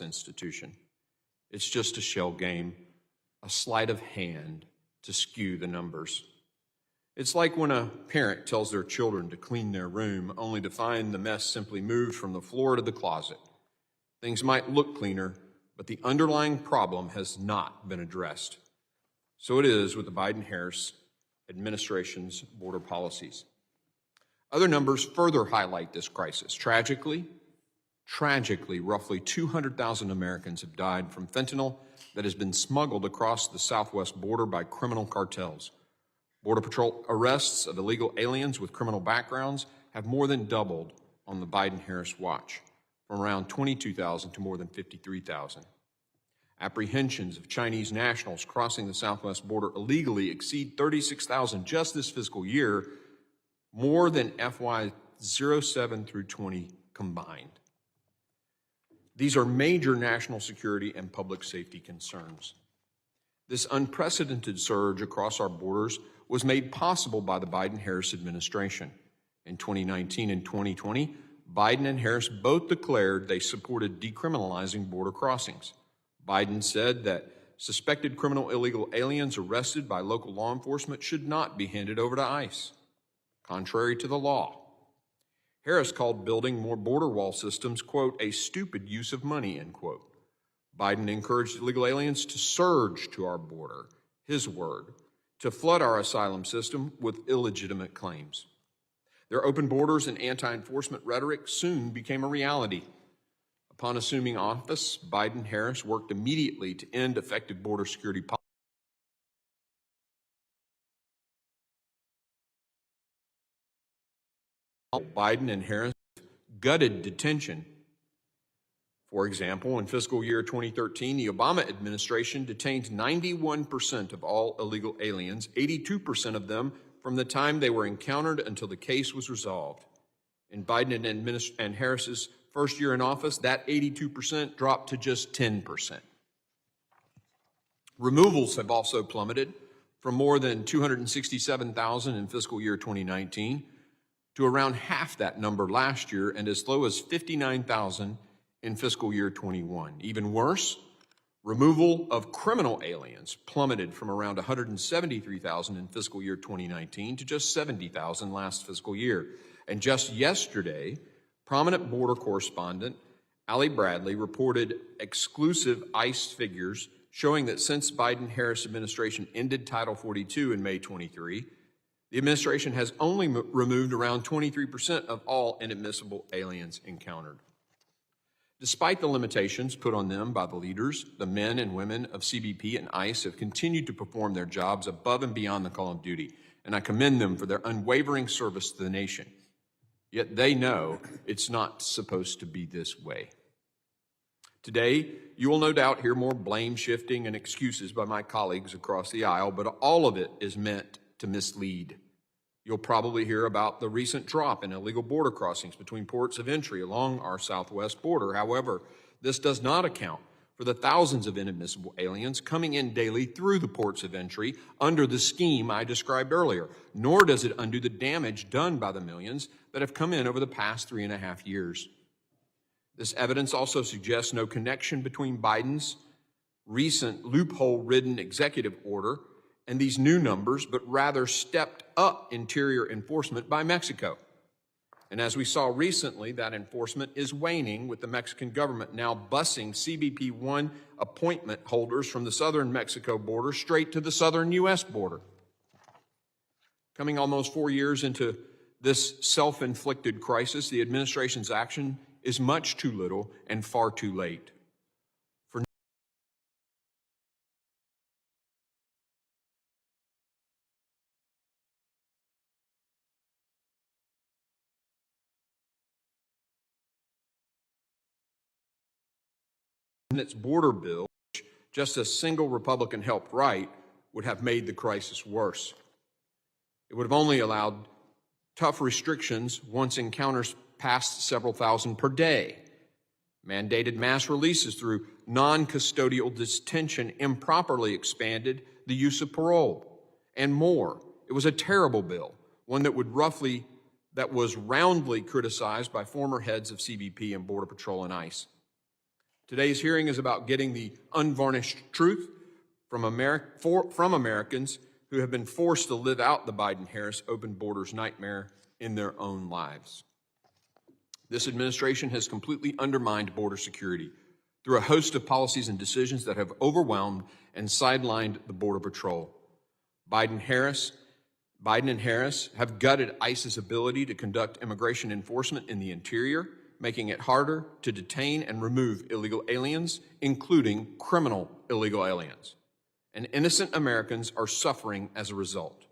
institution. It's just a shell game, a sleight of hand to skew the numbers. It's like when a parent tells their children to clean their room only to find the mess simply moved from the floor to the closet. Things might look cleaner, but the underlying problem has not been addressed. So it is with the Biden-Harris administration's border policies. Other numbers further highlight this crisis. Tragically, roughly 200,000 Americans have died from fentanyl that has been smuggled across the southwest border by criminal cartels. Border Patrol arrests of illegal aliens with criminal backgrounds have more than doubled on the Biden-Harris watch, from around 22,000 to more than 53,000. Apprehensions of Chinese nationals crossing the southwest border illegally exceed 36,000 just this fiscal year, more than FY07 through 20 combined. These are major national security and public safety concerns. This unprecedented surge across our borders was made possible by the Biden-Harris administration. In 2019 and 2020, Biden and Harris both declared they supported decriminalizing border crossings. Biden said that suspected criminal illegal aliens arrested by local law enforcement should not be handed over to ICE, contrary to the law. Harris called building more border wall systems, quote, a stupid use of money, end quote. Biden encouraged illegal aliens to surge to our border, his word, to flood our asylum system with illegitimate claims. Their open borders and anti-enforcement rhetoric soon became a reality. Upon assuming office, Biden-Harris worked immediately to end effective border security policy. Biden and Harris gutted detention. For example, in fiscal year 2013, the Obama administration detained 91% of all illegal aliens, 82% of them from the time they were encountered until the case was resolved. In Biden and Harris's first year in office, that 82% dropped to just 10%. Removals have also plummeted from more than 267,000 in fiscal year 2019 to around half that number last year and as low as 59,000 in fiscal year 21. Even worse, removal of criminal aliens plummeted from around 173,000 in fiscal year 2019 to just 70,000 last fiscal year. And just yesterday, prominent border correspondent Ali Bradley reported exclusive ICE figures showing that since Biden-Harris administration ended Title 42 in May 23, the administration has only removed around 23% of all inadmissible aliens encountered. Despite the limitations put on them by the leaders, the men and women of CBP and ICE have continued to perform their jobs above and beyond the call of duty, and I commend them for their unwavering service to the nation. Yet they know it's not supposed to be this way. Today, you will no doubt hear more blame shifting and excuses by my colleagues across the aisle, but all of it is meant to mislead. You'll probably hear about the recent drop in illegal border crossings between ports of entry along our southwest border. However, this does not account for the thousands of inadmissible aliens coming in daily through the ports of entry under the scheme I described earlier, nor does it undo the damage done by the millions that have come in over the past 3.5 years. This evidence also suggests no connection between Biden's recent loophole-ridden executive order and these new numbers, but rather stepped up interior enforcement by Mexico. And as we saw recently, that enforcement is waning, with the Mexican government now busing CBP-1 appointment holders from the southern Mexico border straight to the southern U.S. border. Coming almost 4 years into this self-inflicted crisis, the administration's action is much too little and far too late. In its border bill, which just a single Republican helped write, would have made the crisis worse. It would have only allowed tough restrictions once encounters passed several thousand per day, mandated mass releases through non-custodial detention, improperly expanded the use of parole, and more. It was a terrible bill, one that was roundly criticized by former heads of CBP and Border Patrol and ICE. Today's hearing is about getting the unvarnished truth from Americans who have been forced to live out the Biden-Harris open borders nightmare in their own lives. This administration has completely undermined border security through a host of policies and decisions that have overwhelmed and sidelined the Border Patrol. Biden and Harris have gutted ICE's ability to conduct immigration enforcement in the interior, making it harder to detain and remove illegal aliens, including criminal illegal aliens. And innocent Americans are suffering as a result.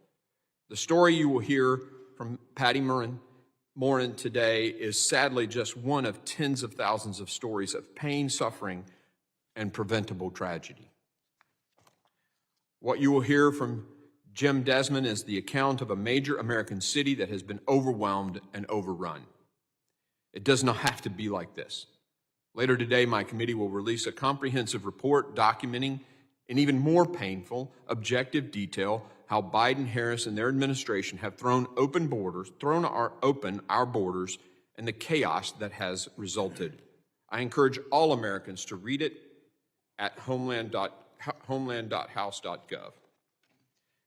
The story you will hear from Patty Morin today is sadly just one of tens of thousands of stories of pain, suffering, and preventable tragedy. What you will hear from Jim Desmond is the account of a major American city that has been overwhelmed and overrun. It does not have to be like this. Later today, my committee will release a comprehensive report documenting in even more painful, objective detail how Biden, Harris, and their administration have thrown open our borders and the chaos that has resulted. I encourage all Americans to read it at homeland.house.gov.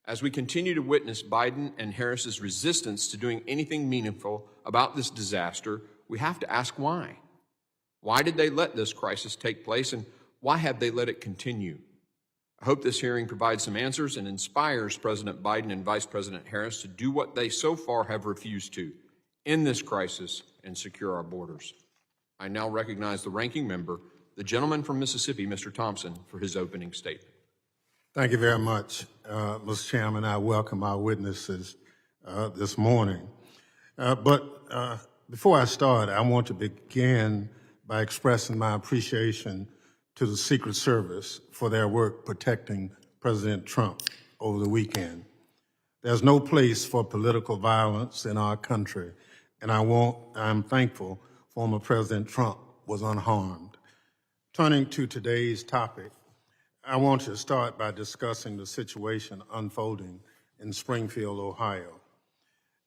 As we continue to witness Biden and Harris's resistance to doing anything meaningful about this disaster, we have to ask why. Why did they let this crisis take place, and why have they let it continue? I hope this hearing provides some answers and inspires President Biden and Vice President Harris to do what they so far have refused to, end this crisis and secure our borders. I now recognize the ranking member, the gentleman from Mississippi, Mr. Thompson, for his opening statement. Thank you very much, Mr. Chairman. I welcome our witnesses this morning. But before I start, I want to begin by expressing my appreciation to the Secret Service for their work protecting President Trump over the weekend. There's no place for political violence in our country, and I'm thankful former President Trump was unharmed. Turning to today's topic, I want to start by discussing the situation unfolding in Springfield, Ohio.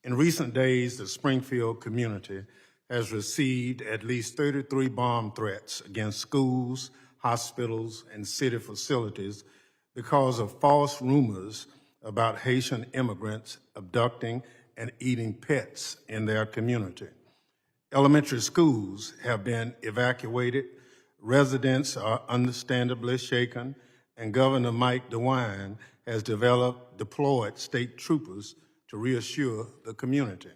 In recent days, the Springfield community has received at least 33 bomb threats against schools, hospitals, and city facilities because of false rumors about Haitian immigrants abducting and eating pets in their community. Elementary schools have been evacuated, residents are understandably shaken, and Governor Mike DeWine has deployed state troopers to reassure the community.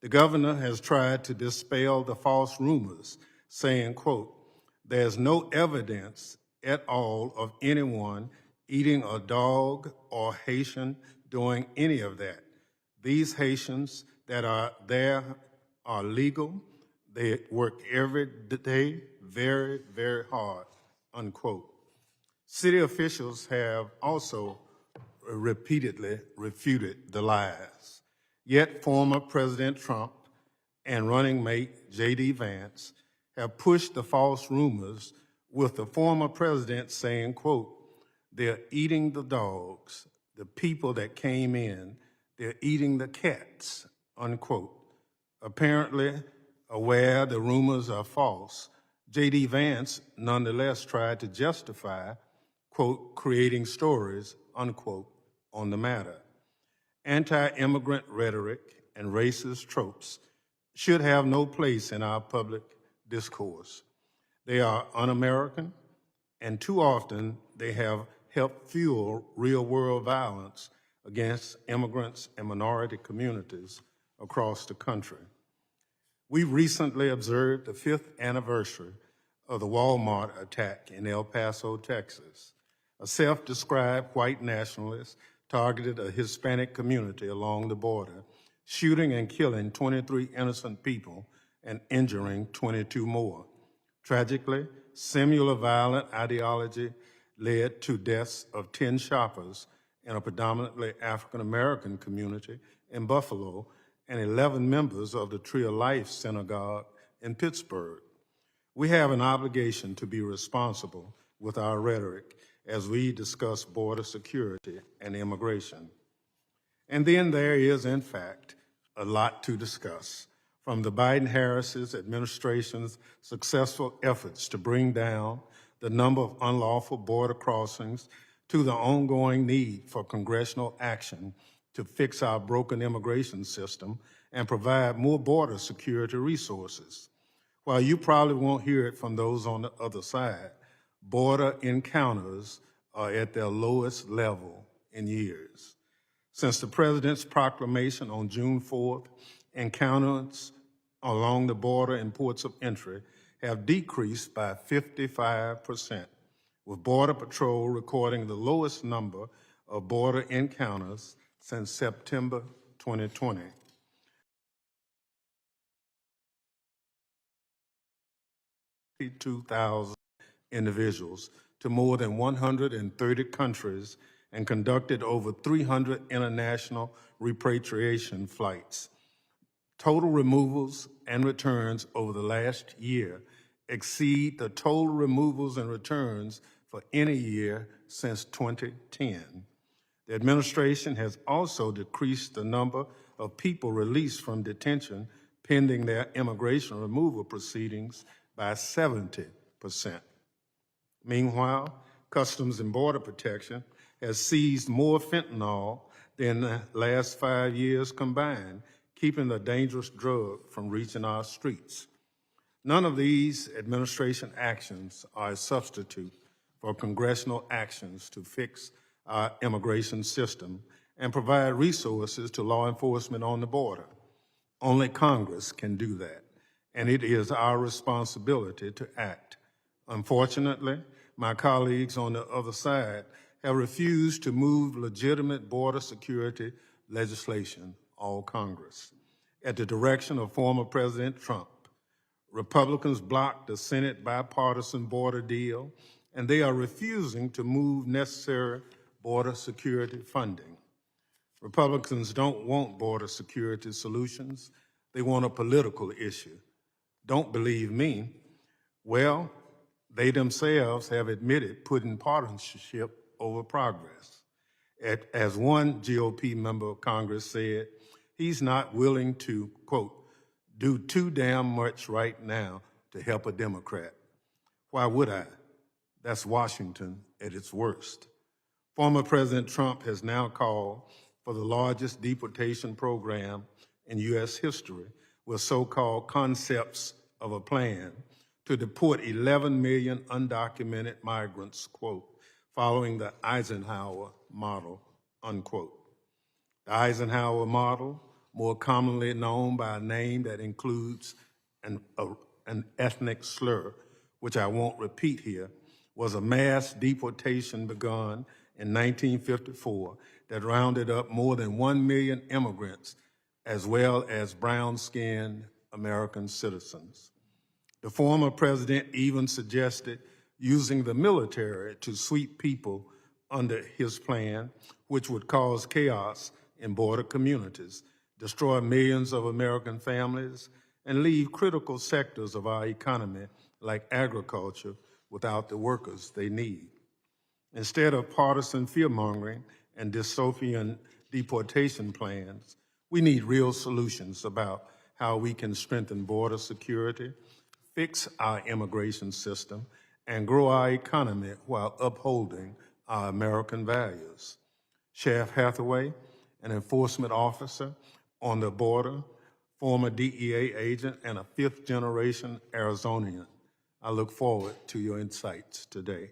The governor has tried to dispel the false rumors, saying, quote, "There's no evidence at all of anyone eating a dog or Haitian doing any of that. These Haitians that are there are legal. They work every day very, very hard," unquote. City officials have also repeatedly refuted the lies. Yet former President Trump and running mate J.D. Vance have pushed the false rumors, with the former president saying, quote, "They're eating the dogs, the people that came in, they're eating the cats," unquote. Apparently aware the rumors are false, J.D. Vance nonetheless tried to justify, quote, "creating stories," unquote, on the matter. Anti-immigrant rhetoric and racist tropes should have no place in our public discourse. They are un-American, and too often they have helped fuel real-world violence against immigrants and minority communities across the country. We recently observed the 5th anniversary of the Walmart attack in El Paso, Texas. A self-described white nationalist targeted a Hispanic community along the border, shooting and killing 23 innocent people and injuring 22 more. Tragically, similar violent ideology led to deaths of 10 shoppers in a predominantly African-American community in Buffalo and 11 members of the Tree of Life Synagogue in Pittsburgh. We have an obligation to be responsible with our rhetoric as we discuss border security and immigration. And then there is, in fact, a lot to discuss. from the Biden-Harris administration's successful efforts to bring down the number of unlawful border crossings to the ongoing need for congressional action to fix our broken immigration system and provide more border security resources. While you probably won't hear it from those on the other side, border encounters are at their lowest level in years. Since the President's proclamation on June 4th, encounters along the border and ports of entry have decreased by 55%, with Border Patrol recording the lowest number of border encounters since September 2020. 2,000 individuals to more than 130 countries and conducted over 300 international repatriation flights. Total removals and returns over the last year exceed the total removals and returns for any year since 2010. The administration has also decreased the number of people released from detention pending their immigration removal proceedings by 70%. Meanwhile, Customs and Border Protection has seized more fentanyl than the last 5 years combined, keeping the dangerous drug from reaching our streets. None of these administration actions are a substitute for congressional actions to fix our immigration system and provide resources to law enforcement on the border. Only Congress can do that, and it is our responsibility to act. Unfortunately, my colleagues on the other side have refused to move legitimate border security legislation, all Congress. At the direction of former President Trump, Republicans blocked the Senate bipartisan border deal, and they are refusing to move necessary border security funding. Republicans don't want border security solutions. They want a political issue. Don't believe me? Well, they themselves have admitted putting partisanship over progress. As one GOP member of Congress said, he's not willing to, quote, do too damn much right now to help a Democrat. Why would I? That's Washington at its worst. Former President Trump has now called for the largest deportation program in U.S. history, with so-called concepts of a plan to deport 11 million undocumented migrants, quote, following the Eisenhower model, unquote. The Eisenhower model, more commonly known by a name that includes an ethnic slur, which I won't repeat here, was a mass deportation begun in 1954 that rounded up more than 1 million immigrants as well as brown-skinned American citizens. The former president even suggested using the military to sweep people under his plan, which would cause chaos in border communities, destroy millions of American families, and leave critical sectors of our economy, like agriculture, without the workers they need. Instead of partisan fear-mongering and dystopian deportation plans, we need real solutions about how we can strengthen border security, fix our immigration system, and grow our economy while upholding our American values. Sheriff Hathaway, an enforcement officer on the border, former DEA agent, and a fifth-generation Arizonian, I look forward to your insights today.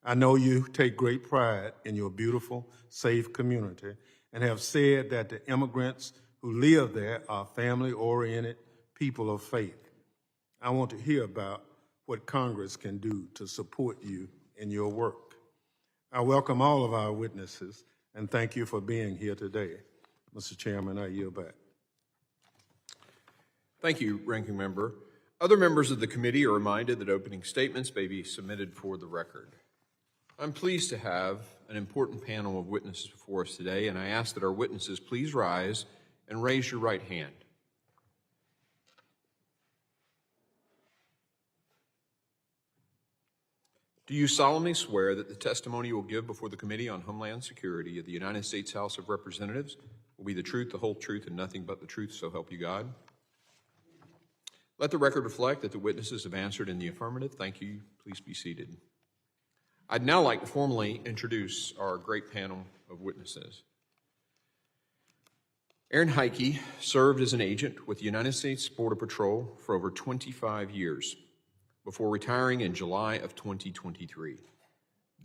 I know you take great pride in your beautiful, safe community and have said that the immigrants who live there are family-oriented people of faith. I want to hear about what Congress can do to support you in your work. I welcome all of our witnesses and thank you for being here today. Mr. Chairman, I yield back. Thank you, Ranking Member. Other members of the committee are reminded that opening statements may be submitted for the record. I'm pleased to have an important panel of witnesses before us today, and I ask that our witnesses please rise and raise your right hand. Do you solemnly swear that the testimony you will give before the Committee on Homeland Security of the United States House of Representatives will be the truth, the whole truth, and nothing but the truth, so help you God? Let the record reflect that the witnesses have answered in the affirmative. Thank you. Please be seated. I'd now like to formally introduce our great panel of witnesses. Aaron Heitke served as an agent with the United States Border Patrol for over 25 years before retiring in July of 2023.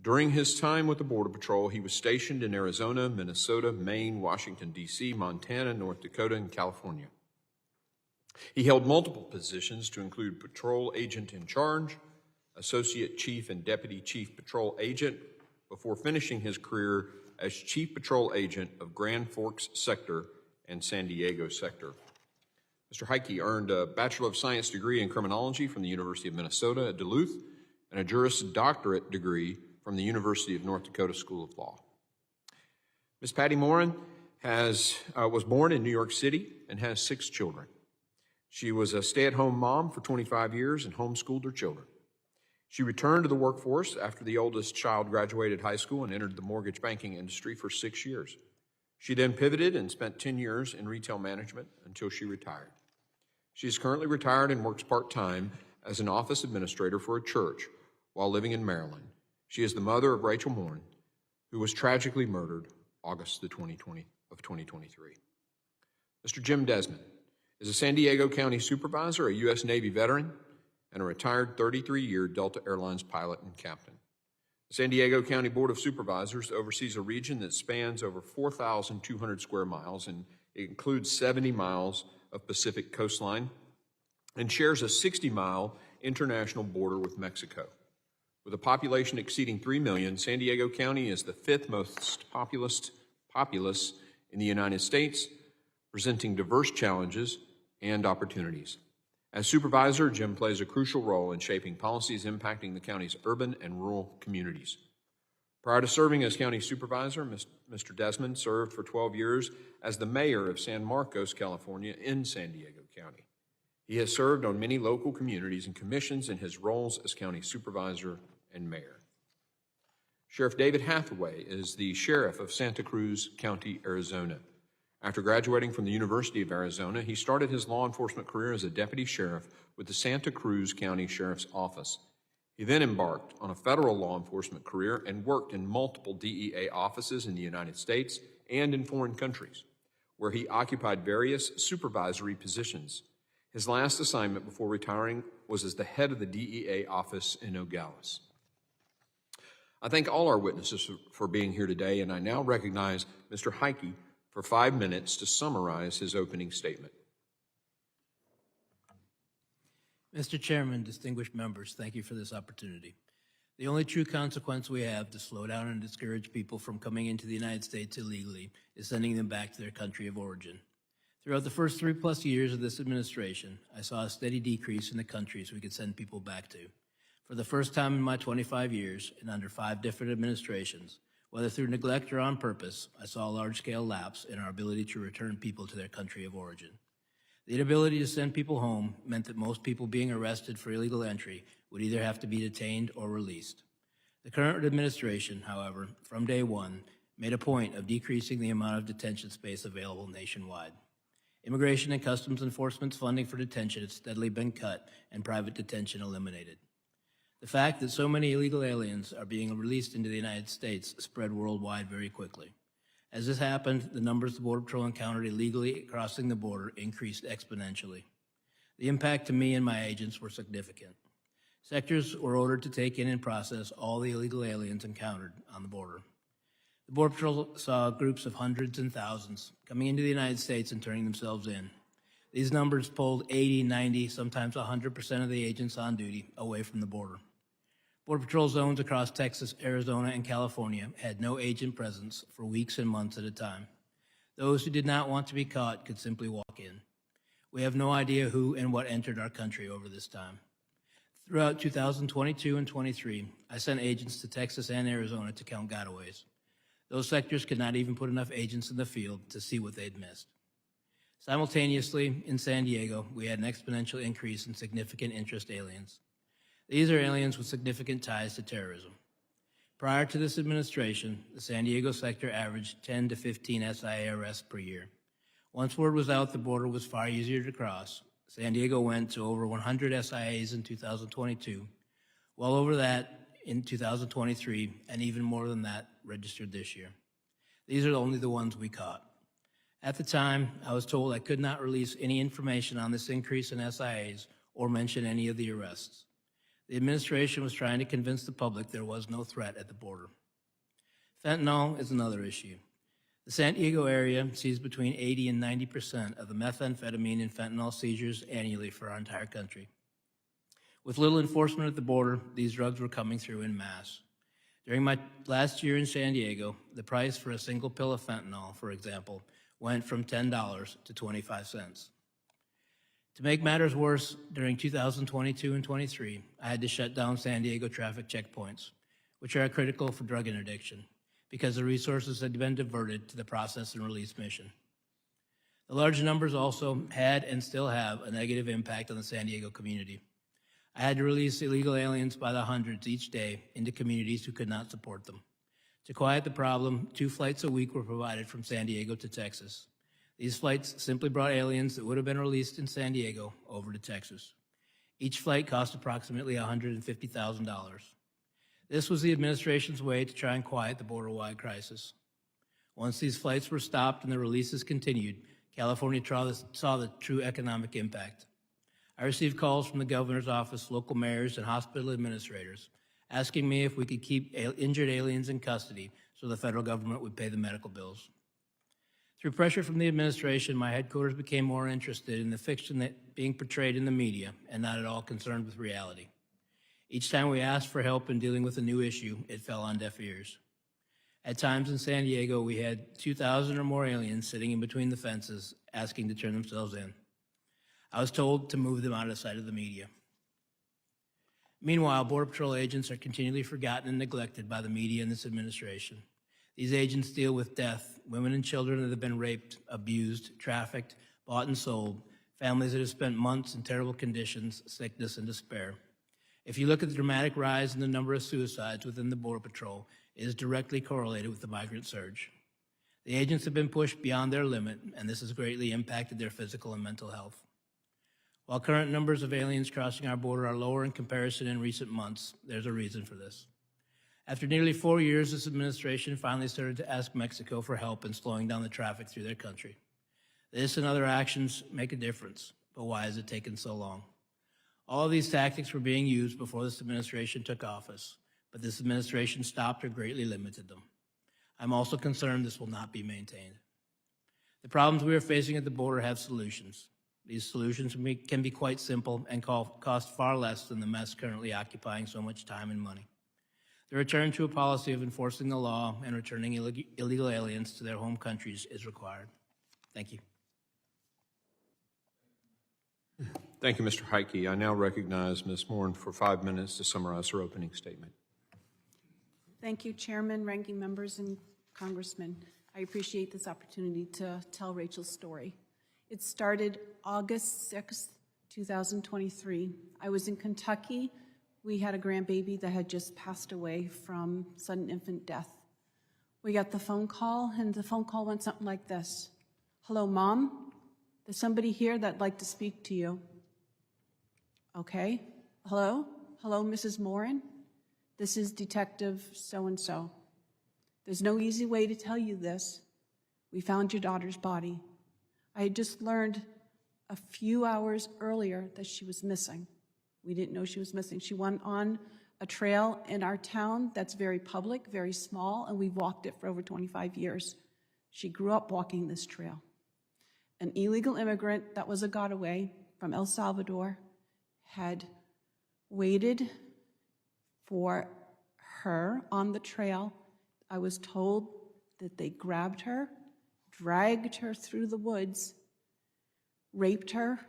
During his time with the Border Patrol, he was stationed in Arizona, Minnesota, Maine, Washington, D.C., Montana, North Dakota, and California. He held multiple positions to include Patrol Agent in Charge, Associate Chief and Deputy Chief Patrol Agent, before finishing his career as Chief Patrol Agent of Grand Forks Sector and San Diego Sector. Mr. Heitke earned a Bachelor of Science degree in Criminology from the University of Minnesota at Duluth and a Juris Doctorate degree from the University of North Dakota School of Law. Ms. Patty Morin was born in New York City and has 6 children. She was a stay-at-home mom for 25 years and homeschooled her children. She returned to the workforce after the oldest child graduated high school and entered the mortgage banking industry for 6 years. She then pivoted and spent 10 years in retail management until she retired. She is currently retired and works part-time as an office administrator for a church while living in Maryland. She is the mother of Rachel Morin, who was tragically murdered August 2023. Mr. Jim Desmond is a San Diego County supervisor, a U.S. Navy veteran, and a retired 33-year Delta Airlines pilot and captain. The San Diego County Board of Supervisors oversees a region that spans over 4,200 square miles, and it includes 70 miles of Pacific coastline and shares a 60-mile international border with Mexico. With a population exceeding 3 million, San Diego County is the 5th most populous in the United States, presenting diverse challenges and opportunities. As supervisor, Jim plays a crucial role in shaping policies impacting the county's urban and rural communities. Prior to serving as county supervisor, Mr. Desmond served for 12 years as the mayor of San Marcos, California, in San Diego County. He has served on many local communities and commissions in his roles as county supervisor and mayor. Sheriff David Hathaway is the sheriff of Santa Cruz County, Arizona. After graduating from the University of Arizona, he started his law enforcement career as a deputy sheriff with the Santa Cruz County Sheriff's Office. He then embarked on a federal law enforcement career and worked in multiple DEA offices in the United States and in foreign countries, where he occupied various supervisory positions. His last assignment before retiring was as the head of the DEA office in Nogales. I thank all our witnesses for being here today, and I now recognize Mr. Heitke for 5 minutes to summarize his opening statement. Mr. Chairman, distinguished members, thank you for this opportunity. The only true consequence we have to slow down and discourage people from coming into the United States illegally is sending them back to their country of origin. Throughout the first 3+ years of this administration, I saw a steady decrease in the countries we could send people back to. For the first time in my 25 years, and under 5 different administrations, whether through neglect or on purpose, I saw a large-scale lapse in our ability to return people to their country of origin. The inability to send people home meant that most people being arrested for illegal entry would either have to be detained or released. The current administration, however, from day one, made a point of decreasing the amount of detention space available nationwide. Immigration and Customs Enforcement's funding for detention has steadily been cut and private detention eliminated. The fact that so many illegal aliens are being released into the United States spread worldwide very quickly. As this happened, the numbers the Border Patrol encountered illegally crossing the border increased exponentially. The impact to me and my agents were significant. Sectors were ordered to take in and process all the illegal aliens encountered on the border. The Border Patrol saw groups of hundreds and thousands coming into the United States and turning themselves in. These numbers pulled 80, 90, sometimes 100% of the agents on duty away from the border. Border Patrol zones across Texas, Arizona, and California had no agent presence for weeks and months at a time. Those who did not want to be caught could simply walk in. We have no idea who and what entered our country over this time. Throughout 2022 and 23, I sent agents to Texas and Arizona to count gotaways. Those sectors could not even put enough agents in the field to see what they'd missed. Simultaneously, in San Diego, we had an exponential increase in significant interest aliens. These are aliens with significant ties to terrorism. Prior to this administration, the San Diego sector averaged 10 to 15 SIA arrests per year. Once word was out the border was far easier to cross, San Diego went to over 100 SIAs in 2022, well over that in 2023, and even more than that registered this year. These are only the ones we caught. At the time, I was told I could not release any information on this increase in SIAs or mention any of the arrests. The administration was trying to convince the public there was no threat at the border. Fentanyl is another issue. The San Diego area sees between 80 and 90% of the methamphetamine and fentanyl seizures annually for our entire country. With little enforcement at the border, these drugs were coming through en masse. During my last year in San Diego, the price for a single pill of fentanyl, for example, went from $10 to 25 cents. To make matters worse, during 2022 and 23, I had to shut down San Diego traffic checkpoints, which are critical for drug interdiction, because the resources had been diverted to the process and release mission. The large numbers also had and still have a negative impact on the San Diego community. I had to release illegal aliens by the hundreds each day into communities who could not support them. To quiet the problem, 2 flights a week were provided from San Diego to Texas. These flights simply brought aliens that would have been released in San Diego over to Texas. Each flight cost approximately $150,000. This was the administration's way to try and quiet the border-wide crisis. Once these flights were stopped and the releases continued, California saw the true economic impact. I received calls from the governor's office, local mayors, and hospital administrators asking me if we could keep injured aliens in custody so the federal government would pay the medical bills. Through pressure from the administration, my headquarters became more interested in the fiction that being portrayed in the media and not at all concerned with reality. Each time we asked for help in dealing with a new issue, it fell on deaf ears. At times in San Diego, we had 2,000 or more aliens sitting in between the fences asking to turn themselves in. I was told to move them out of sight of the media. Meanwhile, Border Patrol agents are continually forgotten and neglected by the media and this administration. These agents deal with death, women and children that have been raped, abused, trafficked, bought and sold, families that have spent months in terrible conditions, sickness, and despair. If you look at the dramatic rise in the number of suicides within the Border Patrol, it is directly correlated with the migrant surge. The agents have been pushed beyond their limit, and this has greatly impacted their physical and mental health. While current numbers of aliens crossing our border are lower in comparison in recent months, there's a reason for this. After nearly 4 years, this administration finally started to ask Mexico for help in slowing down the traffic through their country. This and other actions make a difference, but why has it taken so long? All of these tactics were being used before this administration took office, but this administration stopped or greatly limited them. I'm also concerned this will not be maintained. The problems we are facing at the border have solutions. These solutions can be quite simple and cost far less than the mess currently occupying so much time and money. The return to a policy of enforcing the law and returning illegal aliens to their home countries is required. Thank you. Thank you, Mr. Heitke. I now recognize Ms. Morin for 5 minutes to summarize her opening statement. Thank you, Chairman, ranking members, and Congressmen. I appreciate this opportunity to tell Rachel's story. It started August 6th, 2023. I was in Kentucky. We had a grandbaby that had just passed away from sudden infant death. We got the phone call, and the phone call went something like this. Hello, Mom. There's somebody here that'd like to speak to you. Okay. Hello? Hello, Mrs. Morin? This is Detective so-and-so. There's no easy way to tell you this. We found your daughter's body. I had just learned a few hours earlier that she was missing. We didn't know she was missing. She went on a trail in our town that's very public, very small, and we've walked it for over 25 years. She grew up walking this trail. An illegal immigrant that was a gotaway from El Salvador had waited for her on the trail. I was told that they grabbed her, dragged her through the woods, raped her,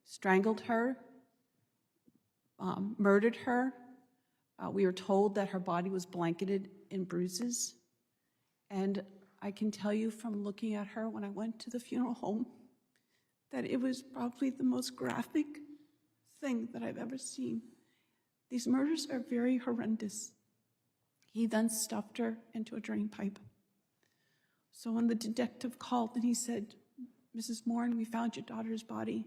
strangled her, murdered her. We were told that her body was blanketed in bruises. And I can tell you from looking at her when I went to the funeral home that it was probably the most graphic thing that I've ever seen. These murders are very horrendous. He then stuffed her into a drain pipe. So when the detective called and he said, Mrs. Morin, we found your daughter's body,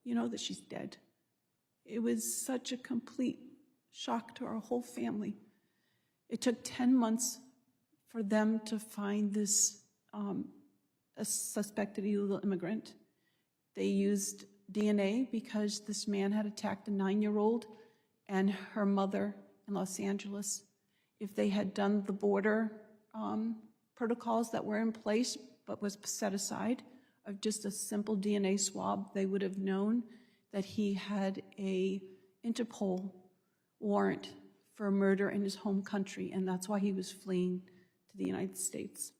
you know that she's dead. It was such a complete shock to our whole family. It took 10 months for them to find this a suspected illegal immigrant. They used DNA because this man had attacked a 9-year-old and her mother in Los Angeles. If they had done the border protocols that were in place but was set aside of just a simple DNA swab, they would have known that he had a Interpol warrant for a murder in his home country, and that's why he was fleeing to the United States.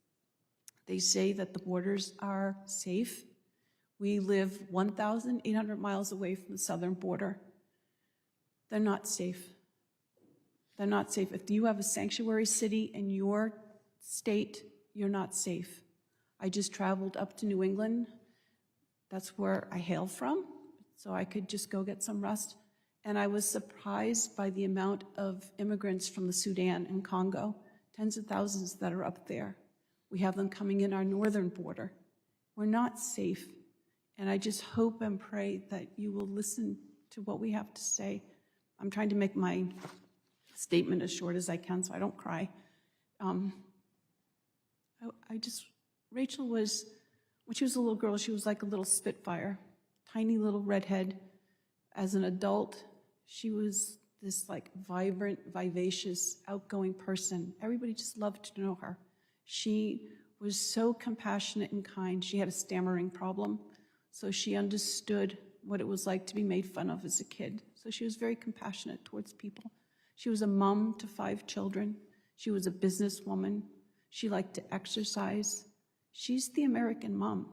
They say that the borders are safe. We live 1,800 miles away from the southern border. They're not safe. They're not safe. If you have a sanctuary city in your state, you're not safe. I just traveled up to New England. That's where I hail from, so I could just go get some rest. And I was surprised by the amount of immigrants from the Sudan and Congo, tens of thousands that are up there. We have them coming in our northern border. We're not safe. And I just hope and pray that you will listen to what we have to say. I'm trying to make my statement as short as I can so I don't cry. Rachel was, when she was a little girl, she was like a little Spitfire, tiny little redhead. As an adult, she was this like vibrant, vivacious, outgoing person. Everybody just loved to know her. She was so compassionate and kind. She had a stammering problem, so she understood what it was like to be made fun of as a kid. So she was very compassionate towards people. She was a mom to 5 children. She was a businesswoman. She liked to exercise. She's the American mom.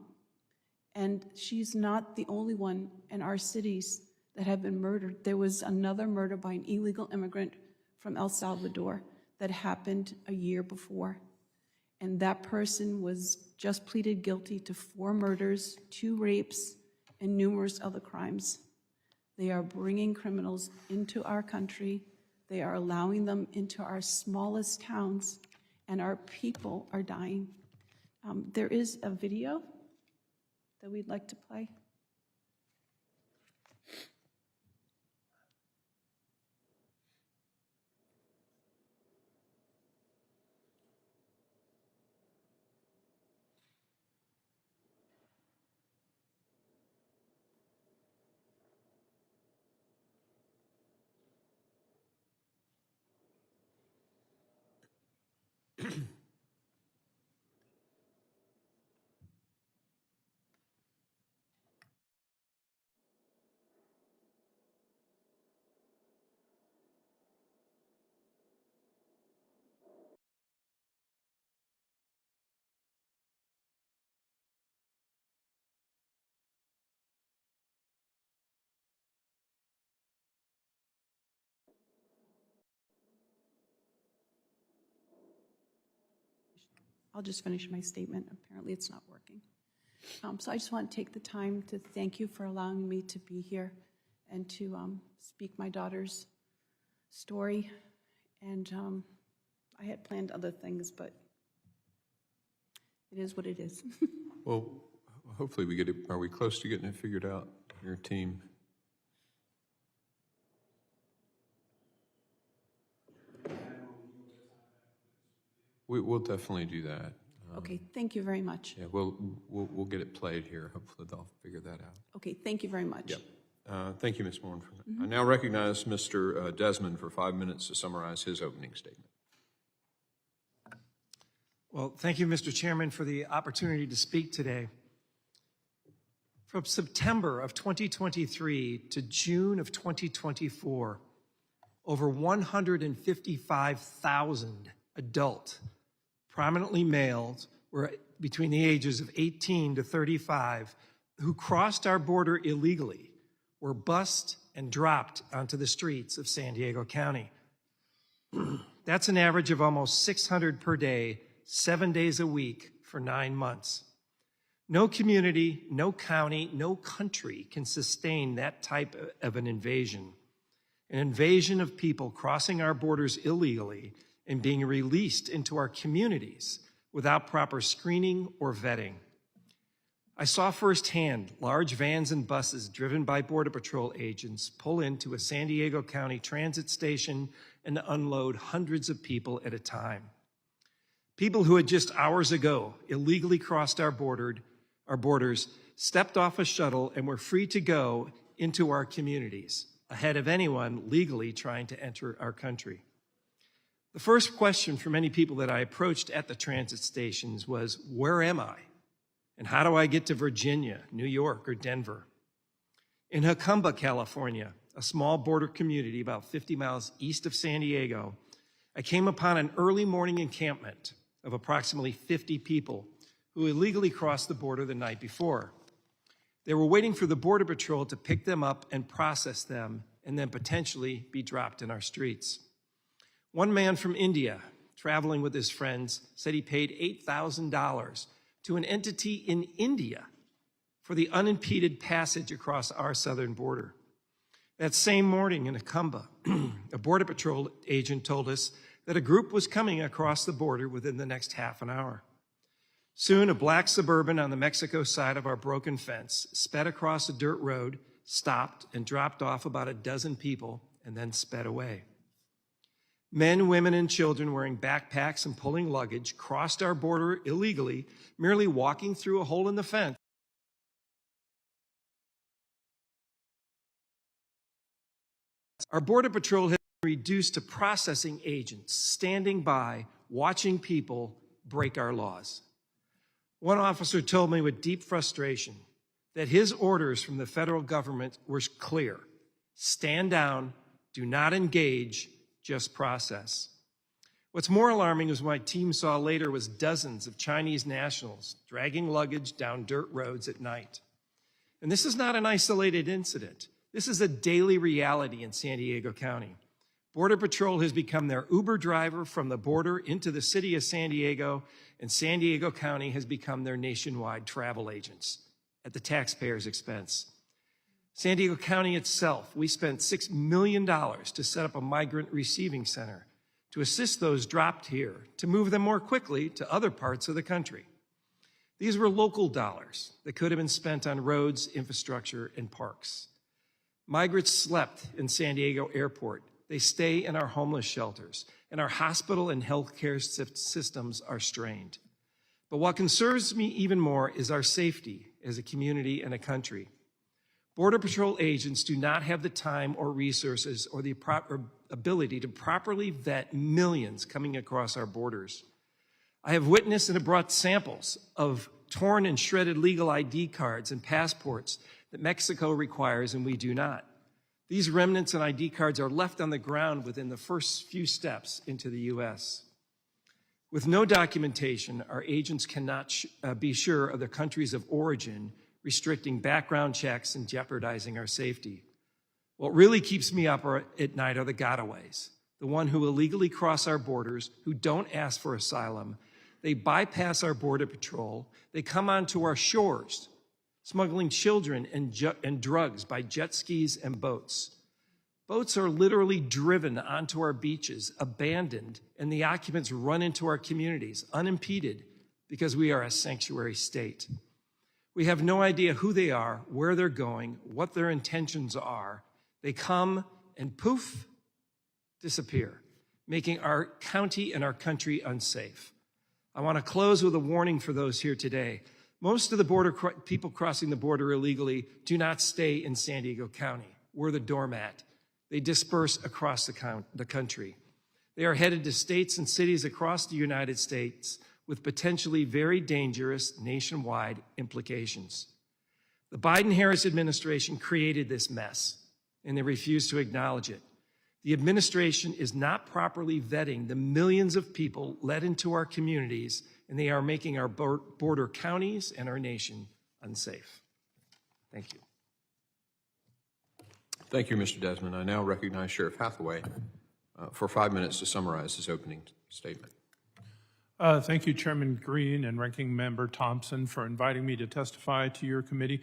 And she's not the only one in our cities that have been murdered. There was another murder by an illegal immigrant from El Salvador that happened a year before. And that person was just pleaded guilty to 4 murders, 2 rapes, and numerous other crimes. They are bringing criminals into our country. They are allowing them into our smallest towns, and our people are dying. There is a video that we'd like to play. I'll just finish my statement. Apparently it's not working. So I just want to take the time to thank you for allowing me to be here and to speak my daughter's story. And I had planned other things, but it is what it is. Well, hopefully we get it. Are we close to getting it figured out, your team? We'll definitely do that. Okay, thank you very much. Yeah, we'll get it played here. Hopefully they'll figure that out. Okay, thank you very much. Yep. Thank you, Ms. Morin. I now recognize Mr. Desmond for 5 minutes to summarize his opening statement. Well, thank you, Mr. Chairman, for the opportunity to speak today. From September of 2023 to June of 2024, over 155,000 adult, prominently males, were between the ages of 18 to 35 who crossed our border illegally were bussed and dropped onto the streets of San Diego County. That's an average of almost 600 per day, 7 days a week for 9 months. No community, no county, no country can sustain that type of an invasion of people crossing our borders illegally and being released into our communities without proper screening or vetting. I saw firsthand large vans and buses driven by Border Patrol agents pull into a San Diego County transit station and unload hundreds of people at a time. People who had just hours ago illegally crossed our borders, stepped off a shuttle and were free to go into our communities, ahead of anyone legally trying to enter our country. The first question for many people that I approached at the transit stations was, where am I? And how do I get to Virginia, New York, or Denver? In Jacumba, California, a small border community about 50 miles east of San Diego, I came upon an early morning encampment of approximately 50 people who illegally crossed the border the night before. They were waiting for the Border Patrol to pick them up and process them and then potentially be dropped in our streets. One man from India, traveling with his friends, said he paid $8,000 to an entity in India for the unimpeded passage across our southern border. That same morning in Jacumba, a Border Patrol agent told us that a group was coming across the border within the next half an hour. Soon, a black Suburban on the Mexico side of our broken fence sped across a dirt road, stopped, and dropped off about a dozen people, and then sped away. Men, women, and children wearing backpacks and pulling luggage crossed our border illegally, merely walking through a hole in the fence. Our Border Patrol has been reduced to processing agents, standing by, watching people break our laws. One officer told me with deep frustration that his orders from the federal government were clear: stand down, do not engage, just process. What's more alarming is what my team saw later was dozens of Chinese nationals dragging luggage down dirt roads at night. And this is not an isolated incident. This is a daily reality in San Diego County. Border Patrol has become their Uber driver from the border into the city of San Diego, and San Diego County has become their nationwide travel agents at the taxpayers' expense. San Diego County itself, we spent $6 million to set up a migrant receiving center to assist those dropped here, to move them more quickly to other parts of the country. These were local dollars that could have been spent on roads, infrastructure, and parks. Migrants slept in San Diego Airport. They stay in our homeless shelters, and our hospital and healthcare systems are strained. But what concerns me even more is our safety as a community and a country. Border Patrol agents do not have the time or resources or the ability to properly vet millions coming across our borders. I have witnessed and have brought samples of torn and shredded legal ID cards and passports that Mexico requires and we do not. These remnants and ID cards are left on the ground within the first few steps into the U.S. With no documentation, our agents cannot be sure of their countries of origin, restricting background checks and jeopardizing our safety. What really keeps me up at night are the gotaways, the one who illegally cross our borders, who don't ask for asylum. They bypass our Border Patrol. They come onto our shores, smuggling children and drugs by jet skis and boats. Boats are literally driven onto our beaches, abandoned, and the occupants run into our communities unimpeded because we are a sanctuary state. We have no idea who they are, where they're going, what their intentions are. They come and poof, disappear, making our county and our country unsafe. I want to close with a warning for those here today. Most of the people crossing the border illegally do not stay in San Diego County. We're the doormat. They disperse across the country. They are headed to states and cities across the United States with potentially very dangerous nationwide implications. The Biden-Harris administration created this mess, and they refuse to acknowledge it. The administration is not properly vetting the millions of people let into our communities, and they are making our border counties and our nation unsafe. Thank you. Thank you, Mr. Desmond. I now recognize Sheriff Hathaway for 5 minutes to summarize his opening statement. Thank you, Chairman Green and Ranking Member Thompson, for inviting me to testify to your committee.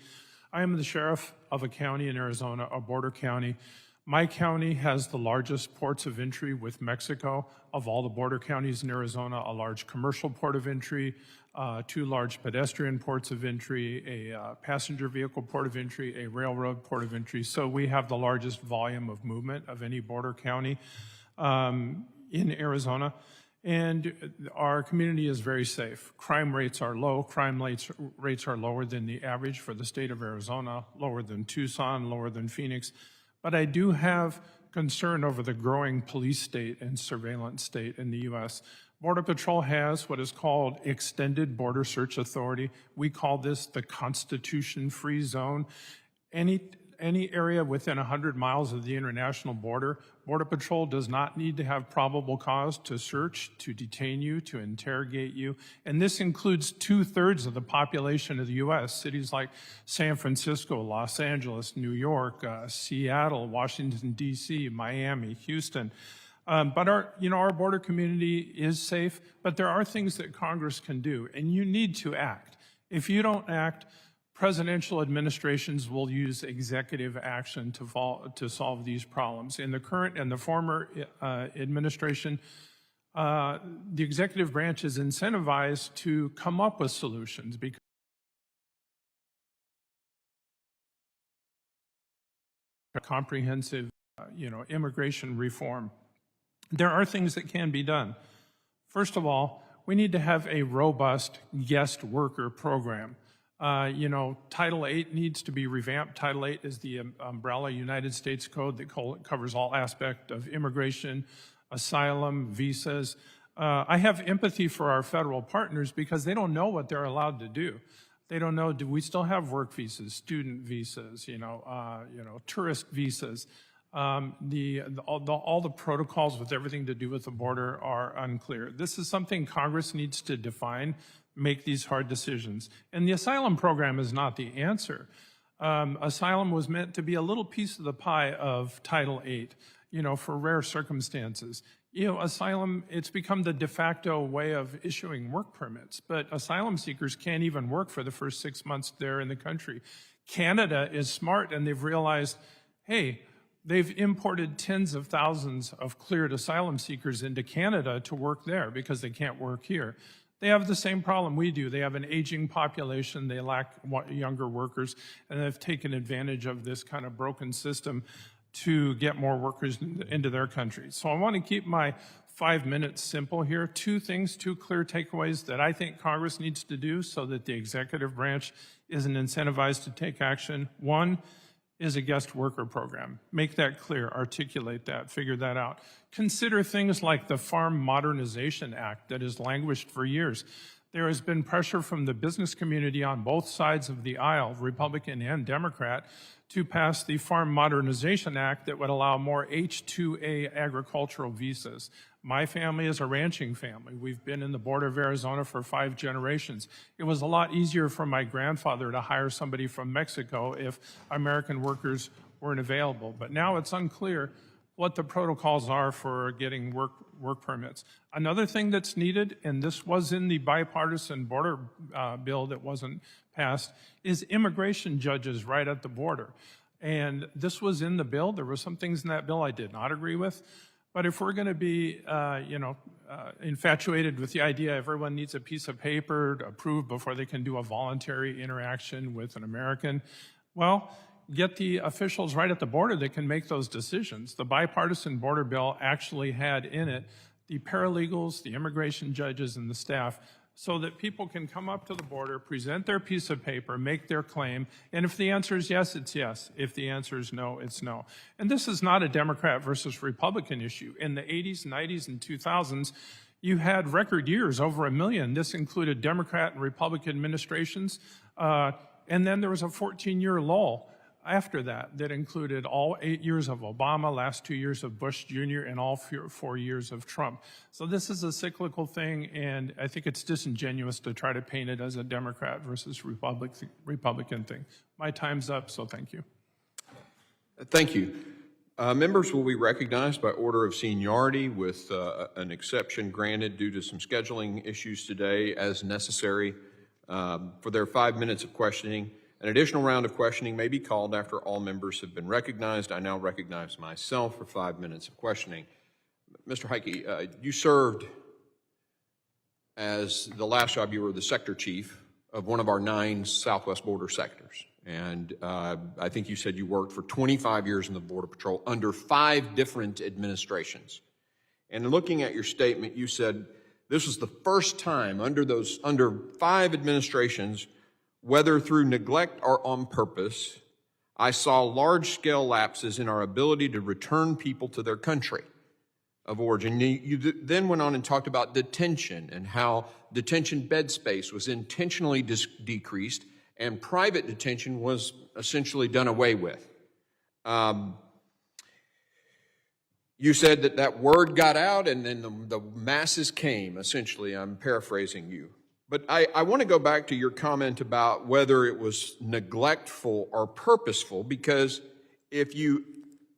I am the sheriff of a county in Arizona, a border county. My county has the largest ports of entry with Mexico. Of all the border counties in Arizona, a large commercial port of entry, 2 large pedestrian ports of entry, a passenger vehicle port of entry, a railroad port of entry. So we have the largest volume of movement of any border county in Arizona. And our community is very safe. Crime rates are low. Crime rates are lower than the average for the state of Arizona, lower than Tucson, lower than Phoenix. But I do have concern over the growing police state and surveillance state in the U.S. Border Patrol has what is called extended border search authority. We call this the Constitution-free zone. Any area within 100 miles of the international border, Border Patrol does not need to have probable cause to search, to detain you, to interrogate you. And this includes 2/3 of the population of the U.S., cities like San Francisco, Los Angeles, New York, Seattle, Washington, D.C., Miami, Houston. But our border community is safe, but there are things that Congress can do, and you need to act. If you don't act, presidential administrations will use executive action to solve these problems. In the current and the former administration, the executive branch is incentivized to come up with solutions because comprehensive, immigration reform. There are things that can be done. First of all, we need to have a robust guest worker program. Title VIII needs to be revamped. Title VIII is the umbrella United States code that covers all aspects of immigration, asylum, visas. I have empathy for our federal partners because they don't know what they're allowed to do. They don't know, do we still have work visas, student visas, tourist visas? All the protocols with everything to do with the border are unclear. This is something Congress needs to define, make these hard decisions. And the asylum program is not the answer. Asylum was meant to be a little piece of the pie of Title VIII, for rare circumstances. Asylum, it's become the de facto way of issuing work permits, but asylum seekers can't even work for the first 6 months they're in the country. Canada is smart, and they've realized, hey, they've imported tens of thousands of cleared asylum seekers into Canada to work there because they can't work here. They have the same problem we do. They have an aging population, they lack younger workers, and they've taken advantage of this kind of broken system to get more workers into their country. So I want to keep my 5 minutes simple here. 2 clear takeaways that I think Congress needs to do so that the executive branch isn't incentivized to take action. 1 is a guest worker program. Make that clear, articulate that, figure that out. Consider things like the Farm Modernization Act that has languished for years. There has been pressure from the business community on both sides of the aisle, Republican and Democrat, to pass the Farm Modernization Act that would allow more H-2A agricultural visas. My family is a ranching family. We've been in the border of Arizona for 5 generations. It was a lot easier for my grandfather to hire somebody from Mexico if American workers weren't available. But now it's unclear what the protocols are for getting work permits. Another thing that's needed, and this was in the bipartisan border bill that wasn't passed, is immigration judges right at the border. And this was in the bill. There were some things in that bill I did not agree with. But if we're going to be, infatuated with the idea everyone needs a piece of paper to approve before they can do a voluntary interaction with an American, well, get the officials right at the border that can make those decisions. The bipartisan border bill actually had in it the paralegals, the immigration judges, and the staff so that people can come up to the border, present their piece of paper, make their claim, and if the answer is yes, it's yes. If the answer is no, it's no. And this is not a Democrat versus Republican issue. In the 80s, 90s, and 2000s, you had record years, over 1 million. This included Democrat and Republican administrations, and then there was a 14-year lull after that included all 8 years of Obama, last 2 years of Bush Jr., and all 4 years of Trump. So this is a cyclical thing, and I think it's disingenuous to try to paint it as a Democrat versus Republican thing. My time's up, so thank you. Thank you. Members will be recognized by order of seniority with an exception granted due to some scheduling issues today as necessary for their 5 minutes of questioning. An additional round of questioning may be called after all members have been recognized. I now recognize myself for 5 minutes of questioning. Mr. Heitke, you served as the last job, you were the sector chief of one of our 9 southwest border sectors. And I think you said you worked for 25 years in the Border Patrol under 5 different administrations. And looking at your statement, you said this was the first time under 5 administrations, whether through neglect or on purpose, I saw large-scale lapses in our ability to return people to their country of origin. You then went on and talked about detention and how detention bed space was intentionally decreased and private detention was essentially done away with. You said that word got out and then the masses came, essentially. I'm paraphrasing you. But I want to go back to your comment about whether it was neglectful or purposeful, because if you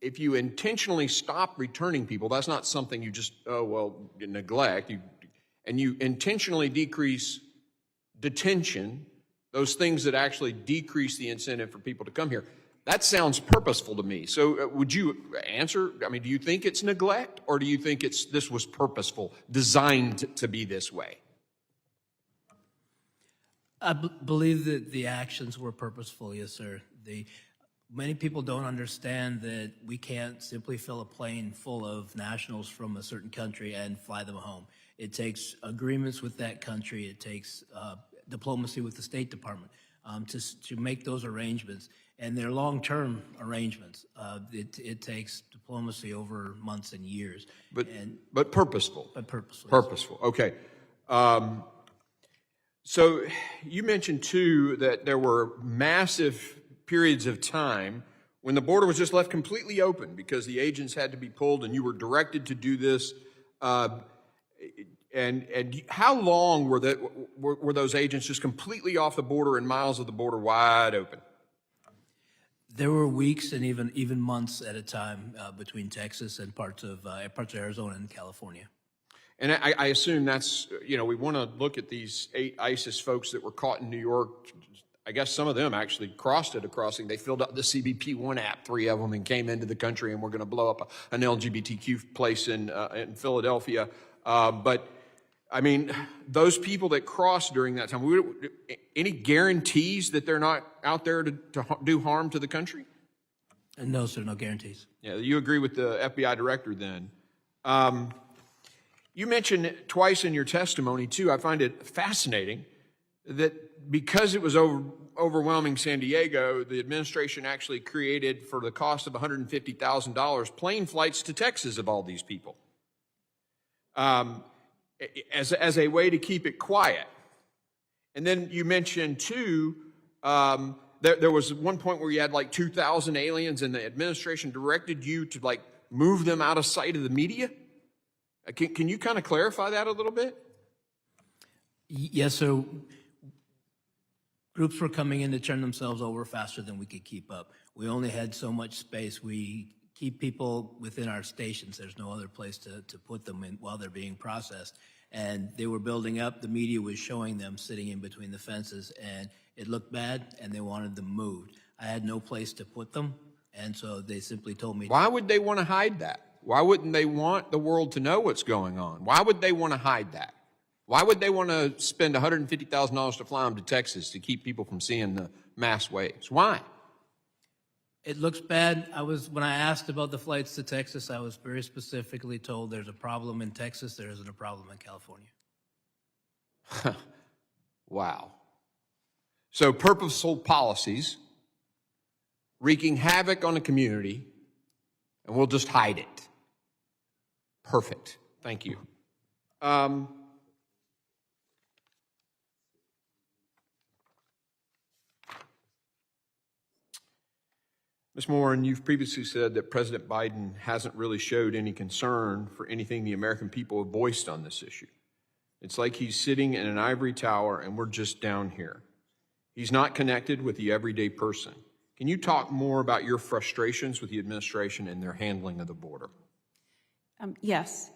intentionally stop returning people, that's not something you just, you neglect. And you intentionally decrease detention, those things that actually decrease the incentive for people to come here. That sounds purposeful to me. So would you answer? I mean, do you think it's neglect, or do you think this was purposeful, designed to be this way? I believe that the actions were purposeful, yes, sir. Many people don't understand that we can't simply fill a plane full of nationals from a certain country and fly them home. It takes agreements with that country. It takes diplomacy with the State Department to make those arrangements. And they're long-term arrangements. It takes diplomacy over months and years. But purposeful. But purposeful. Purposeful, okay. So you mentioned, too, that there were massive periods of time when the border was just left completely open because the agents had to be pulled and you were directed to do this. And how long were those agents just completely off the border and miles of the border wide open? There were weeks and even months at a time between Texas and parts of Arizona and California. And I assume that's, we want to look at these 8 ISIS folks that were caught in New York. I guess some of them actually crossed at a crossing. They filled out the CBP-1 app, 3 of them, and came into the country and were going to blow up an LGBTQ place in Philadelphia. But, I mean, those people that crossed during that time, any guarantees that they're not out there to do harm to the country? No, sir, no guarantees. Yeah, you agree with the FBI director then. You mentioned twice in your testimony, too, I find it fascinating that because it was overwhelming San Diego, the administration actually created, for the cost of $150,000, plane flights to Texas of all these people as a way to keep it quiet. And then you mentioned, too, there was one point where you had like 2,000 aliens and the administration directed you to like move them out of sight of the media. Can you kind of clarify that a little bit? Yes, so groups were coming in to turn themselves over faster than we could keep up. We only had so much space. We keep people within our stations. There's no other place to put them in while they're being processed. And they were building up. The media was showing them sitting in between the fences, and it looked bad, and they wanted them moved. I had no place to put them, and so they simply told me. Why would they want to hide that? Why wouldn't they want the world to know what's going on? Why would they want to hide that? Why would they want to spend $150,000 to fly them to Texas to keep people from seeing the mass waves? Why? It looks bad. When I asked about the flights to Texas, I was very specifically told there's a problem in Texas, there isn't a problem in California. Wow. So purposeful policies wreaking havoc on a community, and we'll just hide it. Perfect. Thank you. Ms. Morin, you've previously said that President Biden hasn't really showed any concern for anything the American people have voiced on this issue. It's like he's sitting in an ivory tower and we're just down here. He's not connected with the everyday person. Can you talk more about your frustrations with the administration and their handling of the border? Yes.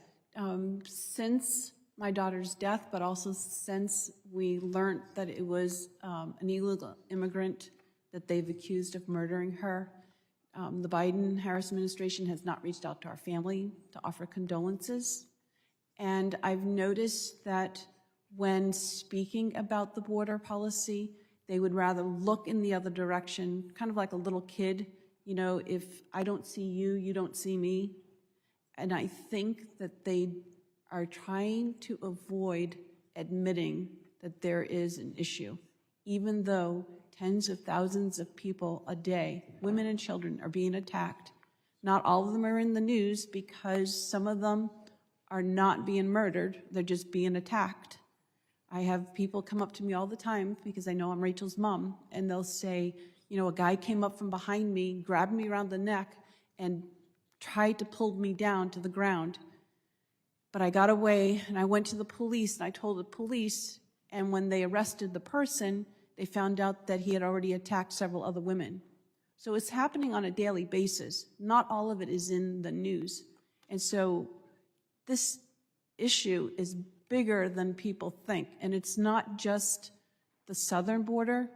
Since my daughter's death, but also since we learned that it was an illegal immigrant that they've accused of murdering her. The Biden-Harris administration has not reached out to our family to offer condolences. And I've noticed that when speaking about the border policy, they would rather look in the other direction, kind of like a little kid. You know, if I don't see you, you don't see me. And I think that they are trying to avoid admitting that there is an issue, even though tens of thousands of people a day, women and children, are being attacked. Not all of them are in the news because some of them are not being murdered, they're just being attacked. I have people come up to me all the time because I know I'm Rachel's mom, and they'll say, you know, a guy came up from behind me, grabbed me around the neck, and tried to pull me down to the ground. But I got away, and I went to the police, and I told the police, and when they arrested the person, they found out that he had already attacked several other women. So it's happening on a daily basis. Not all of it is in the news. And so this issue is bigger than people think. And it's not just the southern border,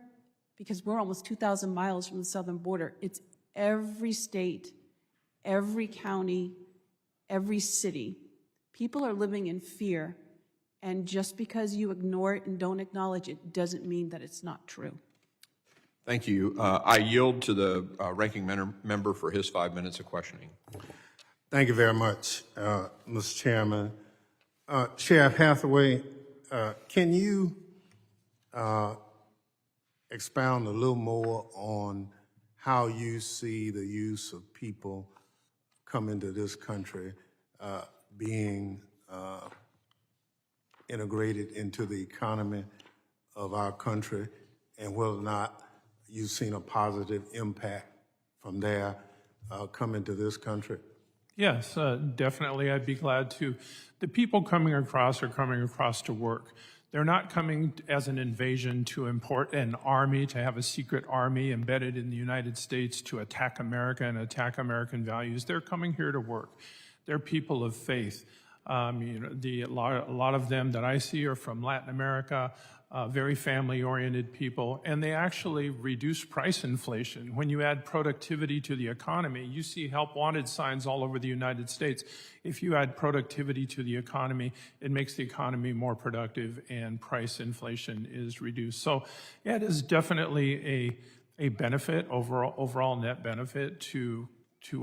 because we're almost 2,000 miles from the southern border. It's every state, every county, every city. People are living in fear. And just because you ignore it and don't acknowledge it doesn't mean that it's not true. Thank you. I yield to the ranking member for his 5 minutes of questioning. Thank you very much, Mr. Chairman. Sheriff Hathaway, can you expound a little more on how you see the use of people coming to this country being integrated into the economy of our country, and whether or not you've seen a positive impact from there coming to this country? Yes, definitely. I'd be glad to. The people coming across are coming across to work. They're not coming as an invasion to import an army, to have a secret army embedded in the United States to attack America and attack American values. They're coming here to work. They're people of faith. A lot of them that I see are from Latin America, very family-oriented people, and they actually reduce price inflation. When you add productivity to the economy, you see help wanted signs all over the United States. If you add productivity to the economy, it makes the economy more productive and price inflation is reduced. So yeah, it is definitely a benefit, overall net benefit to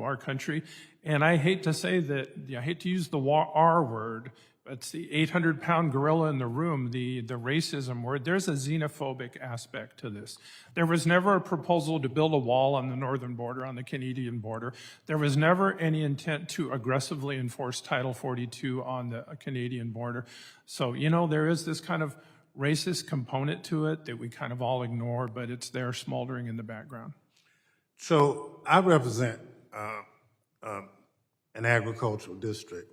our country. And I hate to say that, I hate to use the R word, but it's the 800-pound gorilla in the room, the racism word. There's a xenophobic aspect to this. There was never a proposal to build a wall on the northern border, on the Canadian border. There was never any intent to aggressively enforce Title 42 on the Canadian border. So, you know, there is this kind of racist component to it that we kind of all ignore, but it's there smoldering in the background. So I represent an agricultural district,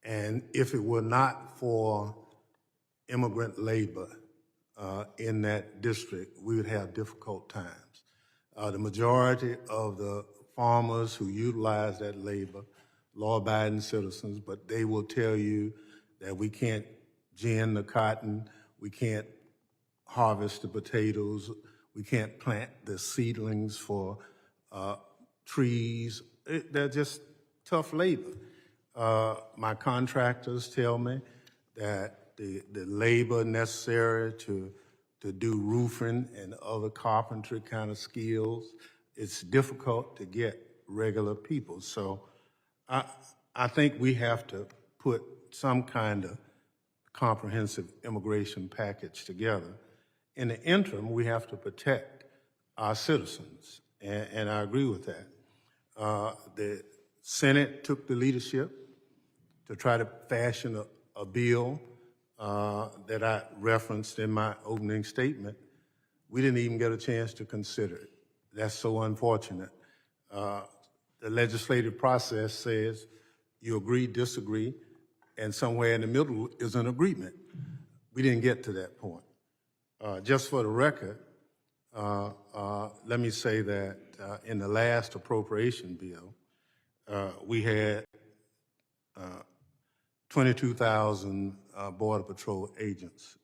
and if it were not for immigrant labor in that district, we would have difficult times. The majority of the farmers who utilize that labor, law-abiding citizens, but they will tell you that we can't gin the cotton, we can't harvest the potatoes, we can't plant the seedlings for trees. They're just tough labor. My contractors tell me that the labor necessary to do roofing and other carpentry kind of skills, it's difficult to get regular people. So I think we have to put some kind of comprehensive immigration package together. In the interim, we have to protect our citizens, and I agree with that. The Senate took the leadership to try to fashion a bill that I referenced in my opening statement. We didn't even get a chance to consider it. That's so unfortunate. The legislative process says you agree, disagree, and somewhere in the middle is an agreement. We didn't get to that point. Just for the record, let me say that in the last appropriation bill, we had 22,000 Border Patrol agents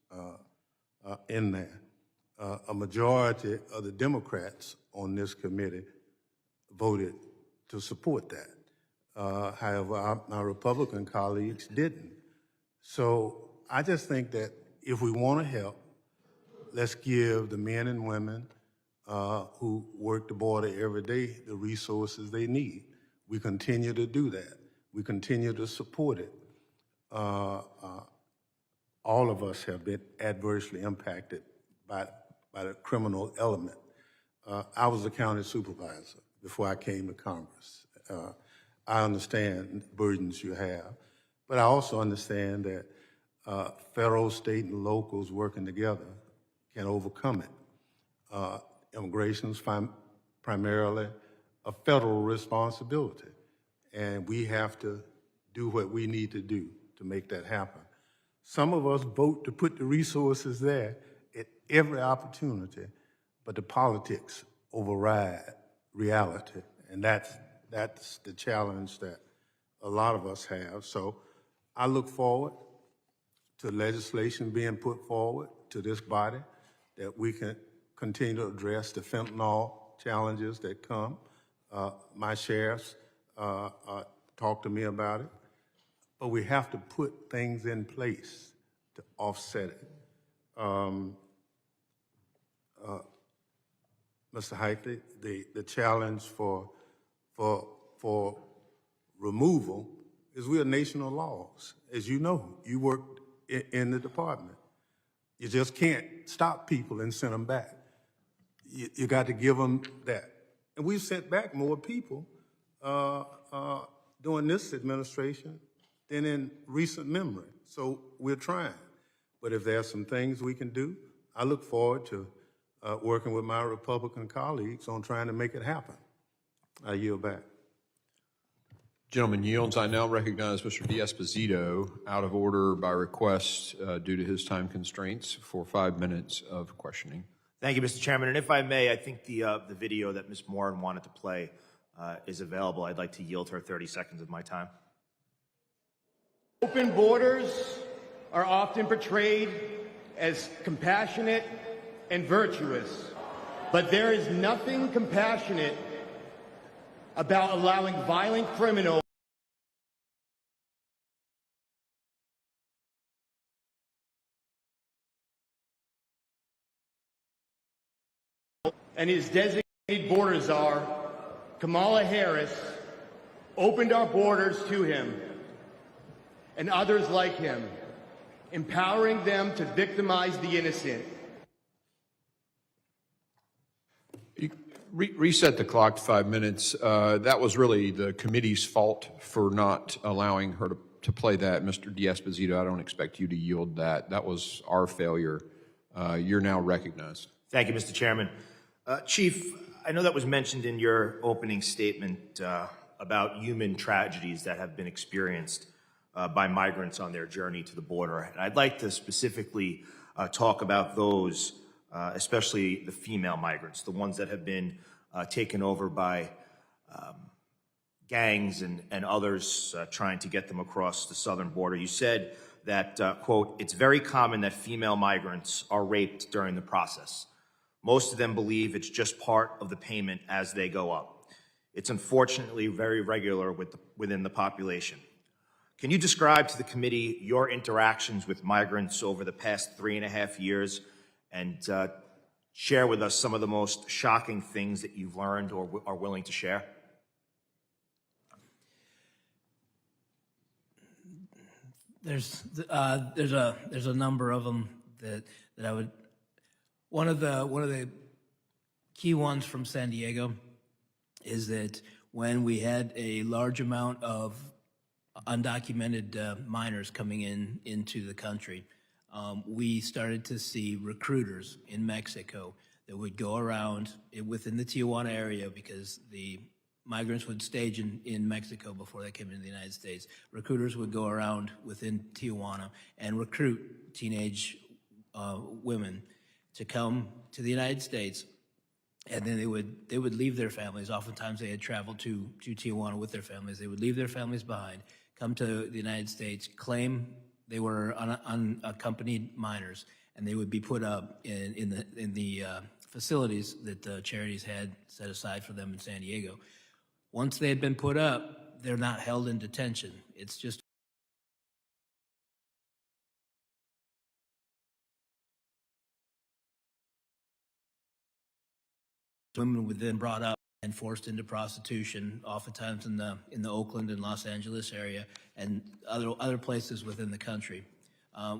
in there. a majority of the Democrats on this committee voted to support that. However, my Republican colleagues didn't. So I just think that if we want to help, let's give the men and women who work the border every day the resources they need. We continue to do that. We continue to support it. All of us have been adversely impacted by the criminal element. I was a county supervisor before I came to Congress. I understand the burdens you have, but I also understand that federal, state, and locals working together can overcome it. Immigration is primarily a federal responsibility, and we have to do what we need to do to make that happen. Some of us vote to put the resources there at every opportunity, but the politics override reality, and that's the challenge that a lot of us have. So I look forward to legislation being put forward to this body that we can continue to address the fentanyl challenges that come. My sheriffs talk to me about it, but we have to put things in place to offset it. Mr. Heitke, the challenge for removal is we're a nation of laws. As you know, you work in the department. You just can't stop people and send them back. You got to give them that. And we've sent back more people during this administration than in recent memory. So we're trying. But if there are some things we can do, I look forward to working with my Republican colleagues on trying to make it happen. I yield back. Gentleman yields. I now recognize Mr. D'Esposito, out of order by request due to his time constraints, for 5 minutes of questioning. Thank you, Mr. Chairman. And if I may, I think the video that Ms. Morin wanted to play is available. I'd like to yield her 30 seconds of my time. Open borders are often portrayed as compassionate and virtuous, but there is nothing compassionate about allowing violent criminals and his designated border czar, Kamala Harris, opened our borders to him and others like him, empowering them to victimize the innocent. Reset the clock to 5 minutes. That was really the committee's fault for not allowing her to play that. Mr. D'Esposito, I don't expect you to yield that. That was our failure. You're now recognized. Thank you, Mr. Chairman. Chief, I know that was mentioned in your opening statement about human tragedies that have been experienced by migrants on their journey to the border. And I'd like to specifically talk about those, especially the female migrants, the ones that have been taken over by gangs and others trying to get them across the southern border. You said that, quote, "It's very common that female migrants are raped during the process. Most of them believe it's just part of the payment as they go up. It's unfortunately very regular within the population. Can you describe to the committee your interactions with migrants over the past 3.5 years and share with us some of the most shocking things that you've learned or are willing to share?" There's a number of them that I would. One of the key ones from San Diego is that when we had a large amount of undocumented minors coming into the country, we started to see recruiters in Mexico that would go around within the Tijuana area, because the migrants would stage in Mexico before they came into the United States. Recruiters would go around within Tijuana and recruit teenage women to come to the United States, and then they would leave their families. Oftentimes they had traveled to Tijuana with their families. They would leave their families behind, come to the United States, claim they were unaccompanied minors, and they would be put up in the facilities that the charities had set aside for them in San Diego. Once they had been put up, they're not held in detention. It's just women were then brought up and forced into prostitution, oftentimes in the Oakland and Los Angeles area and other places within the country.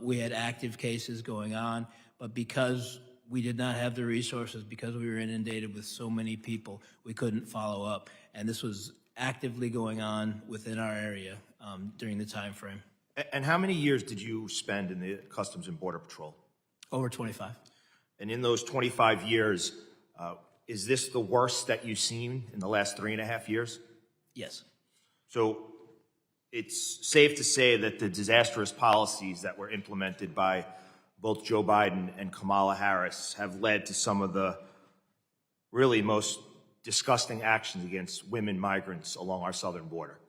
We had active cases going on, but because we did not have the resources, because we were inundated with so many people, we couldn't follow up. And this was actively going on within our area during the time frame. And how many years did you spend in the Customs and Border Patrol? Over 25. And in those 25 years, is this the worst that you've seen in the last 3.5 years? Yes. So it's safe to say that the disastrous policies that were implemented by both Joe Biden and Kamala Harris have led to some of the really most disgusting actions against women migrants along our southern border.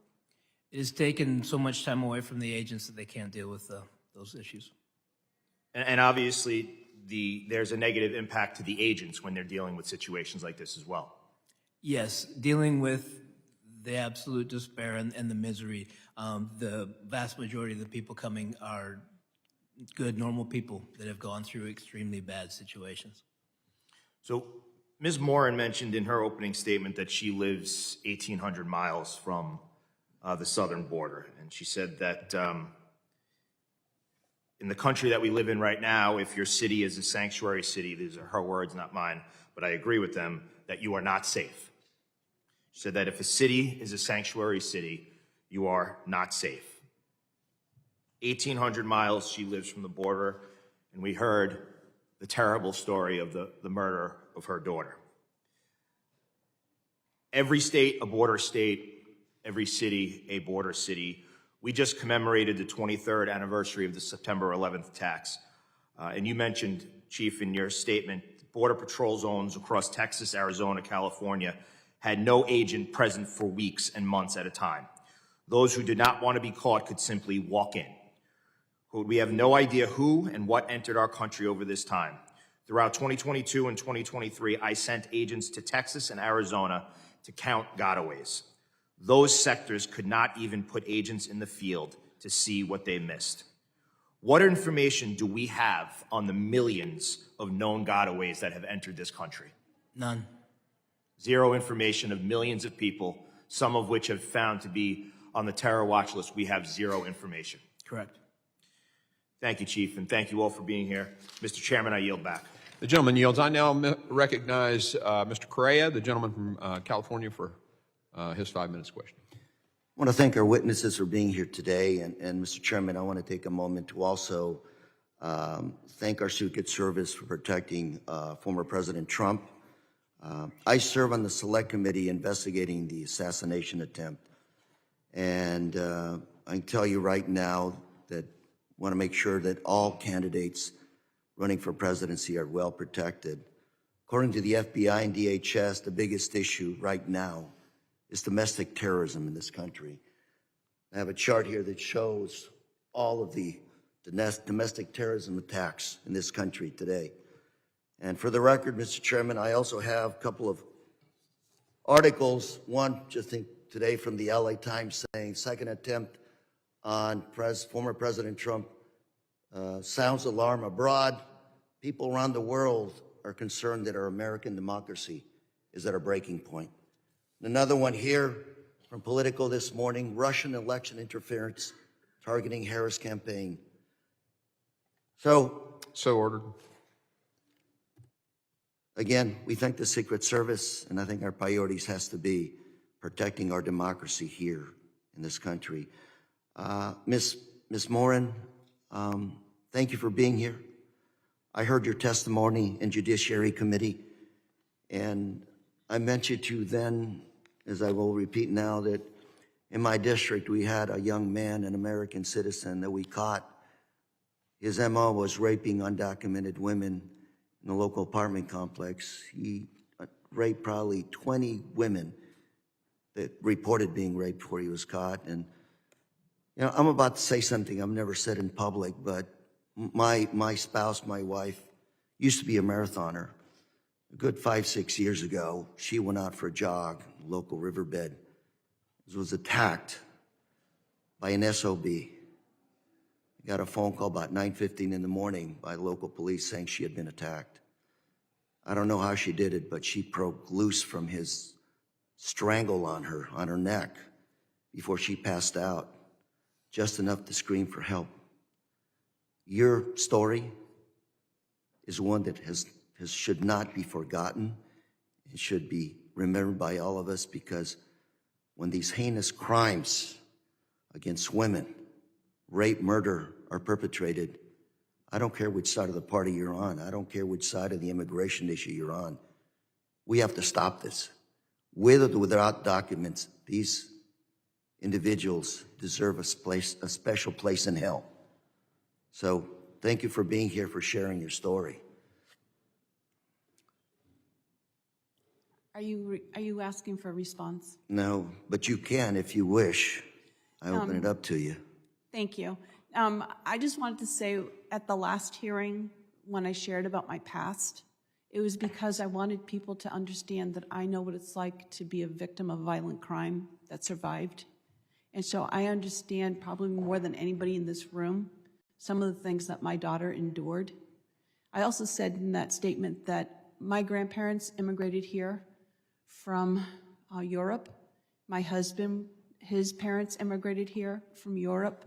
It has taken so much time away from the agents that they can't deal with those issues. And obviously, there's a negative impact to the agents when they're dealing with situations like this as well. Yes, dealing with the absolute despair and the misery. The vast majority of the people coming are good, normal people that have gone through extremely bad situations. So Ms. Morin mentioned in her opening statement that she lives 1,800 miles from the southern border. And she said that in the country that we live in right now, if your city is a sanctuary city, these are her words, not mine, but I agree with them, that you are not safe. She said that if a city is a sanctuary city, you are not safe. 1,800 miles she lives from the border, and we heard the terrible story of the murder of her daughter. Every state, a border state, every city, a border city. We just commemorated the 23rd anniversary of the September 11th attacks. And you mentioned, Chief, in your statement, Border Patrol zones across Texas, Arizona, California had no agent present for weeks and months at a time. Those who did not want to be caught could simply walk in. Quote, we have no idea who and what entered our country over this time. Throughout 2022 and 2023, I sent agents to Texas and Arizona to count gotaways. Those sectors could not even put agents in the field to see what they missed. What information do we have on the millions of known gotaways that have entered this country? None. Zero information of millions of people, some of which have found to be on the terror watch list. We have zero information. Correct. Thank you, Chief, and thank you all for being here. Mr. Chairman, I yield back. The gentleman yields. I now recognize Mr. Correa, the gentleman from California, for his 5 minutes question. I want to thank our witnesses for being here today. And Mr. Chairman, I want to take a moment to also thank our Secret Service for protecting former President Trump. I serve on the Select Committee investigating the assassination attempt. And I can tell you right now that I want to make sure that all candidates running for presidency are well protected. According to the FBI and DHS, the biggest issue right now is domestic terrorism in this country. I have a chart here that shows all of the domestic terrorism attacks in this country today. And for the record, Mr. Chairman, I also have a couple of articles. One, just think today from the LA Times saying second attempt on former President Trump sounds alarm abroad. People around the world are concerned that our American democracy is at a breaking point. Another one here from Politico this morning, Russian election interference targeting Harris campaign. So ordered. Again, we thank the Secret Service, and I think our priorities has to be protecting our democracy here in this country. Ms. Morin, thank you for being here. I heard your testimony in Judiciary Committee, and I mentioned to you then, as I will repeat now, that in my district we had a young man, an American citizen, that we caught. His MO was raping undocumented women in a local apartment complex. He raped probably 20 women that reported being raped before he was caught. And, you know, I'm about to say something I've never said in public, but My spouse, my wife, used to be a marathoner. A good 5-6 years ago, she went out for a jog, local riverbed, was attacked by an SOB. Got a phone call about 9:15 in the morning by local police saying she had been attacked. I don't know how she did it, but she broke loose from his strangle on her neck before she passed out, just enough to scream for help. Your story is one that should not be forgotten. It should be remembered by all of us, because when these heinous crimes against women, rape, murder are perpetrated, I don't care which side of the party you're on. I don't care which side of the immigration issue you're on. We have to stop this. With or without documents, these individuals deserve a special place in hell. So thank you for being here, for sharing your story. Are you asking for a response? No, but you can if you wish. I open it up to you. Thank you. I just wanted to say, at the last hearing, when I shared about my past, it was because I wanted people to understand that I know what it's like to be a victim of violent crime that survived. And so I understand, probably more than anybody in this room, some of the things that my daughter endured. I also said in that statement that my grandparents immigrated here from Europe. My husband, his parents immigrated here from Europe.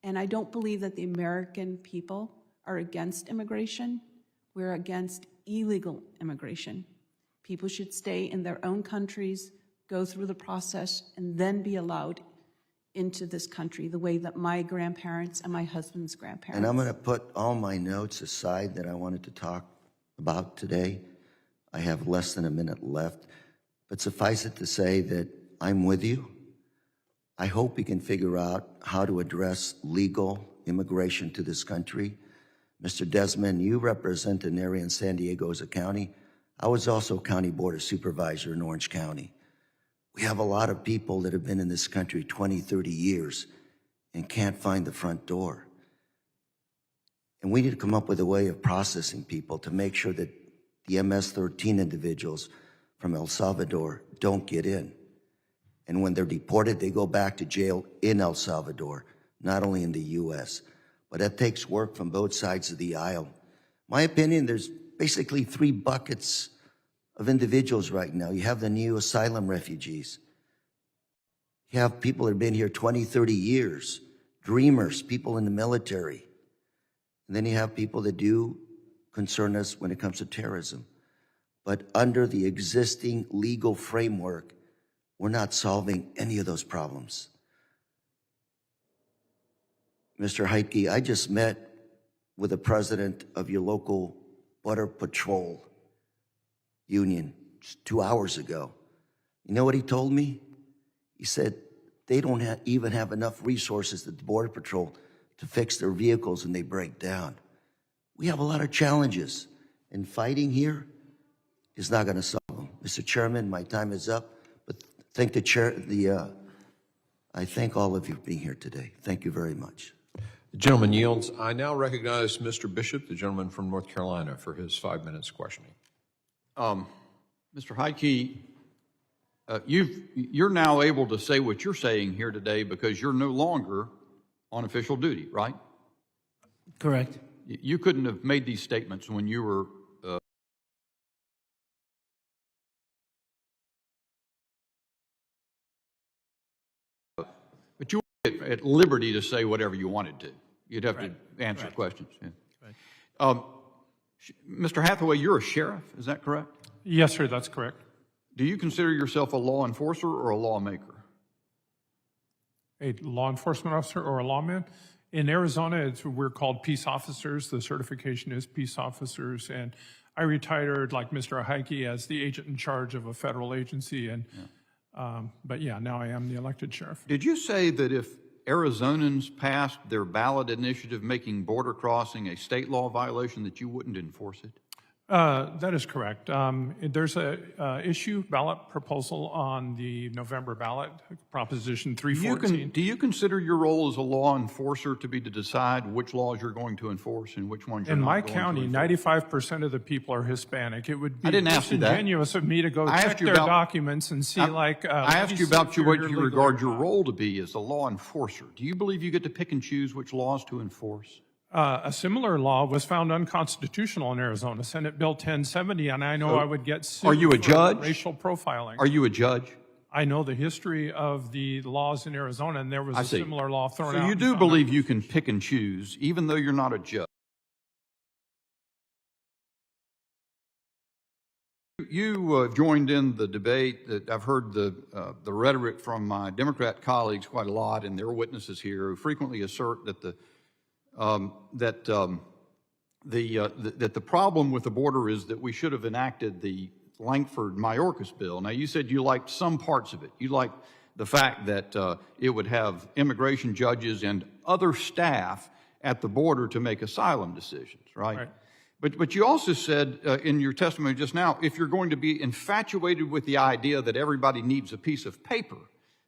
And I don't believe that the American people are against immigration. We're against illegal immigration. People should stay in their own countries, go through the process, and then be allowed into this country the way that my grandparents and my husband's grandparents. And I'm going to put all my notes aside that I wanted to talk about today. I have less than a minute left, but suffice it to say that I'm with you. I hope we can figure out how to address legal immigration to this country. Mr. Desmond, you represent an area in San Diego as a county. I was also county board of supervisor in Orange County. We have a lot of people that have been in this country 20, 30 years and can't find the front door. And we need to come up with a way of processing people to make sure that the MS-13 individuals from El Salvador don't get in. And when they're deported, they go back to jail in El Salvador, not only in the U.S. But that takes work from both sides of the aisle. My opinion, there's basically 3 buckets of individuals right now. You have the new asylum refugees. You have people that have been here 20, 30 years, dreamers, people in the military. And then you have people that do concern us when it comes to terrorism. But under the existing legal framework, we're not solving any of those problems. Mr. Heitke, I just met with the president of your local Border Patrol union just 2 hours ago. You know what he told me? He said they don't even have enough resources at the Border Patrol to fix their vehicles when they break down. We have a lot of challenges, and fighting here is not going to solve them. Mr. Chairman, my time is up, but I thank all of you for being here today. Thank you very much. The gentleman yields. I now recognize Mr. Bishop, the gentleman from North Carolina, for his 5 minutes questioning. Mr. Heitke, you're now able to say what you're saying here today because you're no longer on official duty, right? Correct. You couldn't have made these statements when you were but you were at liberty to say whatever you wanted to. You'd have to answer questions. Yeah. Mr. Hathaway, you're a sheriff, is that correct? Yes, sir, that's correct. Do you consider yourself a law enforcer or a lawmaker? A law enforcement officer or a lawman? In Arizona, we're called peace officers. The certification is peace officers. And I retired, like Mr. Heitke, as the agent in charge of a federal agency. And but yeah, now I am the elected sheriff. Did you say that if Arizonans passed their ballot initiative making border crossing a state law violation, that you wouldn't enforce it? That is correct. There's a issue ballot proposal on the November ballot, Proposition 314. Do you consider your role as a law enforcer to be to decide which laws you're going to enforce and which ones you're In not my going county, to enforce? 95% of the people are Hispanic. It would be I didn't ask you that. disingenuous of me to go I check asked you their about- documents and see I asked you about what you regard your role to be as a law enforcer. Do you believe you get to pick and choose which laws to enforce? A similar law was found unconstitutional in Arizona, Senate Bill 1070, and I know I would get sued are you a for judge? racial profiling. Are you a judge? I know the history of the laws in Arizona, and there was a see. similar law thrown out. So you and do found believe you can pick and choose, even though you're not a judge? You joined in the debate. That I've heard the rhetoric from my Democrat colleagues quite a lot, and their witnesses here who frequently assert that the problem with the border is that we should have enacted the Langford-Mayorkas bill. Now, you said you liked some parts of it. You liked the fact that it would have immigration judges and other staff at the border to make asylum decisions, right? Right. But you also said in your testimony just now, if you're going to be infatuated with the idea that everybody needs a piece of paper,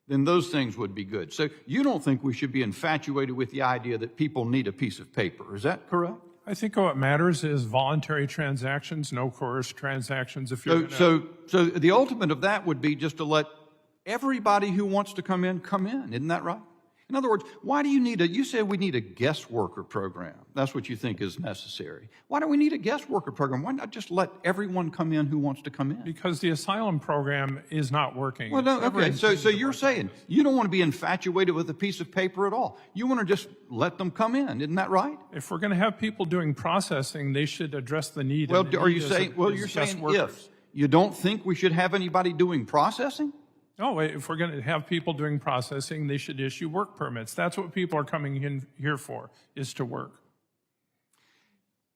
then those things would be good. So you don't think we should be infatuated with the idea that people need a piece of paper. Is that correct? I think what matters is voluntary transactions, no coerced transactions. If you're So the ultimate of that would be just to let everybody who wants to come in, Isn't that right? In other words, why do you need you say we need a guest worker program. That's what you think is necessary. Why do we need a guest worker program? Why not just let everyone come in who wants to come in? because the asylum program is not working. Well, no, It's never okay, so intended to you're work. saying you don't want to be infatuated with a piece of paper at all. You want to just let them come in. Isn't that right? If we're going to have people doing processing, they should address the need. Well, and the are you need is- saying, well, is you're guest saying workers. if. You don't think we should have anybody doing processing? No, if we're going to have people doing processing, they should issue work permits. That's what people are coming in here for, is to work.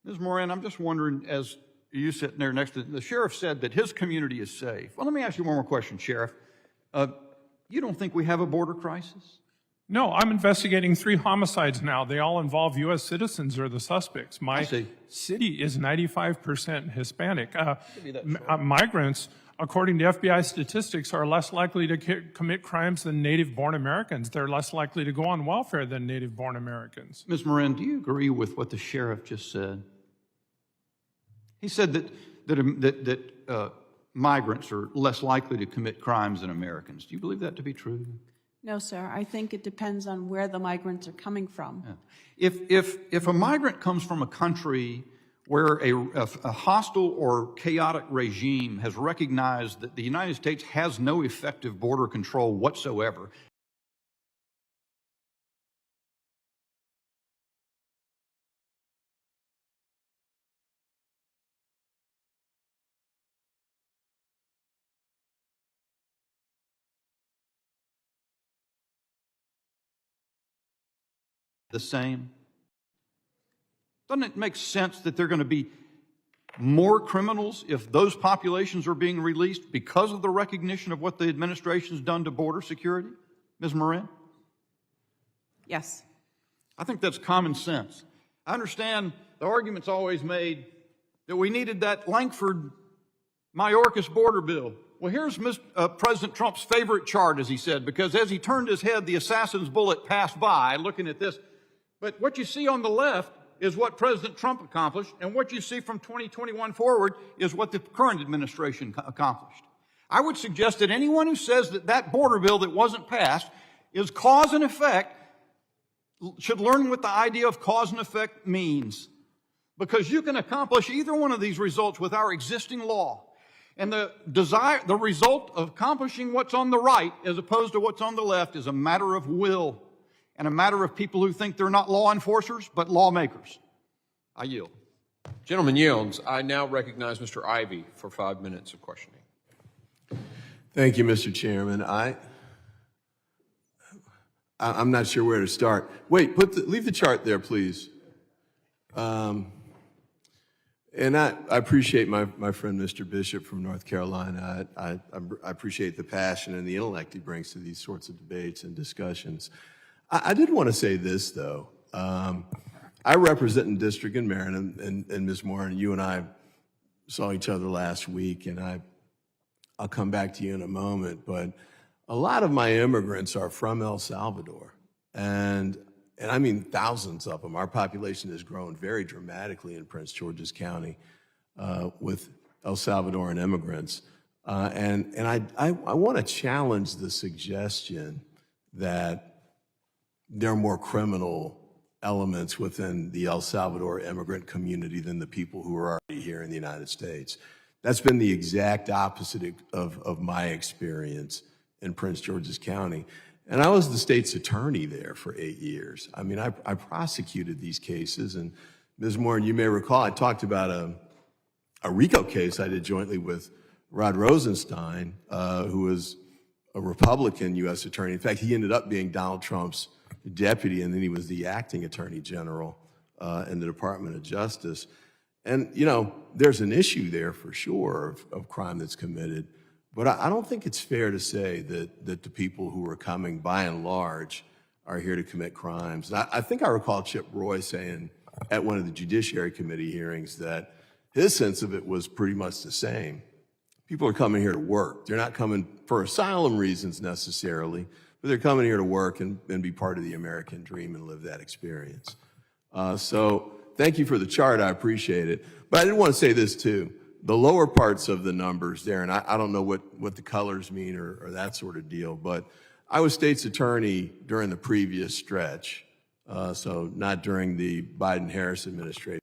Ms. Morin, I'm just wondering, as you sitting there next to the sheriff said that his community is safe. Well, let me ask you one more question, Sheriff. You don't think we have a border crisis? No, I'm investigating 3 homicides now. They all involve U.S. citizens or the suspects. My see. city is 95% Hispanic. Migrants, according to FBI statistics, are less likely to commit crimes than native-born Americans. They're less likely to go on welfare than native-born Americans. Ms. Morin, do you agree with what the sheriff just said? He said that migrants are less likely to commit crimes than Americans. Do you believe that to be true? No, sir. I think it depends on where the migrants are coming from. Yeah. If a migrant comes from a country where a hostile or chaotic regime has recognized that the United States has no effective border control whatsoever, the same? Doesn't it make sense that there are going to be more criminals if those populations are being released because of the recognition of what the administration's done to border security? Ms. Morin? Yes. I think that's common sense. I understand the argument's always made that we needed that Langford-Mayorkas border bill. Well, here's President Trump's favorite chart, as he said, because as he turned his head, the assassin's bullet passed by, looking at this. But what you see on the left is what President Trump accomplished, and what you see from 2021 forward is what the current administration accomplished. I would suggest that anyone who says that that border bill that wasn't passed is cause and effect should learn what the idea of cause and effect means. Because you can accomplish either one of these results with our existing law. And the result of accomplishing what's on the right as opposed to what's on the left is a matter of will and a matter of people who think they're not law enforcers but lawmakers. I yield. Gentleman yields. I now recognize Mr. Ivey for 5 minutes of questioning. Thank you, Mr. Chairman. I'm not sure where to start. Wait, leave the chart there, please. And I appreciate my friend, Mr. Bishop from North Carolina. I appreciate the passion and the intellect he brings to these sorts of debates and discussions. I did want to say this, though. I represent a district in Maryland, and Ms. Morin, you and I saw each other last week, and I'll come back to you in a moment, but a lot of my immigrants are from El Salvador, and I mean thousands of them. Our population has grown very dramatically in Prince George's County with El Salvadoran immigrants. And I want to challenge the suggestion that there are more criminal elements within the El Salvador immigrant community than the people who are already here in the United States. That's been the exact opposite of my experience in Prince George's County. And I was the state's attorney there for 8 years. I mean, I prosecuted these cases. And Ms. Morin, you may recall, I talked about a RICO case I did jointly with Rod Rosenstein, who was a Republican U.S. attorney. In fact, he ended up being Donald Trump's deputy, and then he was the acting attorney general in the Department of Justice. And, you know, there's an issue there for sure of crime that's committed. But I don't think it's fair to say that the people who are coming, by and large, are here to commit crimes. And I think I recall Chip Roy saying at one of the Judiciary Committee hearings that his sense of it was pretty much the same. People are coming here to work. They're not coming for asylum reasons necessarily, but they're coming here to work and be part of the American dream and live that experience. So thank you for the chart. I appreciate it. But I did want to say this too. The lower parts of the numbers there, and I don't know what the colors mean or that sort of deal, but I was state's attorney during the previous stretch, so not during the Biden-Harris administration.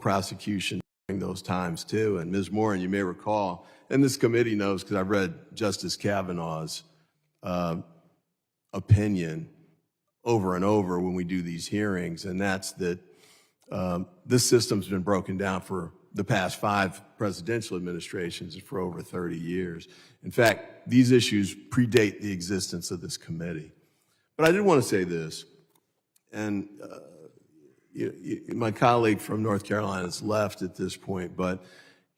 Prosecution during those times too. And Ms. Morin, you may recall, and this committee knows because I've read Justice Kavanaugh's opinion over and over when we do these hearings, and that's that this system's been broken down for the past 5 presidential administrations and for over 30 years. In fact, these issues predate the existence of this committee. But I did want to say this, and my colleague from North Carolina has left at this point, but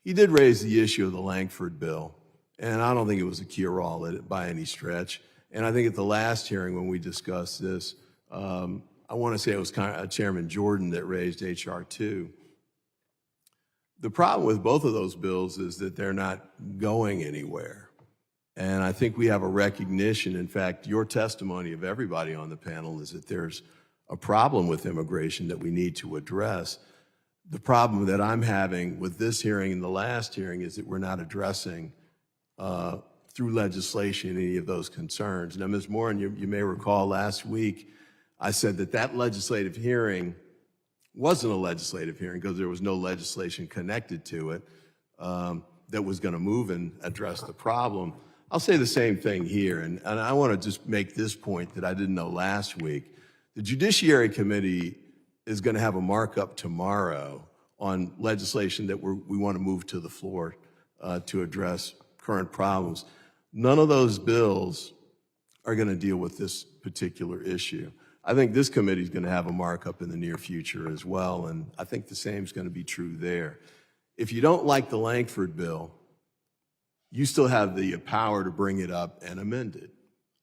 he did raise the issue of the Langford bill, and I don't think it was a cure-all by any stretch. And I think at the last hearing when we discussed this, I want to say it was Chairman Jordan that raised H.R. 2. The problem with both of those bills is that they're not going anywhere. And I think we have a recognition, in fact, your testimony of everybody on the panel is that there's a problem with immigration that we need to address. The problem that I'm having with this hearing and the last hearing is that we're not addressing through legislation any of those concerns. Now, Ms. Morin, you may recall last week I said that legislative hearing wasn't a legislative hearing because there was no legislation connected to it that was going to move and address the problem. I'll say the same thing here, and I want to just make this point that I didn't know last week. The Judiciary Committee is going to have a markup tomorrow on legislation that we want to move to the floor to address current problems. None of those bills are going to deal with this particular issue. I think this committee is going to have a markup in the near future as well, and I think the same is going to be true there. If you don't like the Langford bill, you still have the power to bring it up and amend it,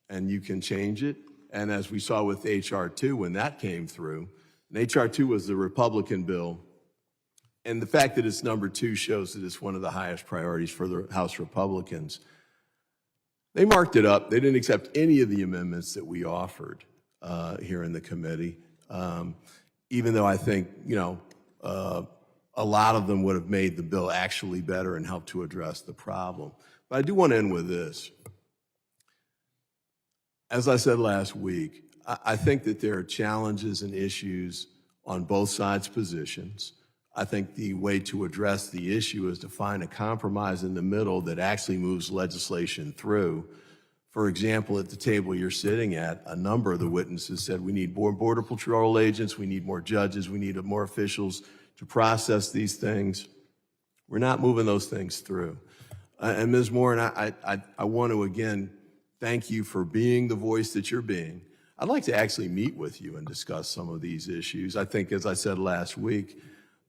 and you can change it. And as we saw with H.R. 2 when that came through, and H.R. 2 was the Republican bill, and the fact that it's number 2 shows that it's one of the highest priorities for the House Republicans. They marked it up. They didn't accept any of the amendments that we offered here in the committee, even though I think, a lot of them would have made the bill actually better and helped to address the problem. But I do want to end with this. As I said last week, I think that there are challenges and issues on both sides' positions. I think the way to address the issue is to find a compromise in the middle that actually moves legislation through. For example, at the table you're sitting at, a number of the witnesses said we need more Border Patrol agents, we need more judges, we need more officials to process these things. We're not moving those things through. And Ms. Morin, I want to again thank you for being the voice that you're being. I'd like to actually meet with you and discuss some of these issues. I think, as I said last week,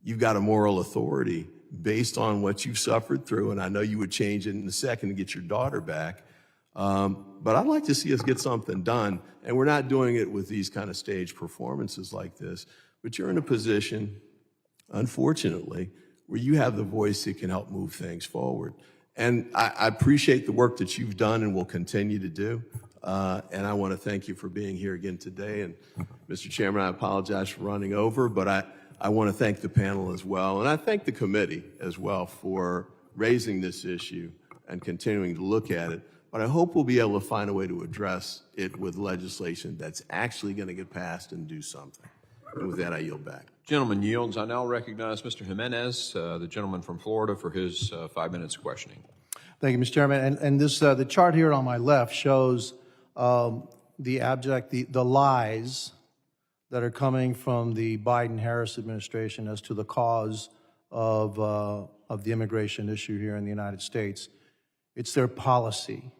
you've got a moral authority based on what you've suffered through, and I know you would change it in a second to get your daughter back. But I'd like to see us get something done, and we're not doing it with these kind of stage performances like this. but you're in a position, unfortunately, where you have the voice that can help move things forward. And I appreciate the work that you've done and will continue to do. And I want to thank you for being here again today. And Mr. Chairman, I apologize for running over, but I want to thank the panel as well. And I thank the committee as well for raising this issue and continuing to look at it. But I hope we'll be able to find a way to address it with legislation that's actually going to get passed and do something. And with that, I yield back. Gentleman yields. I now recognize Mr. Jimenez, the gentleman from Florida, for his 5 minutes of questioning. Thank you, Mr. Chairman. And this, the chart here on my left shows the lies that are coming from the Biden-Harris administration as to the cause of the immigration issue here in the United States. It's their policy.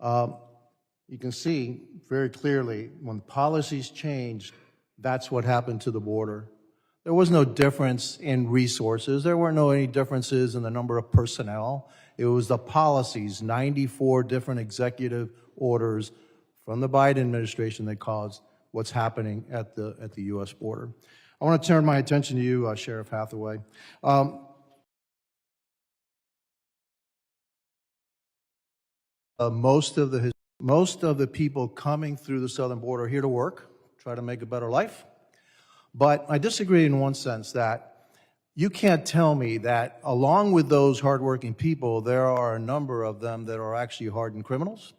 You can see very clearly when policies changed, that's what happened to the border. There was no difference in resources. There weren't any differences in the number of personnel. It was the policies, 94 different executive orders from the Biden administration that caused what's happening at the U.S. border. I want to turn my attention to you, Sheriff Hathaway. Most of the people coming through the southern border are here to work, try to make a better life. But I disagree in one sense that you can't tell me that along with those hardworking people, there are a number of them that are actually hardened criminals,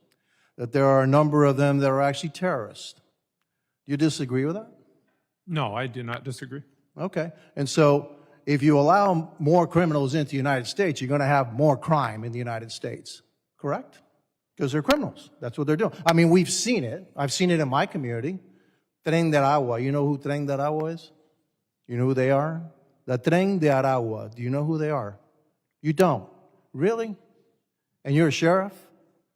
that there are a number of them that are actually terrorists. Do you disagree with that? No, I do not disagree. Okay. And so if you allow more criminals into the United States, you're going to have more crime in the United States, correct? Because they're criminals. That's what they're doing. I mean, we've seen it. I've seen it in my community. Tren de Aragua. You know who Tren de Aragua is? You know who they are? The Tren de Aragua. Do you know who they are? You don't. Really? And you're a sheriff?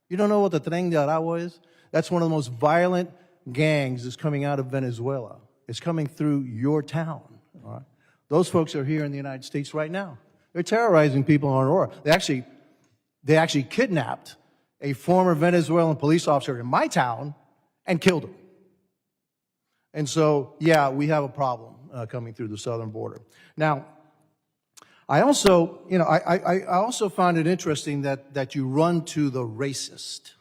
You don't know what the Tren de Aragua is? That's one of the most violent gangs that's coming out of Venezuela. It's coming through your town. All right? Those folks are here in the United States right now. They're terrorizing people on Aurora. They actually kidnapped a former Venezuelan police officer in my town and killed him. And so, yeah, we have a problem coming through the southern border. Now, I also, I also found it interesting that you run to the racist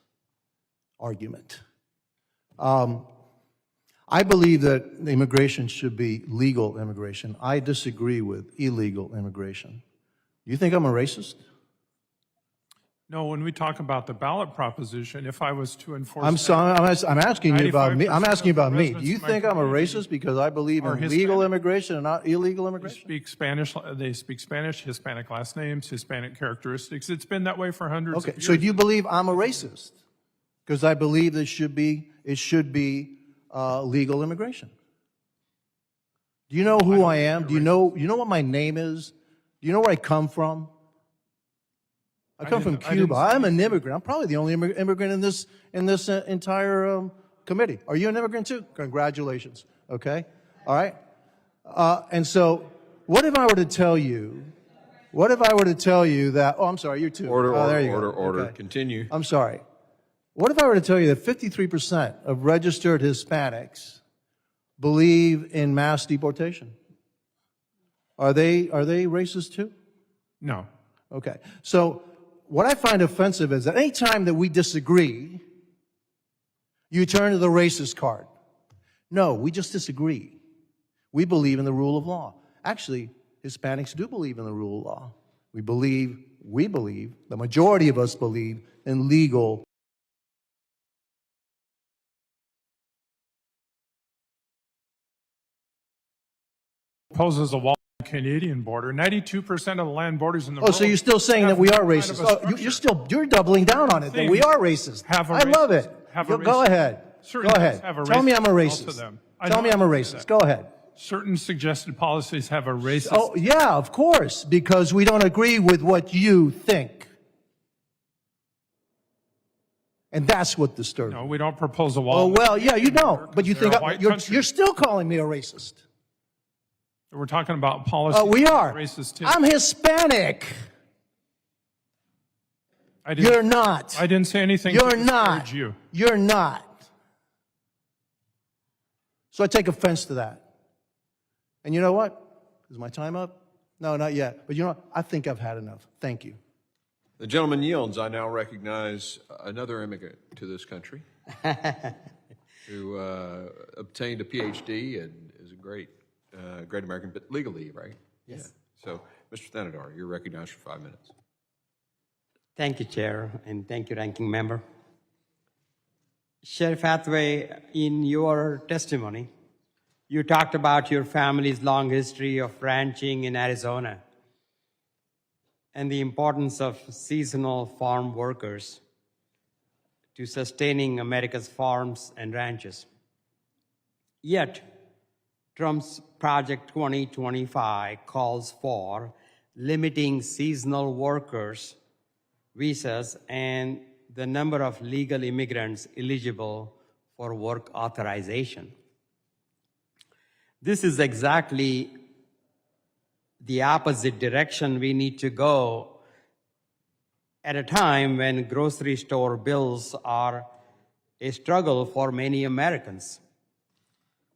argument. I believe that immigration should be legal immigration. I disagree with illegal immigration. Do you think I'm a racist? No, when we talk about the ballot proposition, if I was to enforce... I'm asking you about me. I'm asking you about me. Do you residents of my think I'm a community racist because I believe are in legal Hispanic? immigration and not illegal They immigration? speak Spanish, Hispanic last names, Hispanic characteristics. It's been that way for hundreds of Okay, years. so do you believe I'm a racist? Because I believe it should be legal immigration. Do you know who I am? Do you know what my name is? Do you know where I come from? I come from Cuba. I'm an immigrant. I'm probably the only immigrant in this entire committee. Are you an immigrant too? Congratulations. Okay. All right. And so, what if I were to tell you? What if I were to tell you that? Oh, I'm sorry. You too. Order, there you order, go. order. Okay. Continue. I'm sorry. What if I were to tell you that 53% of registered Hispanics believe in mass deportation? Are they racist too? No. Okay. So what I find offensive is that any time that we disagree, you turn to the racist card. No, we just disagree. We believe in the rule of law. Actually, Hispanics do believe in the rule of law. We believe, the majority of us believe in legal Poses a wall on the Canadian border. 92% of the land borders in the Oh, world. so you're still saying that we are have kind racist? of a Oh, structure. you're doubling down on it. That we are racist. I love it. Go ahead. Certain Go ahead. have a Tell me I'm a racist element to racist. them. Tell me I'm a racist. Go ahead. Certain suggested policies have a racist. Oh, yeah, of course, because we don't agree with what you think. And that's what disturbs me. No, we don't propose a Oh, wall. well, yeah, you don't. But you They're think a white you're country. still calling me a racist. We're talking about policies. We are. Racist too. I'm Hispanic. You're not. I didn't say anything You're to not. discourage you. You're not. So I take offense to that. And you know what? Is my time up? No, not yet. But you know what? I think I've had enough. Thank you. The gentleman yields. I now recognize another immigrant to this country who obtained a PhD and is a great American, but legally, right? Yes. Yeah. So, Mr. Thanadar, you're recognized for 5 minutes. Thank you, Chair, and thank you, Ranking Member. Sheriff Hathaway, in your testimony, you talked about your family's long history of ranching in Arizona and the importance of seasonal farm workers to sustaining America's farms and ranches. Yet, Trump's Project 2025 calls for limiting seasonal workers' visas and the number of legal immigrants eligible for work authorization. This is exactly the opposite direction we need to go at a time when grocery store bills are a struggle for many Americans.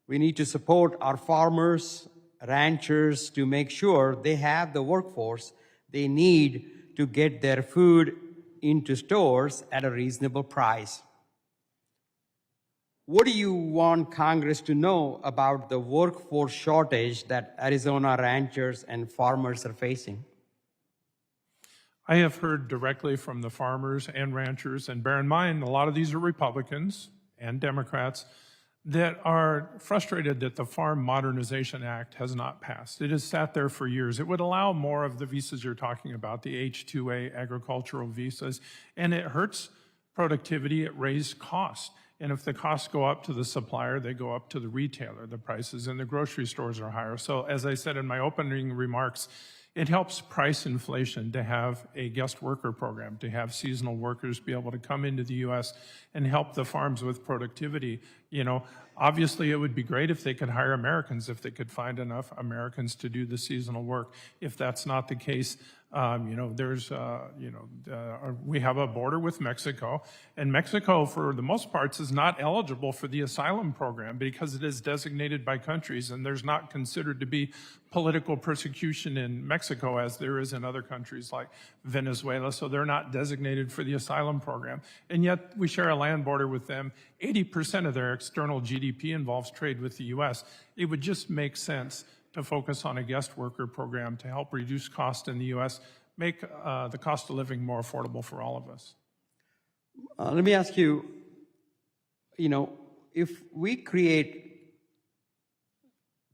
We need to support our farmers, ranchers to make sure they have the workforce they need to get their food into stores at a reasonable price. What do you want Congress to know about the workforce shortage that Arizona ranchers and farmers are facing? I have heard directly from the farmers and ranchers, and bear in mind, a lot of these are Republicans and Democrats that are frustrated that the Farm Modernization Act has not passed. It has sat there for years. It would allow more of the visas you're talking about, the H-2A agricultural visas, and it hurts productivity, it raises costs. And if the costs go up to the supplier, they go up to the retailer. The prices in the grocery stores are higher. So as I said in my opening remarks, it helps price inflation to have a guest worker program, to have seasonal workers be able to come into the U.S. and help the farms with productivity. You know, obviously it would be great if they could hire Americans, if they could find enough Americans to do the seasonal work. If that's not the case, we have a border with Mexico, and Mexico, for the most parts, is not eligible for the asylum program because it is designated by countries, and there's not considered to be political persecution in Mexico as there is in other countries like Venezuela, so they're not designated for the asylum program. And yet we share a land border with them. 80% of their external GDP involves trade with the U.S. It would just make sense to focus on a guest worker program to help reduce cost in the U.S., make the cost of living more affordable for all of us. Let me ask you, if we create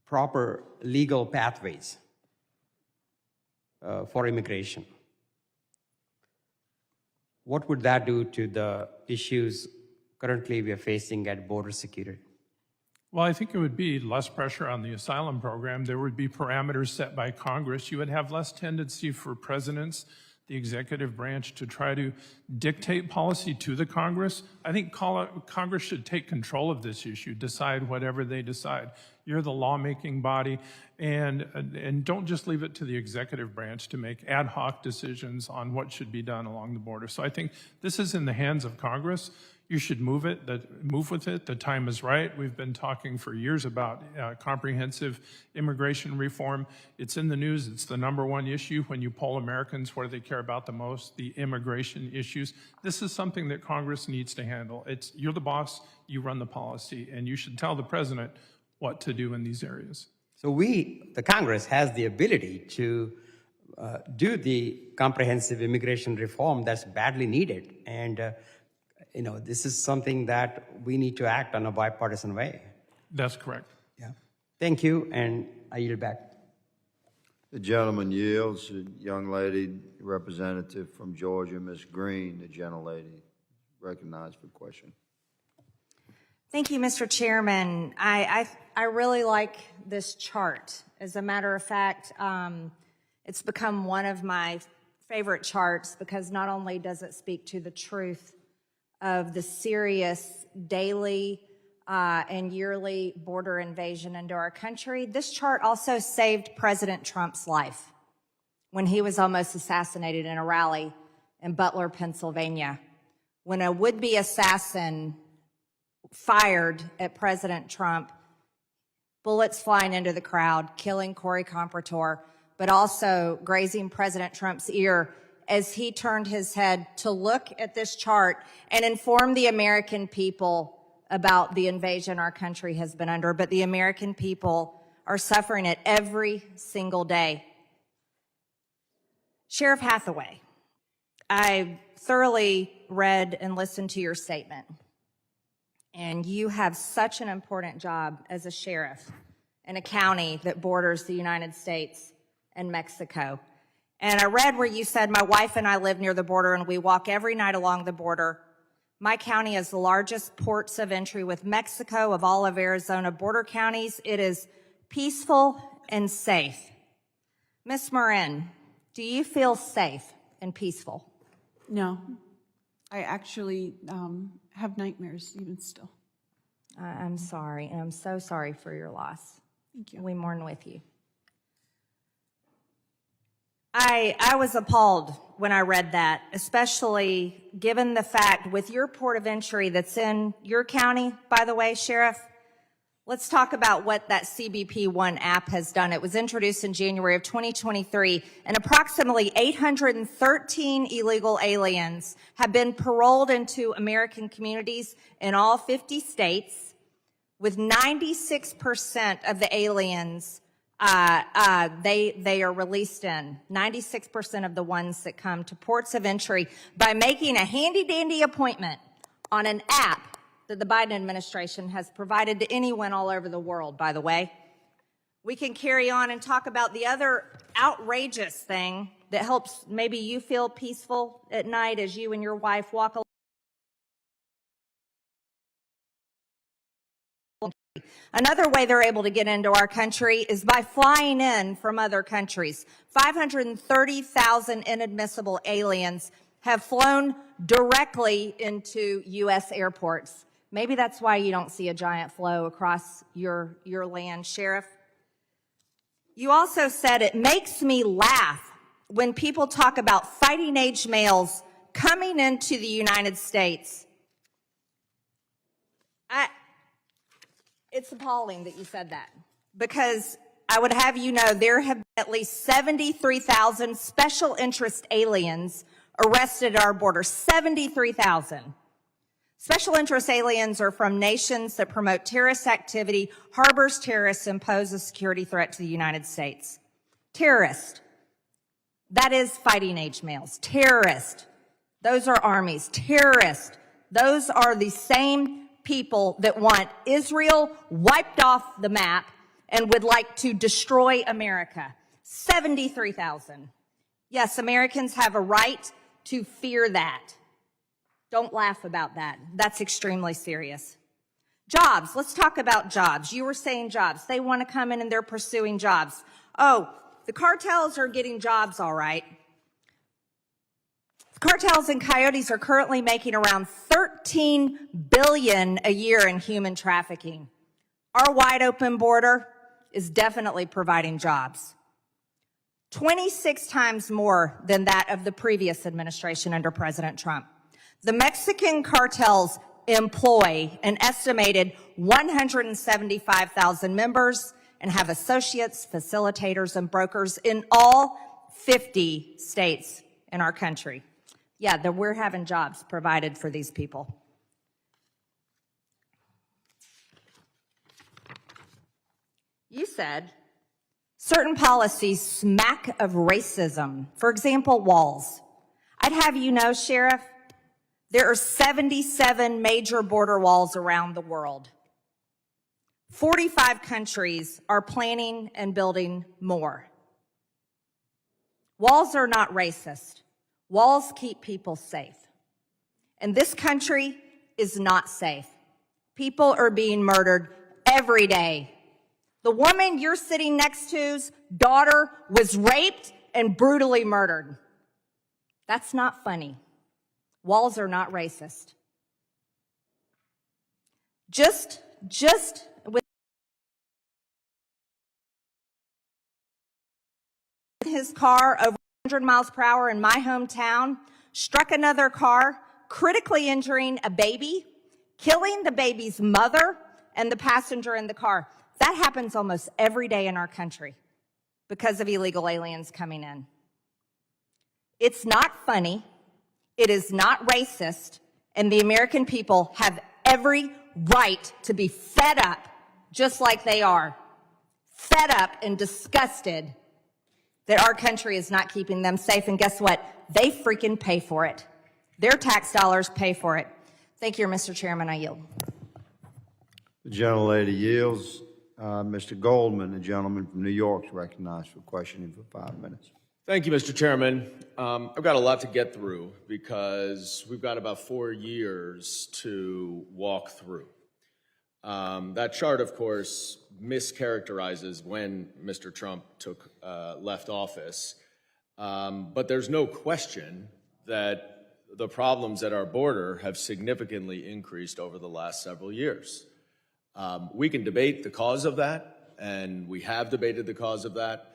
proper legal pathways for immigration, what would that do to the issues currently we are facing at border security? Well, I think it would be less pressure on the asylum program. There would be parameters set by Congress. You would have less tendency for presidents, the executive branch, to try to dictate policy to the Congress. I think Congress should take control of this issue, decide whatever they decide. You're the lawmaking body, and don't just leave it to the executive branch to make ad hoc decisions on what should be done along the border. So I think this is in the hands of Congress. You should move with it. The time is right. We've been talking for years about comprehensive immigration reform. It's in the news. It's the #1 issue when you poll Americans. What do they care about the most? The immigration issues. This is something that Congress needs to handle. You're the boss. You run the policy, and you should tell the president what to do in these areas. So the Congress, has the ability to do the comprehensive immigration reform that's badly needed. And this is something that we need to act on a bipartisan way. That's correct. Yeah. Thank you, and I yield back. The gentleman yields. A young lady, representative from Georgia, Ms. Green, the gentlelady, recognized for question. Thank you, Mr. Chairman. I really like this chart. As a matter of fact, it's become one of my favorite charts because not only does it speak to the truth of the serious daily and yearly border invasion into our country, this chart also saved President Trump's life when he was almost assassinated in a rally in Butler, Pennsylvania, when a would-be assassin fired at President Trump. bullets flying into the crowd, killing Corey Comprator, but also grazing President Trump's ear as he turned his head to look at this chart and inform the American people about the invasion our country has been under. But the American people are suffering it every single day. Sheriff Hathaway, I thoroughly read and listened to your statement, and you have such an important job as a sheriff in a county that borders the United States and Mexico. And I read where you said, my wife and I live near the border and we walk every night along the border. My county has the largest ports of entry with Mexico of all of Arizona border counties. It is peaceful and safe. Ms. Morin, do you feel safe and peaceful? No, I actually have nightmares even still. I'm sorry, and I'm so sorry for your loss. Thank you. We mourn with you. I was appalled when I read that, especially given the fact with your port of entry that's in your county, by the way, Sheriff. Let's talk about what that CBP One app has done. It was introduced in January of 2023, and approximately 813 illegal aliens have been paroled into American communities in all 50 states, with 96% of the aliens they are released in, 96% of the ones that come to ports of entry by making a handy-dandy appointment on an app that the Biden administration has provided to anyone all over the world, by the way. We can carry on and talk about the other outrageous thing that helps maybe you feel peaceful at night as you and your wife walk along. Another way they're able to get into our country is by flying in from other countries. 530,000 inadmissible aliens have flown directly into U.S. airports. Maybe that's why you don't see a giant flow across your land, Sheriff. You also said, it makes me laugh when people talk about fighting age males coming into the United States. It's appalling that you said that, because I would have you know there have been at least 73,000 special interest aliens arrested at our border. 73,000. Special interest aliens are from nations that promote terrorist activity, harbors terrorists, and pose a security threat to the United States. Terrorist. That is fighting age males. Terrorist. Those are armies. Terrorist. Those are the same people that want Israel wiped off the map and would like to destroy America. 73,000. Yes, Americans have a right to fear that. Don't laugh about that. That's extremely serious. Jobs. Let's talk about jobs. You were saying jobs. They want to come in and they're pursuing jobs. Oh, the cartels are getting jobs, all right. Cartels and coyotes are currently making around $13 billion a year in human trafficking. Our wide open border is definitely providing jobs. 26 times more than that of the previous administration under President Trump. The Mexican cartels employ an estimated 175,000 members and have associates, facilitators, and brokers in all 50 states in our country. Yeah, we're having jobs provided for these people. You said certain policies smack of racism. For example, walls. I'd have you know, Sheriff, there are 77 major border walls around the world. 45 countries are planning and building more. Walls are not racist. Walls keep people safe. And this country is not safe. People are being murdered every day. The woman you're sitting next to's daughter was raped and brutally murdered. That's not funny. Walls are not racist. Just with his car over 100 miles per hour in my hometown, struck another car, critically injuring a baby, killing the baby's mother and the passenger in the car. That happens almost every day in our country because of illegal aliens coming in. It's not funny, it is not racist, and the American people have every right to be fed up, just like they are. Fed up and disgusted that our country is not keeping them safe. And guess what? They freaking pay for it. Their tax dollars pay for it. Thank you, Mr. Chairman. I yield. The gentlelady yields. Mr. Goldman, the gentleman from New York, is recognized for questioning for 5 minutes. Thank you, Mr. Chairman. I've got a lot to get through because we've got about 4 years to walk through. That chart, of course, mischaracterizes when Mr. Trump left office, but there's no question that the problems at our border have significantly increased over the last several years. We can debate the cause of that, and we have debated the cause of that.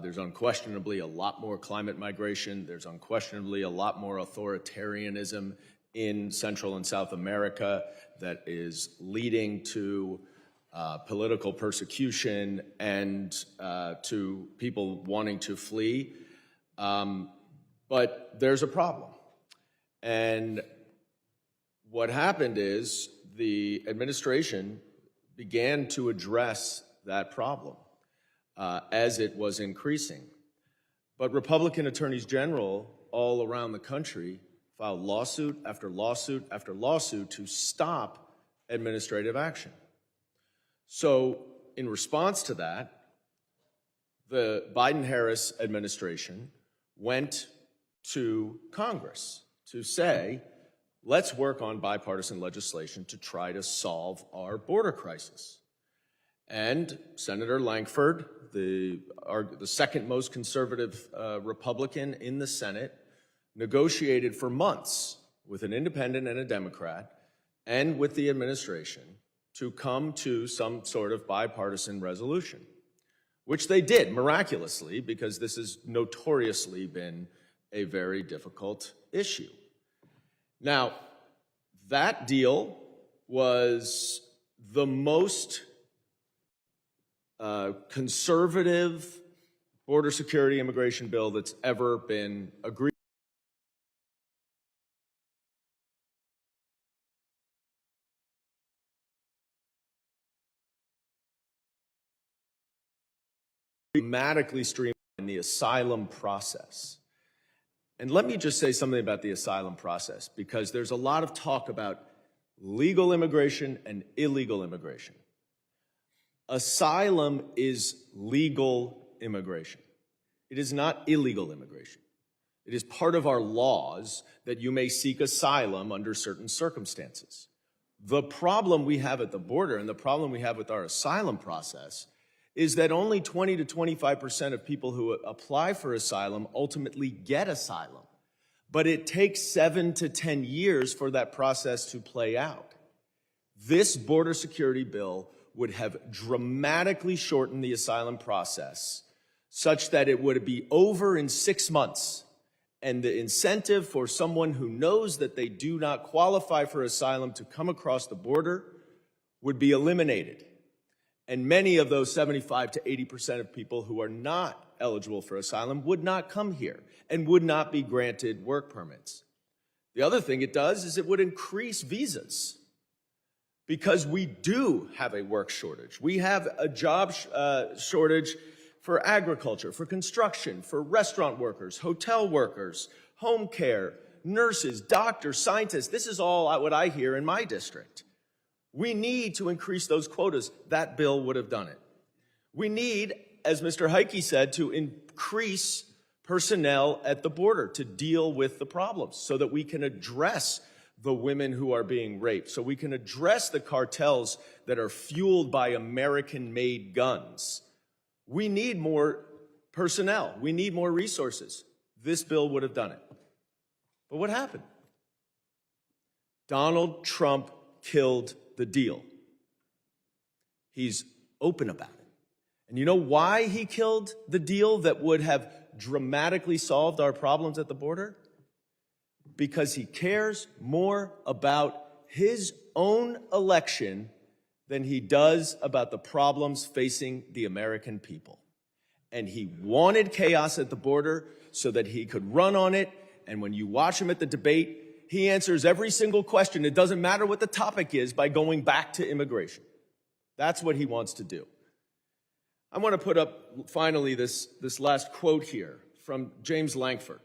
There's unquestionably a lot more climate migration. There's unquestionably a lot more authoritarianism in Central and South America that is leading to political persecution and to people wanting to flee. But there's a problem. And what happened is the administration began to address that problem as it was increasing. But Republican attorneys general all around the country filed lawsuit after lawsuit after lawsuit to stop administrative action. So in response to that, the Biden-Harris administration went to Congress to say, let's work on bipartisan legislation to try to solve our border crisis. And Senator Lankford, the second most conservative Republican in the Senate, negotiated for months with an independent and a Democrat and with the administration to come to some sort of bipartisan resolution, which they did miraculously because this has notoriously been a very difficult issue. Now, that deal was the most conservative border security immigration bill that's ever been agreed. Dramatically streamline the asylum process. And let me just say something about the asylum process, because there's a lot of talk about legal immigration and illegal immigration. Asylum is legal immigration. It is not illegal immigration. It is part of our laws that you may seek asylum under certain circumstances. The problem we have at the border and the problem we have with our asylum process is that only 20 to 25% of people who apply for asylum ultimately get asylum. But it takes 7 to 10 years for that process to play out. This border security bill would have dramatically shortened the asylum process such that it would be over in 6 months. And the incentive for someone who knows that they do not qualify for asylum to come across the border would be eliminated. And many of those 75 to 80% of people who are not eligible for asylum would not come here and would not be granted work permits. The other thing it does is it would increase visas because we do have a work shortage. We have a job shortage for agriculture, for construction, for restaurant workers, hotel workers, home care, nurses, doctors, scientists. This is all what I hear in my district. We need to increase those quotas. That bill would have done it. We need, as Mr. Heitke said, to increase personnel at the border to deal with the problems so that we can address the women who are being raped, so we can address the cartels that are fueled by American-made guns. We need more personnel. We need more resources. This bill would have done it. But what happened? Donald Trump killed the deal. He's open about it. And you know why he killed the deal that would have dramatically solved our problems at the border? Because he cares more about his own election than he does about the problems facing the American people. And he wanted chaos at the border so that he could run on it. And when you watch him at the debate, he answers every single question. It doesn't matter what the topic is by going back to immigration. That's what he wants to do. I want to put up, finally, this last quote here from James Lankford,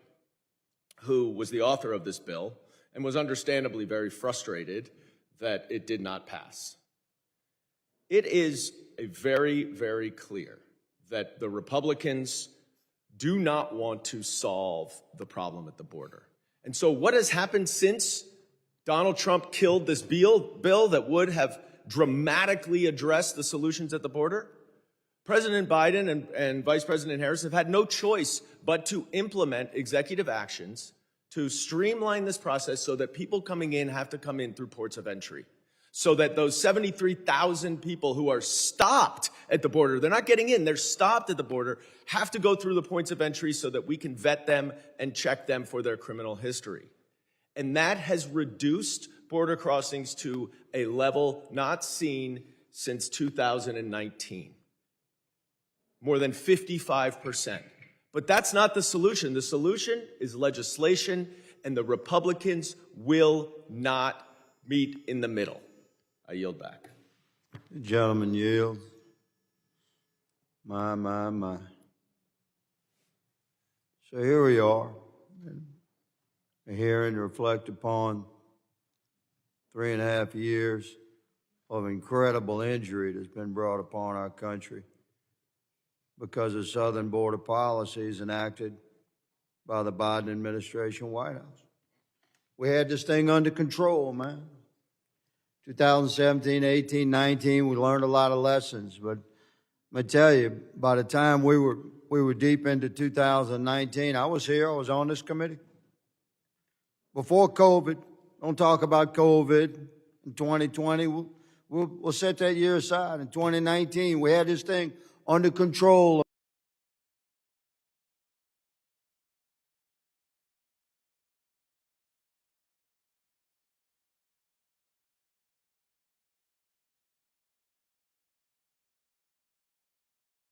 who was the author of this bill and was understandably very frustrated that it did not pass. It is very, very clear that the Republicans do not want to solve the problem at the border. And so what has happened since Donald Trump killed this bill that would have dramatically addressed the solutions at the border? President Biden and Vice President Harris have had no choice but to implement executive actions to streamline this process so that people coming in have to come in through ports of entry. So that those 73,000 people who are stopped at the border, they're not getting in, they're stopped at the border, have to go through the points of entry so that we can vet them and check them for their criminal history. And that has reduced border crossings to a level not seen since 2019. More than 55%. But that's not the solution. The solution is legislation, and the Republicans will not meet in the middle. I yield back. The gentleman yields. My. So here we are, a hearing to reflect upon 3.5 years of incredible injury that's been brought upon our country because of southern border policies enacted by the Biden administration White House. We had this thing under control, man. 2017, 18, 19, we learned a lot of lessons, but I'm gonna tell you, by the time we were deep into 2019, I was here, I was on this committee. Before COVID, don't talk about COVID in 2020, we'll set that year aside. In 2019, we had this thing under control.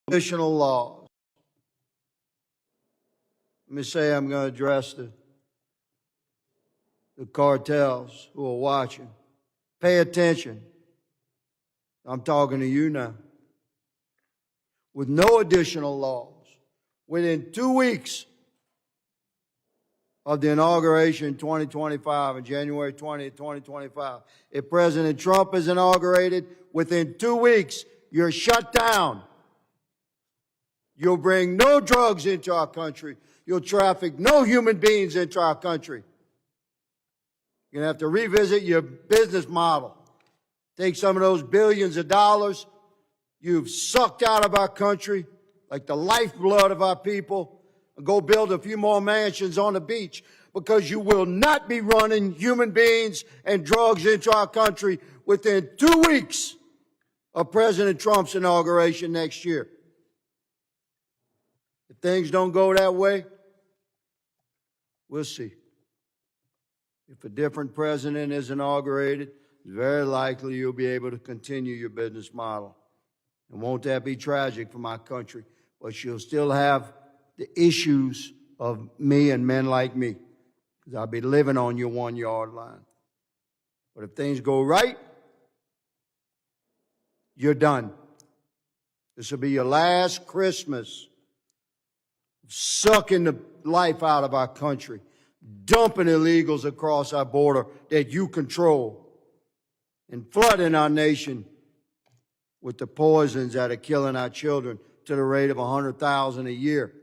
Additional laws. Let me say I'm going to address the cartels who are watching. Pay attention. I'm talking to you now. With no additional laws, within 2 weeks of the inauguration in 2025, on January 20th, 2025, if President Trump is inaugurated, within 2 weeks, you're shut down. You'll bring no drugs into our country. You'll traffic no human beings into our country. You're going to have to revisit your business model. Take some of those billions of dollars you've sucked out of our country, like the lifeblood of our people, and go build a few more mansions on the beach, because you will not be running human beings and drugs into our country within 2 weeks of President Trump's inauguration next year. If things don't go that way, we'll see. If a different president is inaugurated, it's very likely you'll be able to continue your business model. And won't that be tragic for my country? But you'll still have the issues of me and men like me, because I'll be living on your 1 yard line. But if things go right, you're done. This will be your last Christmas sucking the life out of our country, dumping illegals across our border that you control, and flooding our nation with the poisons that are killing our children to the rate of 100,000 a year.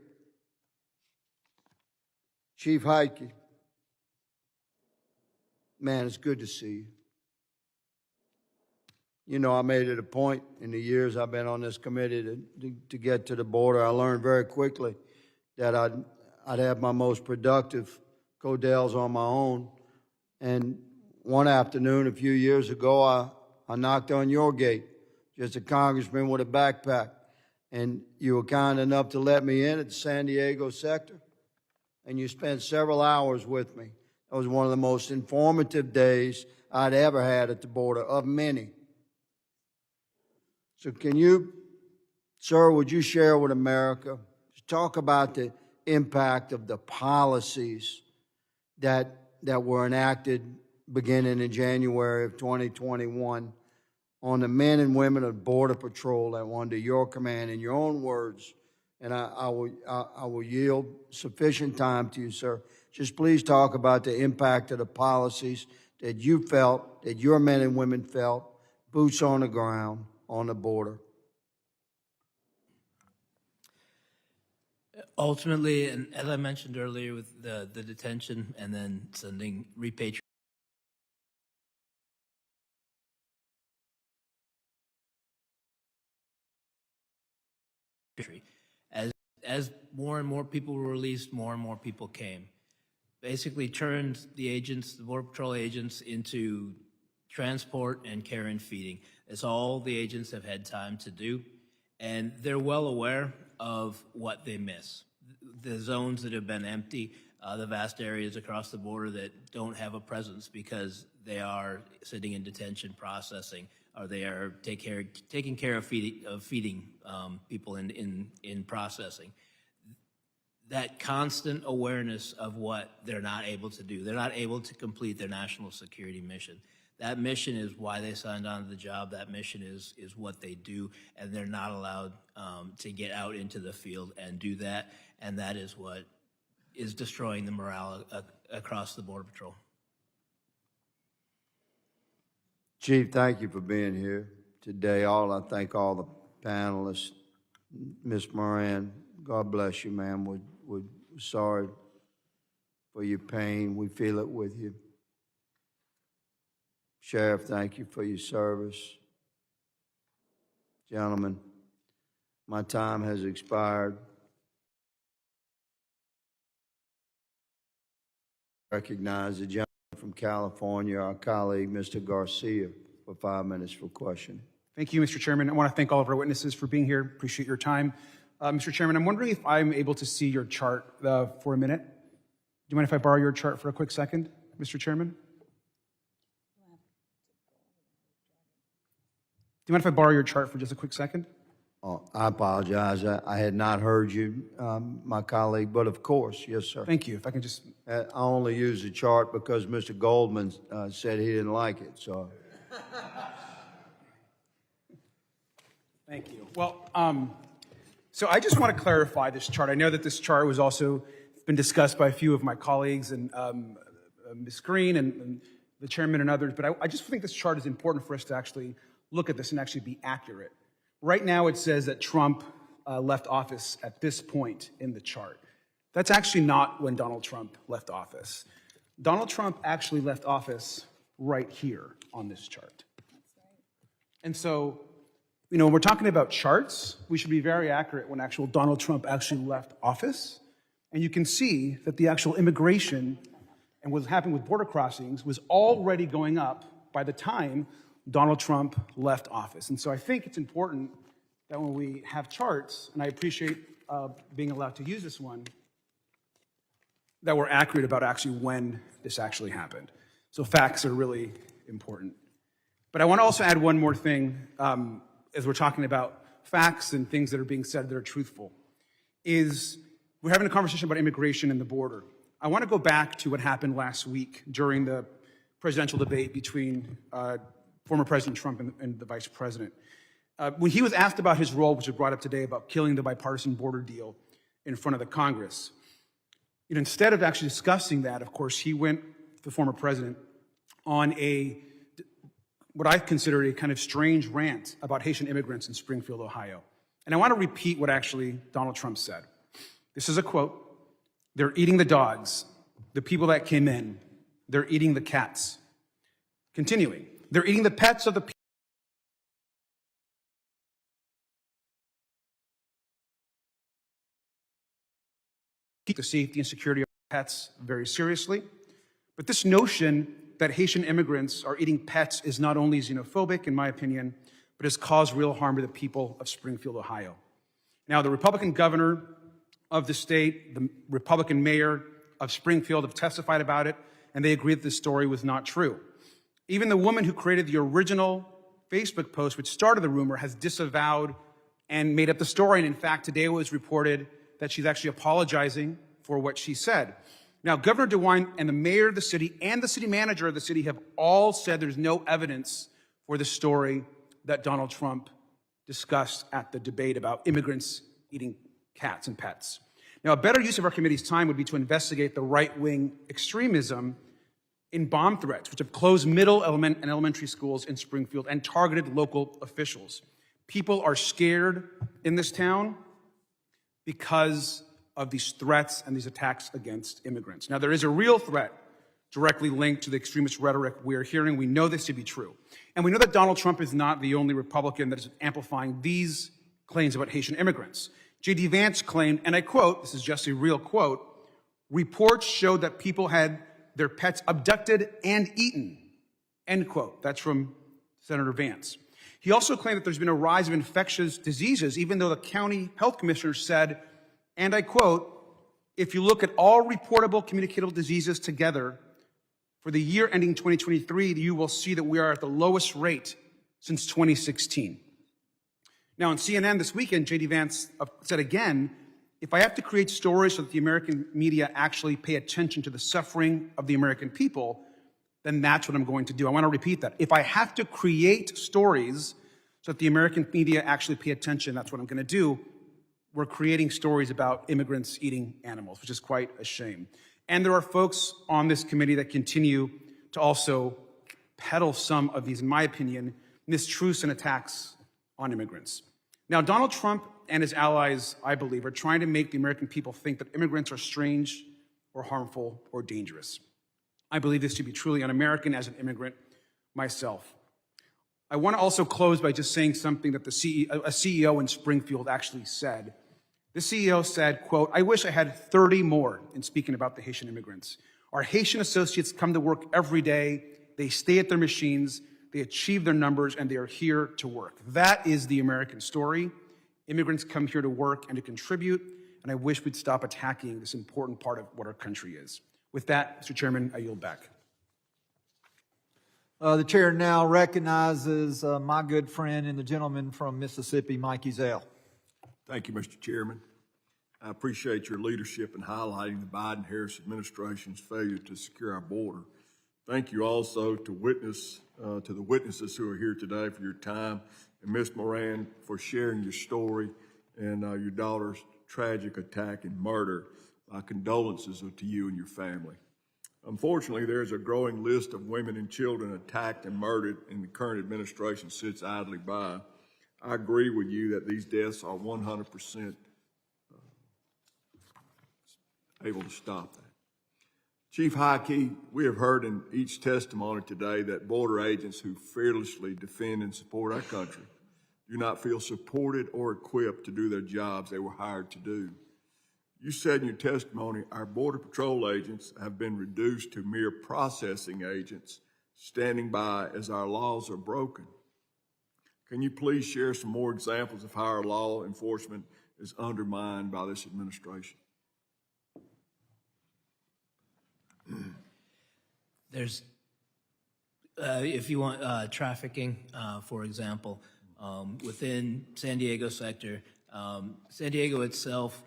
Chief Heitke, man, it's good to see you. You know, I made it a point in the years I've been on this committee to get to the border. I learned very quickly that I'd have my most productive codels on my own. And one afternoon a few years ago, I knocked on your gate, just a congressman with a backpack. And you were kind enough to let me in at the San Diego sector. And you spent several hours with me. That was one of the most informative days I'd ever had at the border, of many. So can you, sir, would you share with America, talk about the impact of the policies that were enacted beginning in January of 2021 on the men and women of Border Patrol that were under your command, in your own words, and I will yield sufficient time to you, sir. Just please talk about the impact of the policies that you felt, that your men and women felt, boots on the ground, on the border. Ultimately, and as I mentioned earlier with the detention and then sending repatriation, as more and more people were released, more and more people came. Basically turned the agents, the Border Patrol agents, into transport and care and feeding. That's all the agents have had time to do, and they're well aware of what they miss. The zones that have been empty, the vast areas across the border that don't have a presence because they are sitting in detention processing, or they are taking care of feeding people in processing. That constant awareness of what they're not able to do. They're not able to complete their national security mission. That mission is why they signed on to the job. That mission is what they do, and they're not allowed to get out into the field and do that, and that is what is destroying the morale across the Border Patrol. Chief, thank you for being here today. I thank all the panelists. Ms. Morin, God bless you, ma'am. We're sorry for your pain. We feel it with you. Sheriff, thank you for your service. Gentlemen, my time has expired. Recognize the gentleman from California, our colleague, Mr. Garcia, for 5 minutes for questioning. Thank you, Mr. Chairman. I want to thank all of our witnesses for being here. Appreciate your time. Mr. Chairman, I'm wondering if I'm able to see your chart for a minute. Do you mind if I borrow your chart for a quick second, Mr. Chairman? Do you mind if I borrow your chart for just a quick second? Oh, I apologize. I had not heard you, my colleague, but of course, yes, sir. Thank you. If I can just... I only used the chart because Mr. Goldman said he didn't like it, so... Thank you. Well, so I just want to clarify this chart. I know that this chart was also been discussed by a few of my colleagues and Ms. Green and the chairman and others, but I just think this chart is important for us to actually look at this and actually be accurate. Right now it says that Trump left office at this point in the chart. That's actually not when Donald Trump left office. Donald Trump actually left office right here on this chart. And so, you know, when we're talking about charts, we should be very accurate when actual Donald Trump actually left office. And you can see that the actual immigration and what's happening with border crossings was already going up by the time Donald Trump left office. And so I think it's important that when we have charts, and I appreciate being allowed to use this one, that we're accurate about actually when this actually happened. So facts are really important. But I want to also add one more thing as we're talking about facts and things that are being said that are truthful, is we're having a conversation about immigration and the border. I want to go back to what happened last week during the presidential debate between former President Trump and the vice president. When he was asked about his role, which was brought up today, about killing the bipartisan border deal in front of the Congress, you know, instead of actually discussing that, of course, he went, the former president, on what I consider a kind of strange rant about Haitian immigrants in Springfield, Ohio. And I want to repeat what actually Donald Trump said. This is a quote. "They're eating the dogs, the people that came in. They're eating the cats." Continuing, "They're eating the pets of the people." Keep the safety and security of pets very seriously. But this notion that Haitian immigrants are eating pets is not only xenophobic, in my opinion, but has caused real harm to the people of Springfield, Ohio. Now, the Republican governor of the state, the Republican mayor of Springfield have testified about it, and they agree that this story was not true. Even the woman who created the original Facebook post, which started the rumor, has disavowed and made up the story. And in fact, today it was reported that she's actually apologizing for what she said. Now, Governor DeWine and the mayor of the city and the city manager of the city have all said there's no evidence for the story that Donald Trump discussed at the debate about immigrants eating cats and pets. Now, a better use of our committee's time would be to investigate the right-wing extremism in bomb threats, which have closed middle and elementary schools in Springfield and targeted local officials. People are scared in this town because of these threats and these attacks against immigrants. Now, there is a real threat directly linked to the extremist rhetoric we are hearing. We know this to be true. And we know that Donald Trump is not the only Republican that is amplifying these claims about Haitian immigrants. J.D. Vance claimed, and I quote, this is just a real quote, "Reports showed that people had their pets abducted and eaten," end quote. That's from Senator Vance. He also claimed that there's been a rise of infectious diseases, even though the county health commissioner said, and I quote, "If you look at all reportable communicable diseases together for the year ending 2023, you will see that we are at the lowest rate since 2016. Now, on CNN this weekend, J.D. Vance said again, "If I have to create stories so that the American media actually pay attention to the suffering of the American people, then that's what I'm going to do." I want to repeat that. If I have to create stories so that the American media actually pay attention, that's what I'm going to do. We're creating stories about immigrants eating animals, which is quite a shame. And there are folks on this committee that continue to also peddle some of these, in my opinion, mistruths and attacks on immigrants. Now, Donald Trump and his allies, I believe, are trying to make the American people think that immigrants are strange or harmful or dangerous. I believe this to be truly un-American as an immigrant myself. I want to also close by just saying something that a CEO in Springfield actually said. The CEO said, quote, "I wish I had 30 more," in speaking about the Haitian immigrants. "Our Haitian associates come to work every day. They stay at their machines. They achieve their numbers, and they are here to work." That is the American story. Immigrants come here to work and to contribute, and I wish we'd stop attacking this important part of what our country is. With that, Mr. Chairman, I yield back. The chair now recognizes my good friend and the gentleman from Mississippi, Mike Ezell. Thank you, Mr. Chairman. I appreciate your leadership in highlighting the Biden-Harris administration's failure to secure our border. Thank you also to the witnesses who are here today for your time, and Ms. Morin for sharing your story and your daughter's tragic attack and murder. My condolences are to you and your family. Unfortunately, there is a growing list of women and children attacked and murdered, and the current administration sits idly by. I agree with you that these deaths are 100% able to stop that. Chief Heitke, we have heard in each testimony today that border agents who fearlessly defend and support our country do not feel supported or equipped to do their jobs they were hired to do. You said in your testimony, our Border Patrol agents have been reduced to mere processing agents, standing by as our laws are broken. Can you please share some more examples of how our law enforcement is undermined by this administration? There's, if you want trafficking, for example, within San Diego sector, San Diego itself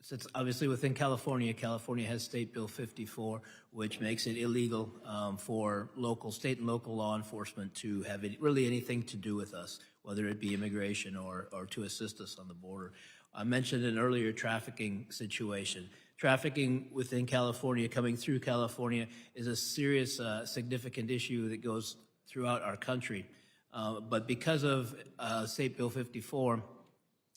sits obviously within California. California has State Bill 54, which makes it illegal for state and local law enforcement to have really anything to do with us, whether it be immigration or to assist us on the border. I mentioned an earlier trafficking situation. Trafficking within California, coming through California, is a serious, significant issue that goes throughout our country. But because of State Bill 54,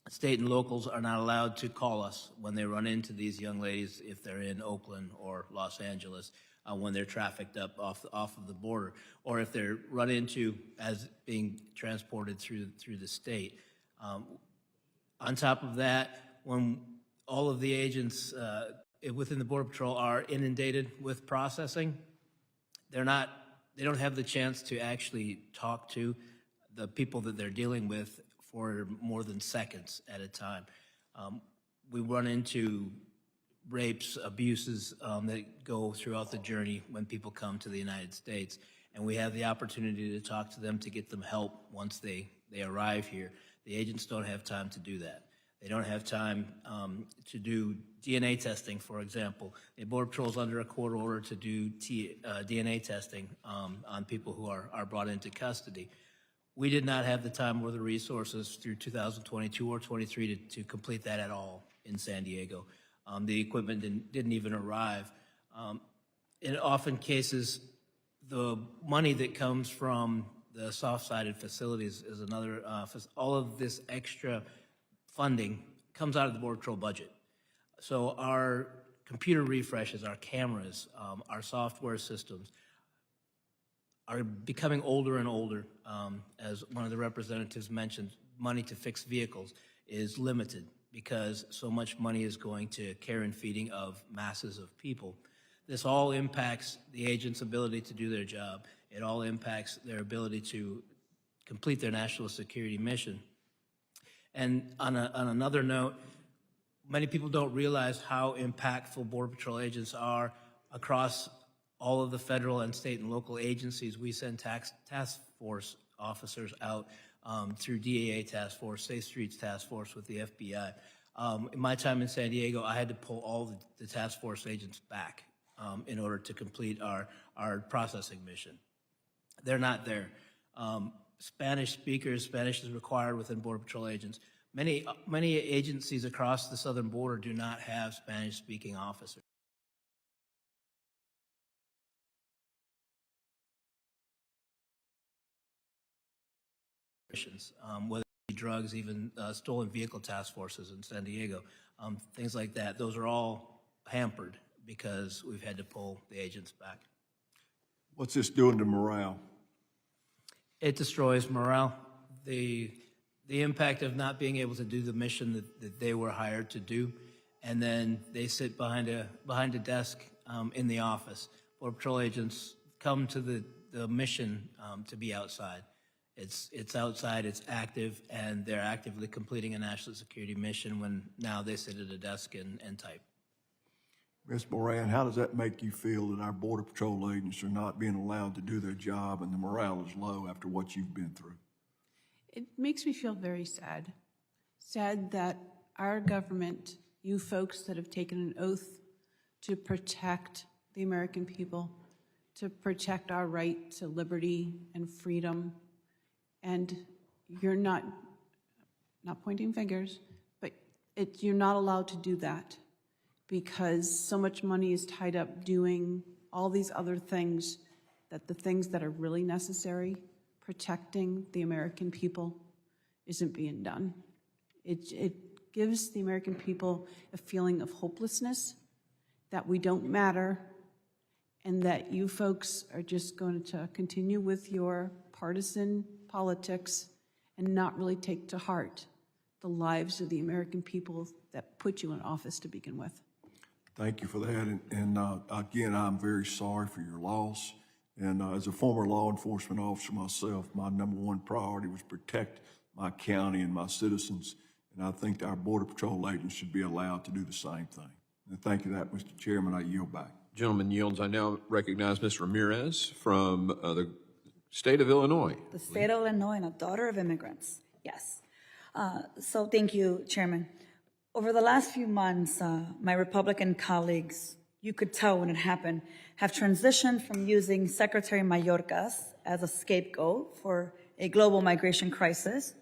state and locals are not allowed to call us when they run into these young ladies if they're in Oakland or Los Angeles, when they're trafficked up off of the border, or if they're run into as being transported through the state. On top of that, when all of the agents within the Border Patrol are inundated with processing, they don't have the chance to actually talk to the people that they're dealing with for more than seconds at a time. We run into rapes, abuses that go throughout the journey when people come to the United States. and we have the opportunity to talk to them to get them help once they arrive here. The agents don't have time to do that. They don't have time to do DNA testing, for example. The Border Patrol's under a court order to do DNA testing on people who are brought into custody. We did not have the time or the resources through 2022 or 23 to complete that at all in San Diego. The equipment didn't even arrive. In often cases, the money that comes from the soft-sided facilities is another, all of this extra funding comes out of the Border Patrol budget. So our computer refreshes, our cameras, our software systems are becoming older and older. As one of the representatives mentioned, money to fix vehicles is limited because so much money is going to care and feeding of masses of people. This all impacts the agent's ability to do their job. It all impacts their ability to complete their national security mission. And on another note, many people don't realize how impactful Border Patrol agents are across all of the federal and state and local agencies. We send task force officers out through DAA Task Force, Safe Streets Task Force with the FBI. In my time in San Diego, I had to pull all the task force agents back in order to complete our processing mission. They're not there. Spanish speakers, Spanish is required within Border Patrol agents. Many agencies across the southern border do not have Spanish-speaking officers. Whether it be drugs, even stolen vehicle task forces in San Diego, things like that. Those are all hampered because we've had to pull the agents back. What's this doing to morale? It destroys morale. The impact of not being able to do the mission that they were hired to do, and then they sit behind a desk in the office. Border Patrol agents come to the mission to be outside. It's outside, it's active, and they're actively completing a national security mission when now they sit at a desk and type. Ms. Morin, how does that make you feel that our Border Patrol agents are not being allowed to do their job and the morale is low after what you've been through? It makes me feel very sad. Sad that our government, you folks that have taken an oath to protect the American people, to protect our right to liberty and freedom, and you're not pointing fingers, but you're not allowed to do that because so much money is tied up doing all these other things, that the things that are really necessary, protecting the American people, isn't being done. It gives the American people a feeling of hopelessness, that we don't matter, and that you folks are just going to continue with your partisan politics and not really take to heart the lives of the American people that put you in office to begin with. Thank you for that. And again, I'm very sorry for your loss. And as a former law enforcement officer myself, my number one priority was protect my county and my citizens. And I think our Border Patrol agents should be allowed to do the same thing. And thank you for that, Mr. Chairman. I yield back. Gentleman yields. I now recognize Ms. Ramirez from the state of Illinois. The state of Illinois and a daughter of immigrants. Yes. So thank you, Chairman. Over the last few months, my Republican colleagues, you could tell when it happened, have transitioned from using Secretary Mayorkas as a scapegoat for a global migration crisis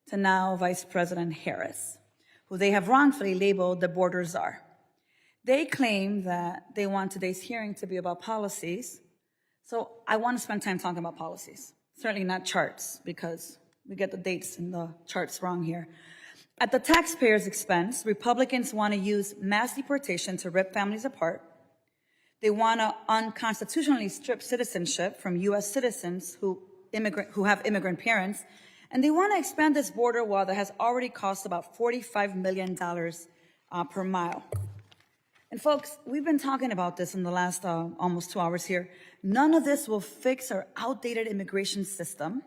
to now Vice President Harris, who they have wrongfully labeled the border czar. They claim that they want today's hearing to be about policies. So I want to spend time talking about policies, certainly not charts, because we get the dates and the charts wrong here. At the taxpayer's expense, Republicans want to use mass deportation to rip families apart. They want to unconstitutionally strip citizenship from U.S. citizens who have immigrant parents. And they want to expand this border wall that has already cost about $45 million per mile. And folks, we've been talking about this in the last almost 2 hours here. None of this will fix our outdated immigration system.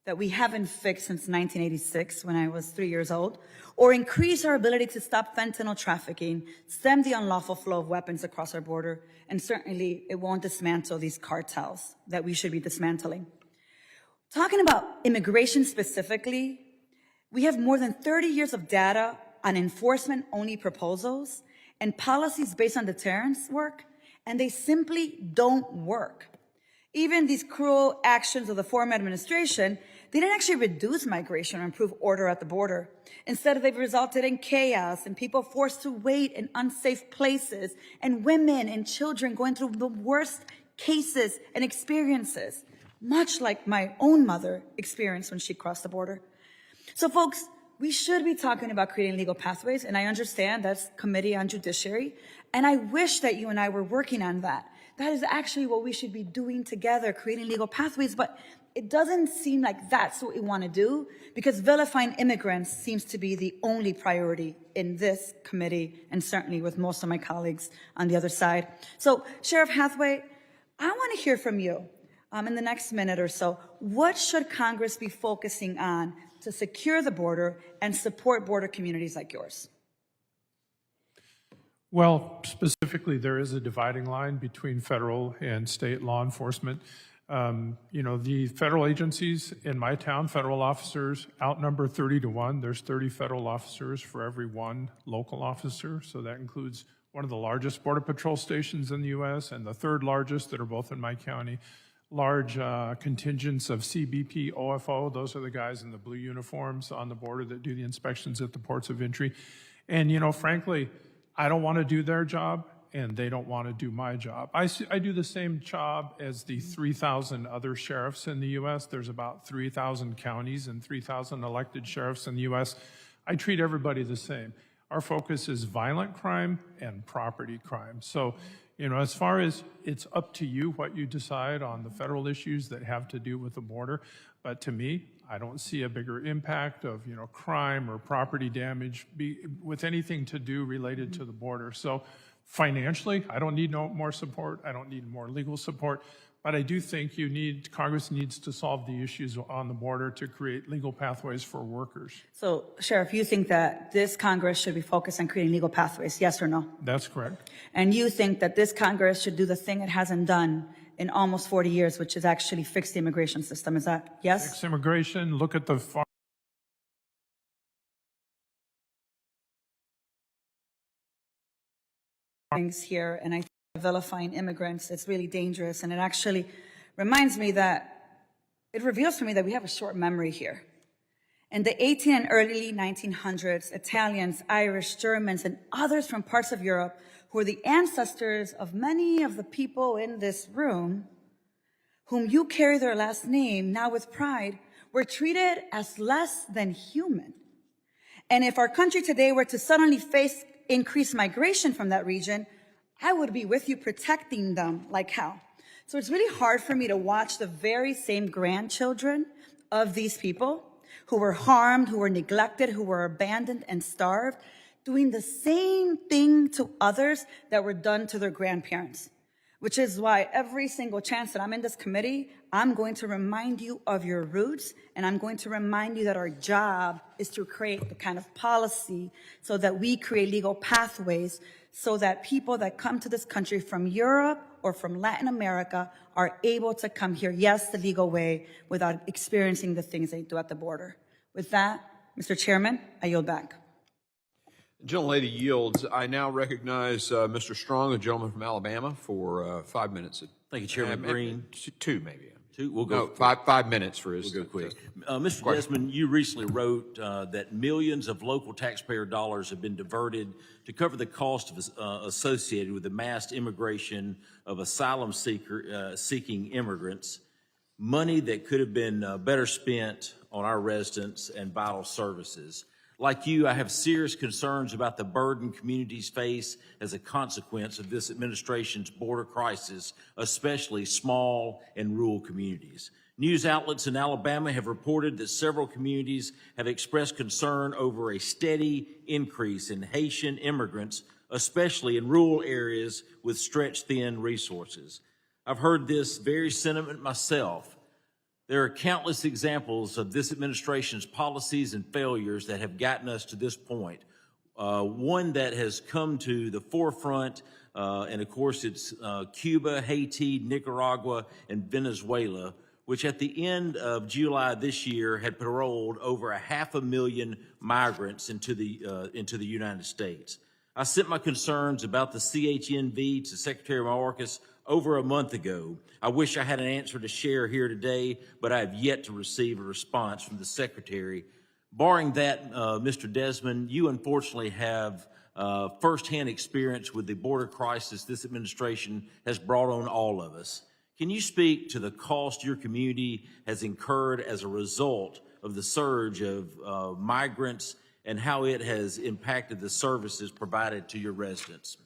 that we haven't fixed since 1986 when I was 3 years old, or increase our ability to stop fentanyl trafficking, stem the unlawful flow of weapons across our border, and certainly it won't dismantle these cartels that we should be dismantling. Talking about immigration specifically, we have more than 30 years of data on enforcement-only proposals and policies based on deterrence work, and they simply don't work. Even these cruel actions of the former administration, they didn't actually reduce migration or improve order at the border. Instead, they've resulted in chaos and people forced to wait in unsafe places, and women and children going through the worst cases and experiences, much like my own mother experienced when she crossed the border. So folks, we should be talking about creating legal pathways, and I understand that's Committee on Judiciary, and I wish that you and I were working on that. That is actually what we should be doing together, creating legal pathways, but it doesn't seem like that's what we want to do, because vilifying immigrants seems to be the only priority in this committee, and certainly with most of my colleagues on the other side. So, Sheriff Hathaway, I want to hear from you in the next minute or so. What should Congress be focusing on to secure the border and support border communities like yours? Well, specifically, there is a dividing line between federal and state law enforcement. The federal agencies in my town, federal officers, outnumber 30 to 1. There's 30 federal officers for every one local officer. So that includes one of the largest Border Patrol stations in the U.S. and the third largest that are both in my county. Large contingents of CBP, OFO, those are the guys in the blue uniforms on the border that do the inspections at the ports of entry. And, frankly, I don't want to do their job, and they don't want to do my job. I do the same job as the 3,000 other sheriffs in the U.S. There's about 3,000 counties and 3,000 elected sheriffs in the U.S. I treat everybody the same. Our focus is violent crime and property crime. So, as far as it's up to you what you decide on the federal issues that have to do with the border, but to me, I don't see a bigger impact of, crime or property damage with anything to do related to the border. So financially, I don't need no more support. I don't need more legal support. But I do think Congress needs to solve the issues on the border to create legal pathways for workers. So, Sheriff, you think that this Congress should be focused on creating legal pathways, yes or no? That's correct. And you think that this Congress should do the thing it hasn't done in almost 40 years, which is actually fix the immigration system. Is that yes? Fix immigration, look at the things here, and I think vilifying immigrants, it's really dangerous, and it actually reminds me that it reveals to me that we have a short memory here. In the 18 and early 1900s, Italians, Irish, Germans, and others from parts of Europe who are the ancestors of many of the people in this room, whom you carry their last name now with pride, were treated as less than human. And if our country today were to suddenly face increased migration from that region, I would be with you protecting them like hell. So it's really hard for me to watch the very same grandchildren of these people who were harmed, who were neglected, who were abandoned and starved, doing the same thing to others that were done to their grandparents. Which is why every single chance that I'm in this committee, I'm going to remind you of your roots, and I'm going to remind you that our job is to create the kind of policy so that we create legal pathways so that people that come to this country from Europe or from Latin America are able to come here, yes, the legal way, without experiencing the things they do at the border. With that, Mr. Chairman, I yield back. Gentlelady yields. I now recognize Mr. Strong, a gentleman from Alabama, for 5 minutes. Thank you, Chairman Green. Two, maybe. We'll go no, 5 minutes for his. We'll go quick. Mr. Desmond, you recently wrote that millions of local taxpayer dollars have been diverted to cover the cost associated with the mass immigration of asylum-seeking immigrants, money that could have been better spent on our residents and vital services. Like you, I have serious concerns about the burden communities face as a consequence of this administration's border crisis, especially small and rural communities. News outlets in Alabama have reported that several communities have expressed concern over a steady increase in Haitian immigrants, especially in rural areas with stretched thin resources. I've heard this very sentiment myself. There are countless examples of this administration's policies and failures that have gotten us to this point. One that has come to the forefront, and of course it's Cuba, Haiti, Nicaragua, and Venezuela, which at the end of July this year had paroled over 500,000 migrants into the United States. I sent my concerns about the CHNV to Secretary Mayorkas over a month ago. I wish I had an answer to share here today, but I have yet to receive a response from the Secretary. Barring that, Mr. Desmond, you unfortunately have firsthand experience with the border crisis this administration has brought on all of us. Can you speak to the cost your community has incurred as a result of the surge of migrants and how it has impacted the services provided to your residents?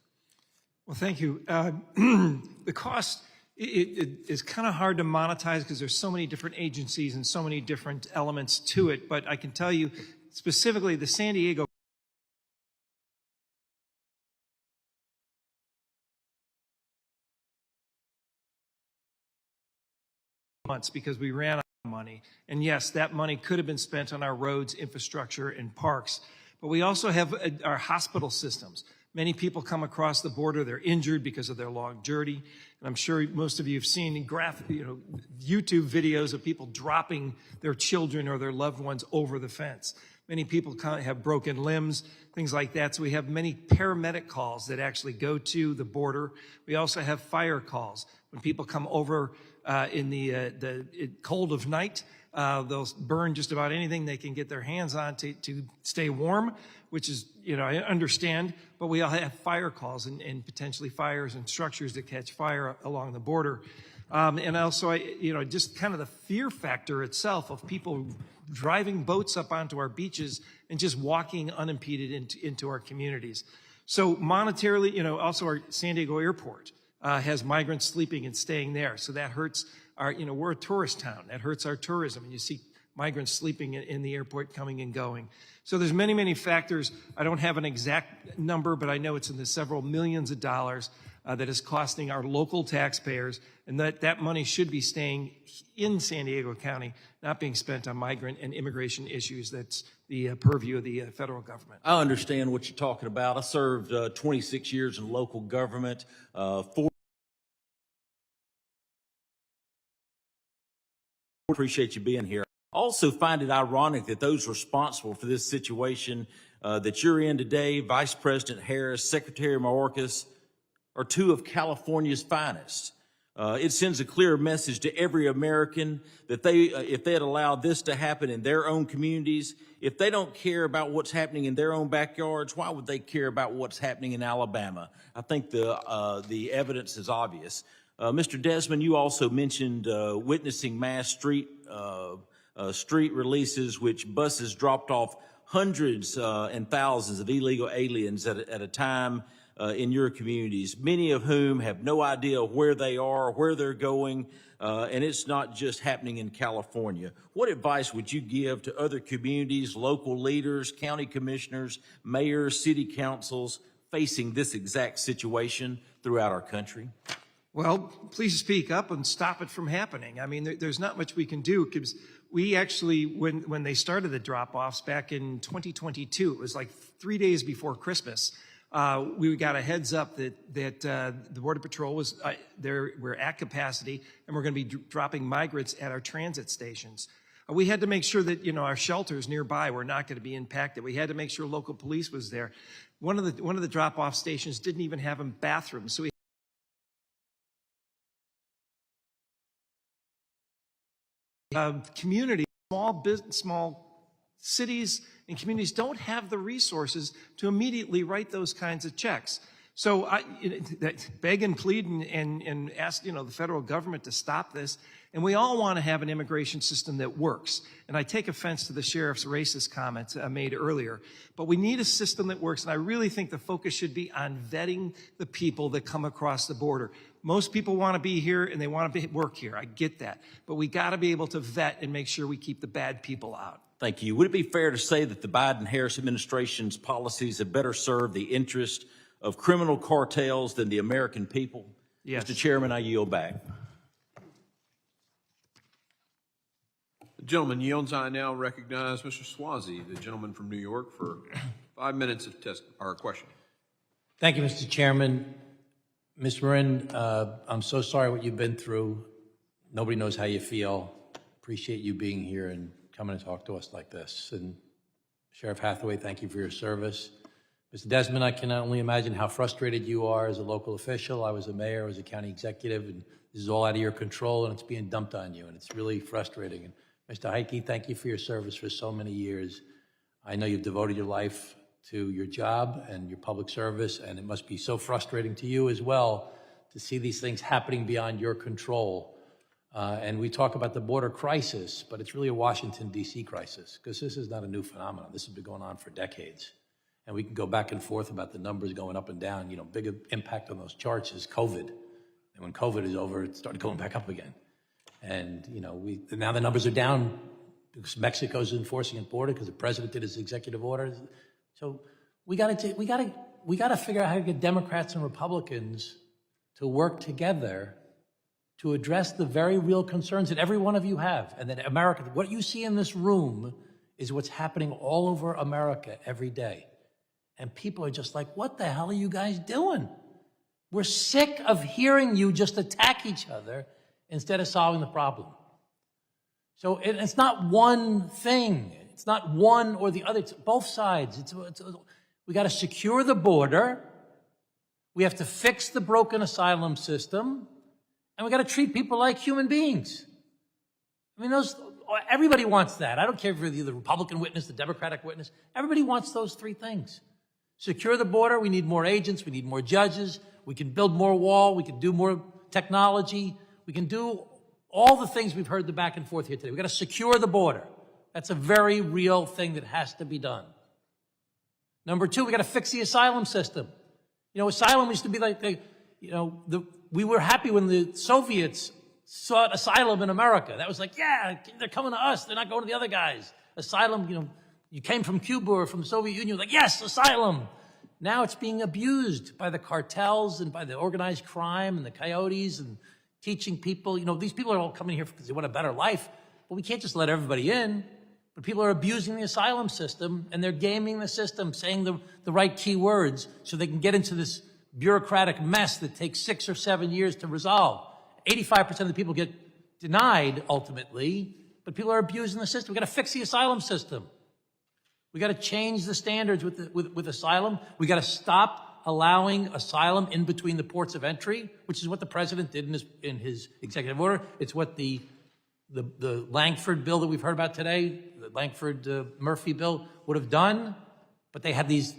Well, thank you. The cost it is kind of hard to monetize because there's so many different agencies and so many different elements to it. But I can tell you specifically the San Diego months because we ran out of money. And yes, that money could have been spent on our roads, infrastructure, and parks. But we also have our hospital systems. Many people come across the border, they're injured because of their long journey. And I'm sure most of you have seen YouTube videos of people dropping their children or their loved ones over the fence. Many people have broken limbs, things like that. So we have many paramedic calls that actually go to the border. We also have fire calls. When people come over in the cold of night, they'll burn just about anything they can get their hands on to stay warm, which is, I understand, but we all have fire calls and potentially fires and structures that catch fire along the border. And also, just kind of the fear factor itself of people driving boats up onto our beaches and just walking unimpeded into our communities. So monetarily, also our San Diego airport has migrants sleeping and staying there. So that hurts our, we're a tourist town. That hurts our tourism. And you see migrants sleeping in the airport coming and going. So there's many, many factors. I don't have an exact number, but I know it's in the several millions of dollars that is costing our local taxpayers, and that money should be staying in San Diego County, not being spent on migrant and immigration issues. That's the purview of the federal government. I understand what you're talking about. I served 26 years in local government, appreciate you being here. I also find it ironic that those responsible for this situation that you're in today, Vice President Harris, Secretary Mayorkas, are two of California's finest. It sends a clear message to every American that if they had allowed this to happen in their own communities, if they don't care about what's happening in their own backyards, why would they care about what's happening in Alabama? I think the evidence is obvious. Mr. Desmond, you also mentioned witnessing mass street releases, which buses dropped off hundreds and thousands of illegal aliens at a time in your communities, many of whom have no idea where they are, where they're going, and it's not just happening in California. What advice would you give to other communities, local leaders, county commissioners, mayors, city councils facing this exact situation throughout our country? Well, please speak up and stop it from happening. I mean, there's not much we can do because we actually, when they started the drop-offs back in 2022, it was like 3 days before Christmas, we got a heads up that the Border Patrol was we're at capacity and we're going to be dropping migrants at our transit stations. We had to make sure that our shelters nearby were not going to be impacted. We had to make sure local police was there. One of the drop-off stations didn't even have a bathroom, so we community, small cities and communities don't have the resources to immediately write those kinds of checks. So I beg and plead and ask, the federal government to stop this. And we all want to have an immigration system that works. And I take offense to the sheriff's racist comments made earlier. But we need a system that works. And I really think the focus should be on vetting the people that come across the border. Most people want to be here and they want to work here. I get that. But we got to be able to vet and make sure we keep the bad people out. Thank you. Would it be fair to say that the Biden-Harris administration's policies have better served the interest of criminal cartels than the American people? Yes. Mr. Chairman, I yield back. Gentleman yields. I now recognize Mr. Swazi, the gentleman from New York, for 5 minutes of question. Thank you, Mr. Chairman. Ms. Morin, I'm so sorry what you've been through. Nobody knows how you feel. Appreciate you being here and coming to talk to us like this. And Sheriff Hathaway, thank you for your service. Mr. Desmond, I can only imagine how frustrated you are as a local official. I was a mayor, I was a county executive, and this is all out of your control, and it's being dumped on you, and it's really frustrating. And Mr. Heitke, thank you for your service for so many years. I know you've devoted your life to your job and your public service, and it must be so frustrating to you as well to see these things happening beyond your control. And we talk about the border crisis, but it's really a Washington, D.C. crisis, because this is not a new phenomenon. This has been going on for decades. And we can go back and forth about the numbers going up and down. You know, big impact on those charts is COVID. And when COVID is over, it started going back up again. And, you know, now the numbers are down because Mexico's enforcing its border because the president did his executive order. So we got to figure out how to get Democrats and Republicans to work together to address the very real concerns that every one of you have. And that America, what you see in this room is what's happening all over America every day. And people are just like, what the hell are you guys doing? We're sick of hearing you just attack each other instead of solving the problem. So it's not one thing. It's not one or the other. It's both sides. We got to secure the border. We have to fix the broken asylum system. And we got to treat people like human beings. I mean, everybody wants that. I don't care if you're the Republican witness, the Democratic witness. Everybody wants those three things. Secure the border. We need more agents. We need more judges. We can build more wall. We can do more technology. We can do all the things we've heard the back and forth here today. We've got to secure the border. That's a very real thing that has to be done. Number two, we got to fix the asylum system. You know, asylum used to be like, we were happy when the Soviets sought asylum in America. That was like, yeah, they're coming to us. They're not going to the other guys. Asylum, you came from Cuba or from the Soviet Union, like, yes, asylum. Now it's being abused by the cartels and by the organized crime and the coyotes and teaching people. These people are all coming here because they want a better life, but we can't just let everybody in. But people are abusing the asylum system, and they're gaming the system, saying the right key words so they can get into this bureaucratic mess that takes 6 or 7 years to resolve. 85% of the people get denied ultimately, but people are abusing the system. We've got to fix the asylum system. We got to change the standards with asylum. We got to stop allowing asylum in between the ports of entry, which is what the president did in his executive order. It's what the Langford bill that we've heard about today, the Langford-Murphy bill, would have done. But they had these.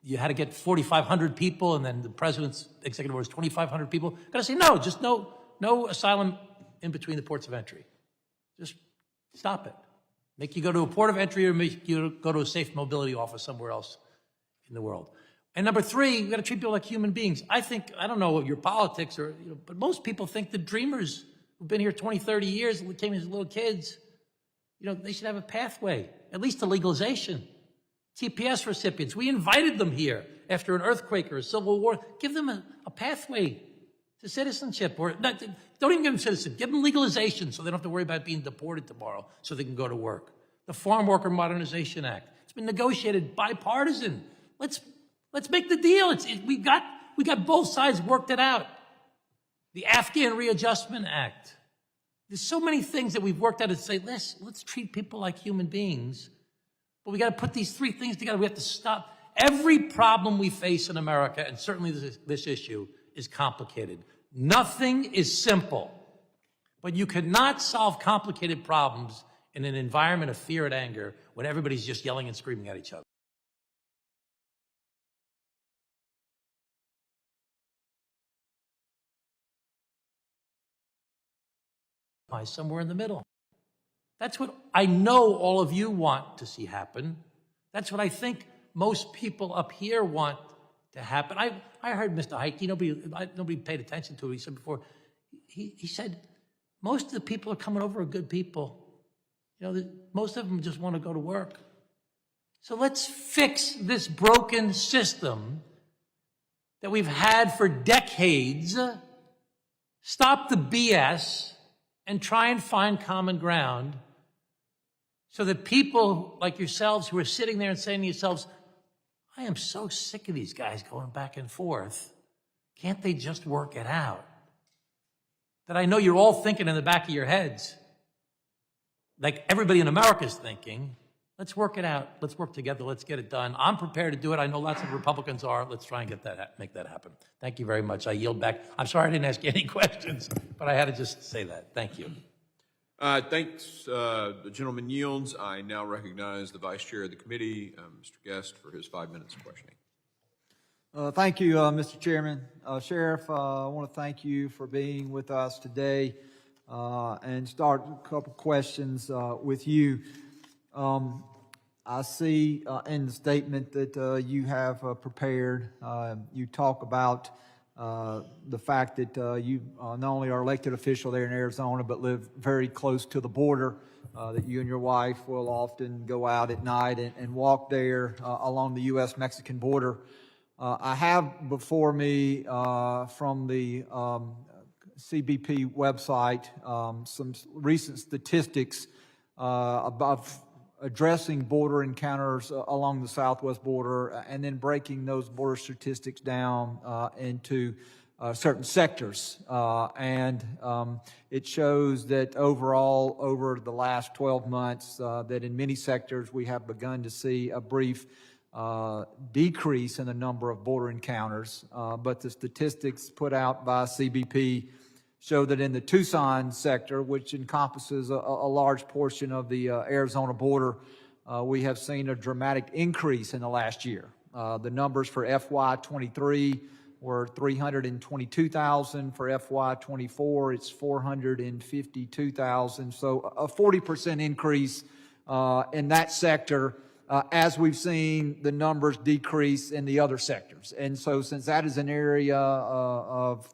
You had to get 4,500 people, and then the president's executive order is 2,500 people. Got to say no, just no asylum in between the ports of entry. Just stop it. Make you go to a port of entry or make you go to a safe mobility office somewhere else in the world. And number three, we got to treat people like human beings. I don't know your politics, but most people think the dreamers who've been here 20, 30 years and came as little kids, they should have a pathway, at least to legalization. TPS recipients, we invited them here after an earthquake or a civil war. Give them a pathway to citizenship, or don't even give them citizenship. Give them legalization so they don't have to worry about being deported tomorrow so they can go to work. The Farm Worker Modernization Act. It's been negotiated bipartisan. Let's make the deal. We got both sides worked it out. The Afghan Readjustment Act. There's so many things that we've worked out to say, let's treat people like human beings. But we got to put these three things together. We have to stop. Every problem we face in America, and certainly this issue, is complicated. Nothing is simple. But you cannot solve complicated problems in an environment of fear and anger when everybody's just yelling and screaming at each other. Somewhere in the middle. That's what I know all of you want to see happen. That's what I think most people up here want to happen. I heard Mr. Heitke, nobody paid attention to it. He said before, he said, most of the people are coming over are good people. Most of them just want to go to work. So let's fix this broken system that we've had for decades. Stop the BS and try and find common ground So that people like yourselves who are sitting there and saying to yourselves, I am so sick of these guys going back and forth. Can't they just work it out? That I know you're all thinking in the back of your heads, like everybody in America is thinking, let's work it out. Let's work together. Let's get it done. I'm prepared to do it. I know lots of Republicans are. Let's try and make that happen. Thank you very much. I yield back. I'm sorry I didn't ask you any questions, but I had to just say that. Thank you. Thanks. The gentleman yields. I now recognize the Vice Chair of the committee, Mr. Guest, for his 5 minutes of questioning. Thank you, Mr. Chairman. Sheriff, I want to thank you for being with us today and start a couple questions with you. I see in the statement that you have prepared, you talk about the fact that you not only are elected official there in Arizona, but live very close to the border, that you and your wife will often go out at night and walk there along the U.S.-Mexican border. I have before me from the CBP website some recent statistics about addressing border encounters along the southwest border and then breaking those border statistics down into certain sectors. It shows that overall, over the last 12 months, that in many sectors we have begun to see a brief decrease in the number of border encounters, but the statistics put out by CBP show that in the Tucson sector, which encompasses a large portion of the Arizona border, we have seen a dramatic increase in the last year. The numbers for FY23 were 322,000. For FY24, it's 452,000. So a 40% increase in that sector, as we've seen the numbers decrease in the other sectors. And so since that is an area of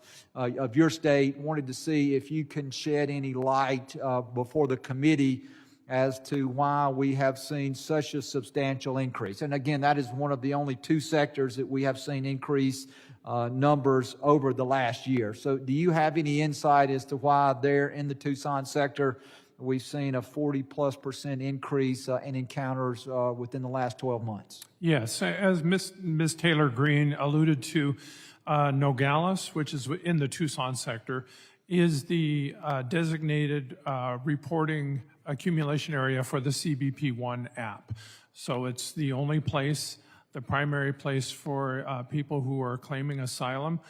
your state, wanted to see if you can shed any light before the committee as to why we have seen such a substantial increase. And again, that is one of the only two sectors that we have seen increase numbers over the last year. So do you have any insight as to why there in the Tucson sector we've seen a 40+% increase in encounters within the last 12 months? Yes, as Ms. Taylor Greene alluded to, Nogales, which is in the Tucson sector, is the designated reporting accumulation area for the CBP-1 app. So it's the only place, the primary place for people who are claiming asylum.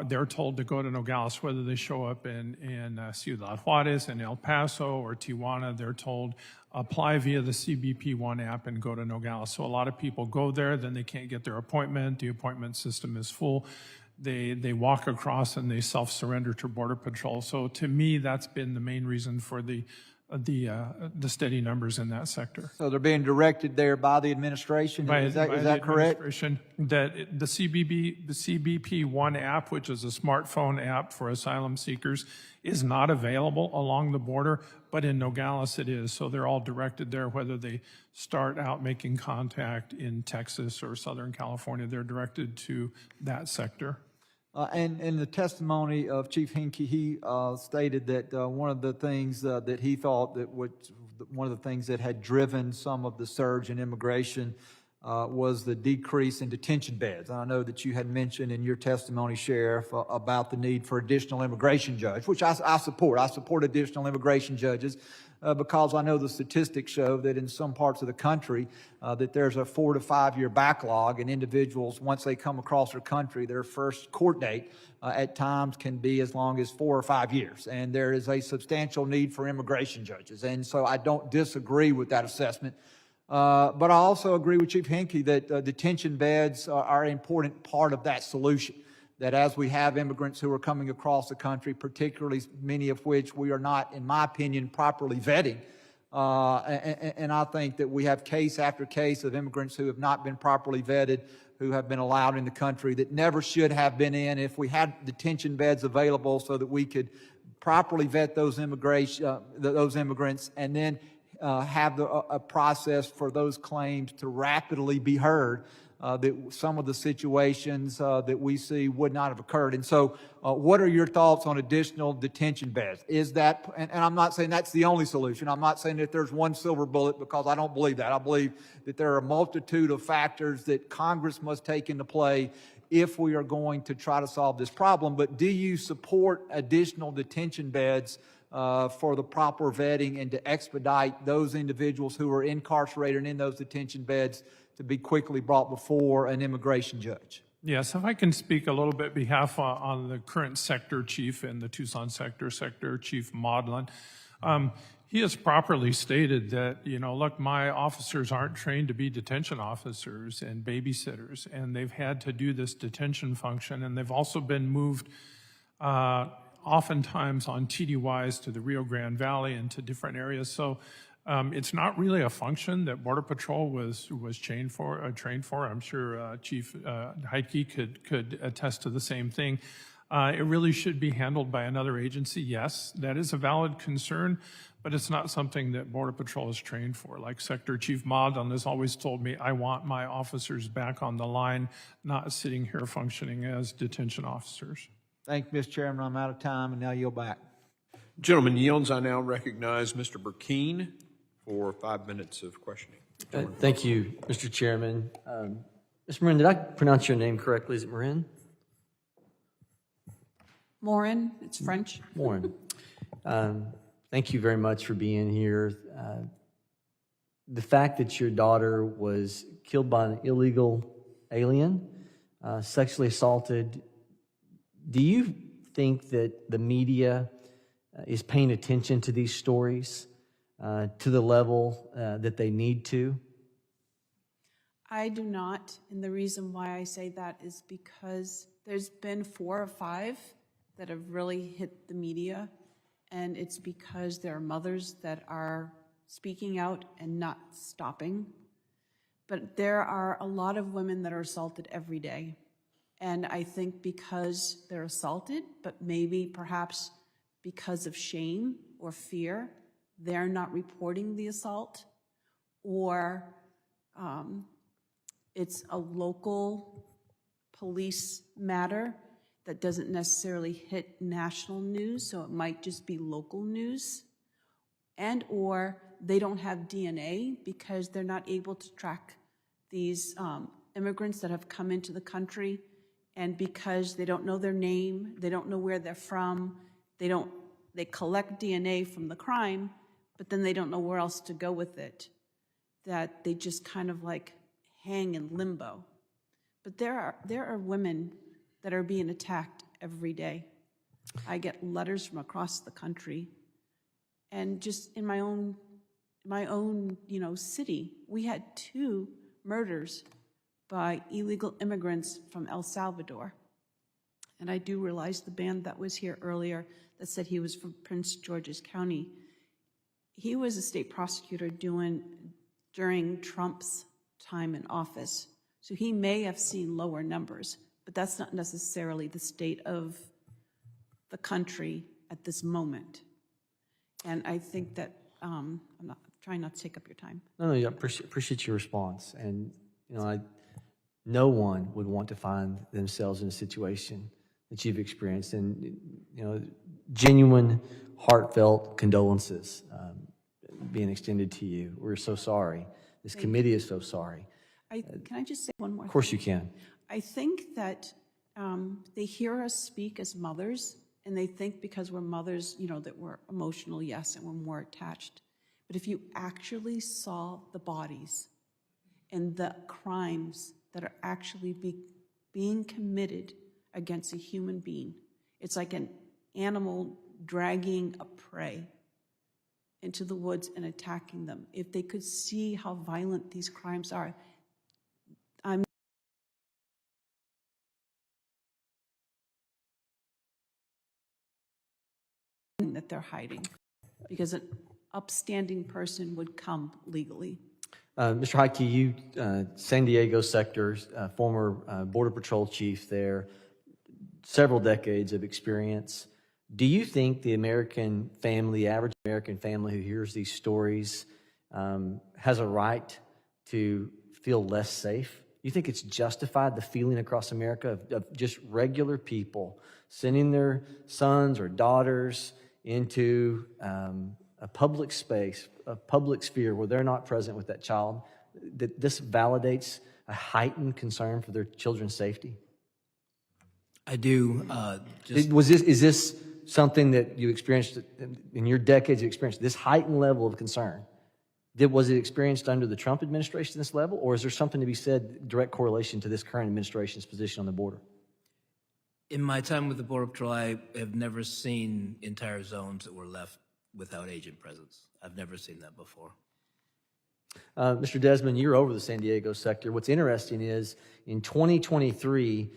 They're told to go to Nogales, whether they show up in Ciudad Juarez, in El Paso, or Tijuana. They're told apply via the CBP-1 app and go to Nogales. So a lot of people go there, then they can't get their appointment. The appointment system is full. They walk across and they self-surrender to Border Patrol. So to me, that's been the main reason for the steady numbers in that sector. So they're being directed there by the administration? Is that correct? That the CBP-1 app, which is a smartphone app for asylum seekers, is not available along the border, but in Nogales it is. So they're all directed there, whether they start out making contact in Texas or Southern California, they're directed to that sector. And in the testimony of Chief Heitke, he stated that one of the things that he thought that one of the things that had driven some of the surge in immigration was the decrease in detention beds. And I know that you had mentioned in your testimony, Sheriff, about the need for additional immigration judges, which I support. I support additional immigration judges because I know the statistics show that in some parts of the country that there's a 4 to 5 year backlog, and individuals, once they come across our country, their first court date at times can be as long as 4 or 5 years. And there is a substantial need for immigration judges. And so I don't disagree with that assessment. But I also agree with Chief Heitke that detention beds are an important part of that solution. That as we have immigrants who are coming across the country, particularly many of which we are not, in my opinion, properly vetting, and I think that we have case after case of immigrants who have not been properly vetted, who have been allowed in the country that never should have been in. If we had detention beds available so that we could properly vet those immigrants and then have a process for those claims to rapidly be heard, that some of the situations that we see would not have occurred. And so what are your thoughts on additional detention beds? Is that, and I'm not saying that's the only solution. I'm not saying that there's one silver bullet, because I don't believe that. I believe that there are a multitude of factors that Congress must take into play if we are going to try to solve this problem. But do you support additional detention beds for the proper vetting and to expedite those individuals who are incarcerated and in those detention beds to be quickly brought before an immigration judge? Yes, if I can speak a little bit behalf on the current sector chief in the Tucson sector, Sector Chief Maudlin. He has properly stated that, look, my officers aren't trained to be detention officers and babysitters, and they've had to do this detention function, and they've also been moved oftentimes on TDYs to the Rio Grande Valley and to different areas. So it's not really a function that Border Patrol was trained for. I'm sure Chief Heitke could attest to the same thing. It really should be handled by another agency. Yes, that is a valid concern, but it's not something that Border Patrol is trained for. Like Sector Chief Maudlin has always told me, I want my officers back on the line, not sitting here functioning as detention officers. Thank you, Mr. Chairman. I'm out of time, and now yield back. Gentleman yields. I now recognize Mr. Burkeen for 5 minutes of questioning. Thank you, Mr. Chairman. Mr. Morin, did I pronounce your name correctly? Is it Morin? Morin, it's French. Morin. Thank you very much for being here. The fact that your daughter was killed by an illegal alien, sexually assaulted, do you think that the media is paying attention to these stories to the level that they need to? I do not, and the reason why I say that is because there's been 4 or 5 that have really hit the media, and it's because there are mothers that are speaking out and not stopping. But there are a lot of women that are assaulted every day, and I think because they're assaulted, but maybe perhaps because of shame or fear, they're not reporting the assault, or it's a local police matter that doesn't necessarily hit national news, so it might just be local news, and or they don't have DNA because they're not able to track these immigrants that have come into the country, and because they don't know their name, they don't know where they're from, they collect DNA from the crime, but then they don't know where else to go with it, that they just kind of like hang in limbo. But there are women that are being attacked every day. I get letters from across the country, and just in my own city, we had 2 murders by illegal immigrants from El Salvador. And I do realize the band that was here earlier that said he was from Prince George's County. He was a state prosecutor during Trump's time in office. So he may have seen lower numbers, but that's not necessarily the state of the country at this moment. And I think that, I'm not trying not to take up your time. No, I appreciate your response. And, no one would want to find themselves in a situation that you've experienced. And, genuine, heartfelt condolences being extended to you. We're so sorry. This committee is so sorry. Can I just say one more thing? Of course you can. I think that they hear us speak as mothers, and they think because we're mothers, that we're emotional, yes, and we're more attached. But if you actually saw the bodies and the crimes that are actually being committed against a human being, it's like an animal dragging a prey into the woods and attacking them. If they could see how violent these crimes are, that they're hiding, because an upstanding person would come legally. Mr. Heitke, you, San Diego sector, former Border Patrol chief there, several decades of experience. Do you think the American family, the average American family who hears these stories, has a right to feel less safe? You think it's justified, the feeling across America of just regular people sending their sons or daughters into a public space, a public sphere where they're not present with that child, that this validates a heightened concern for their children's safety? I do. Is this something that you experienced in your decades of experience, this heightened level of concern? Was it experienced under the Trump administration, this level, or is there something to be said, direct correlation to this current administration's position on the border? In my time with the Border Patrol, I have never seen entire zones that were left without agent presence. I've never seen that before. Mr. Desmond, you're over the San Diego sector. What's interesting is in 2023,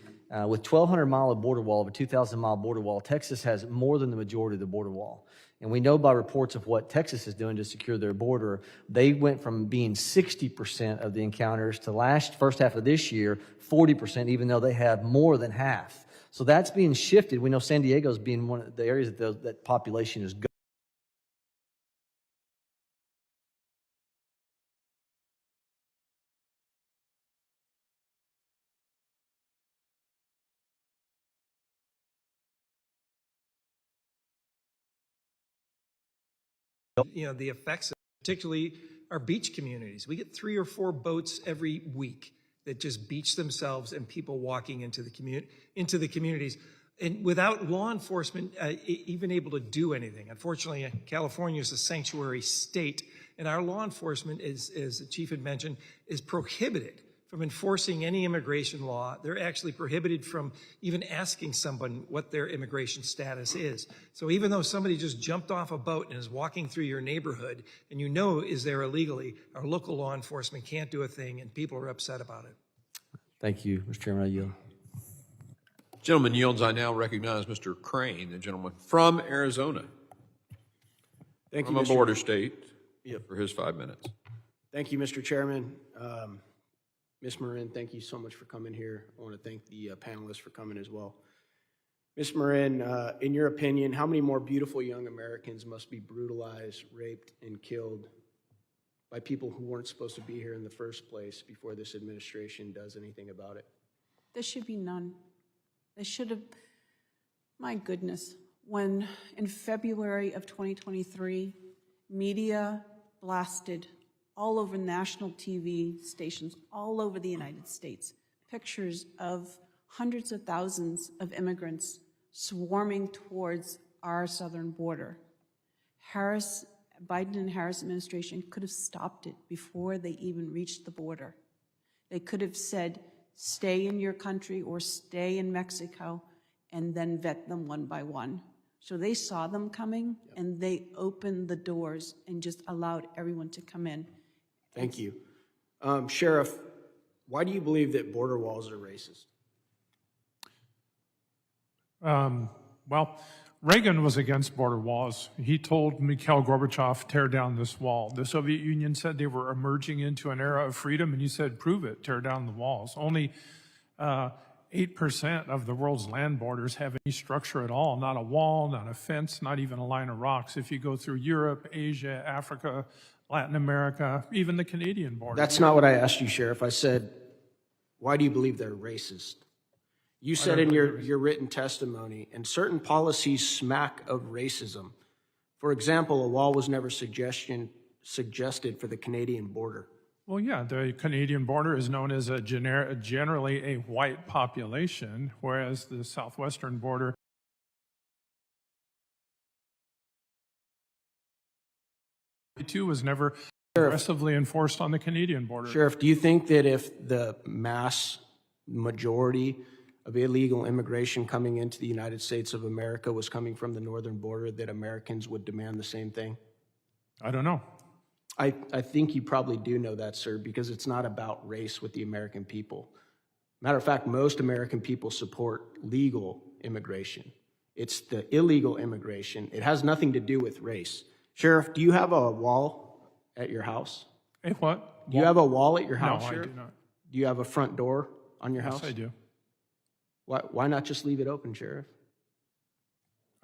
with 1,200-mile border wall, of a 2,000-mile border wall, Texas has more than the majority of the border wall. And we know by reports of what Texas is doing to secure their border, they went from being 60% of the encounters to first half of this year, 40%, even though they have more than half. So that's being shifted. We know San Diego's being one of the areas that population is going. The effects of particularly our beach communities. We get 3 or 4 boats every week that just beach themselves and people walking into the communities. And without law enforcement even able to do anything. Unfortunately, California is a sanctuary state, and our law enforcement, as the chief had mentioned, is prohibited from enforcing any immigration law. They're actually prohibited from even asking someone what their immigration status is. So even though somebody just jumped off a boat and is walking through your neighborhood and you know is there illegally, our local law enforcement can't do a thing and people are upset about it. Thank you, Mr. Chairman. I yield. Gentleman yields. I now recognize Mr. Crane, the gentleman from Arizona. Thank you, from a border state, Yep. for his 5 minutes. Thank you, Mr. Chairman. Ms. Morin, thank you so much for coming here. I want to thank the panelists for coming as well. Ms. Morin, in your opinion, how many more beautiful young Americans must be brutalized, raped, and killed by people who weren't supposed to be here in the first place before this administration does anything about it? There should be none. They should have, my goodness, when in February of 2023, media blasted all over national TV stations, all over the United States, pictures of hundreds of thousands of immigrants swarming towards our southern border. Biden and Harris administration could have stopped it before they even reached the border. They could have said, stay in your country or stay in Mexico, and then vet them one by one. So they saw them coming, and they opened the doors and just allowed everyone to come in. Thank you. Sheriff, why do you believe that border walls are racist? Well, Reagan was against border walls. He told Mikhail Gorbachev, tear down this wall. The Soviet Union said they were emerging into an era of freedom, and he said, prove it, tear down the walls. Only 8% of the world's land borders have any structure at all, not a wall, not a fence, not even a line of rocks. If you go through Europe, Asia, Africa, Latin America, even the Canadian border. That's not what I asked you, Sheriff. I said, why do you believe they're racist? You said in your written testimony, and certain policies smack of racism. For example, a wall was never suggested for the Canadian border. Well, yeah, the Canadian border is known as generally a white population, whereas the southwestern border too was never aggressively enforced on the Canadian border. Sheriff, do you think that if the mass majority of illegal immigration coming into the United States of America was coming from the northern border, that Americans would demand the same thing? I don't know. I think you probably do know that, sir, because it's not about race with the American people. Matter of fact, most American people support legal immigration. It's the illegal immigration. It has nothing to do with race. Sheriff, do you have a wall at your house? A what? Do you have a wall at your house, No, Sheriff? I do not. Do you have a front door on your house? Yes, I do. Why not just leave it open, Sheriff?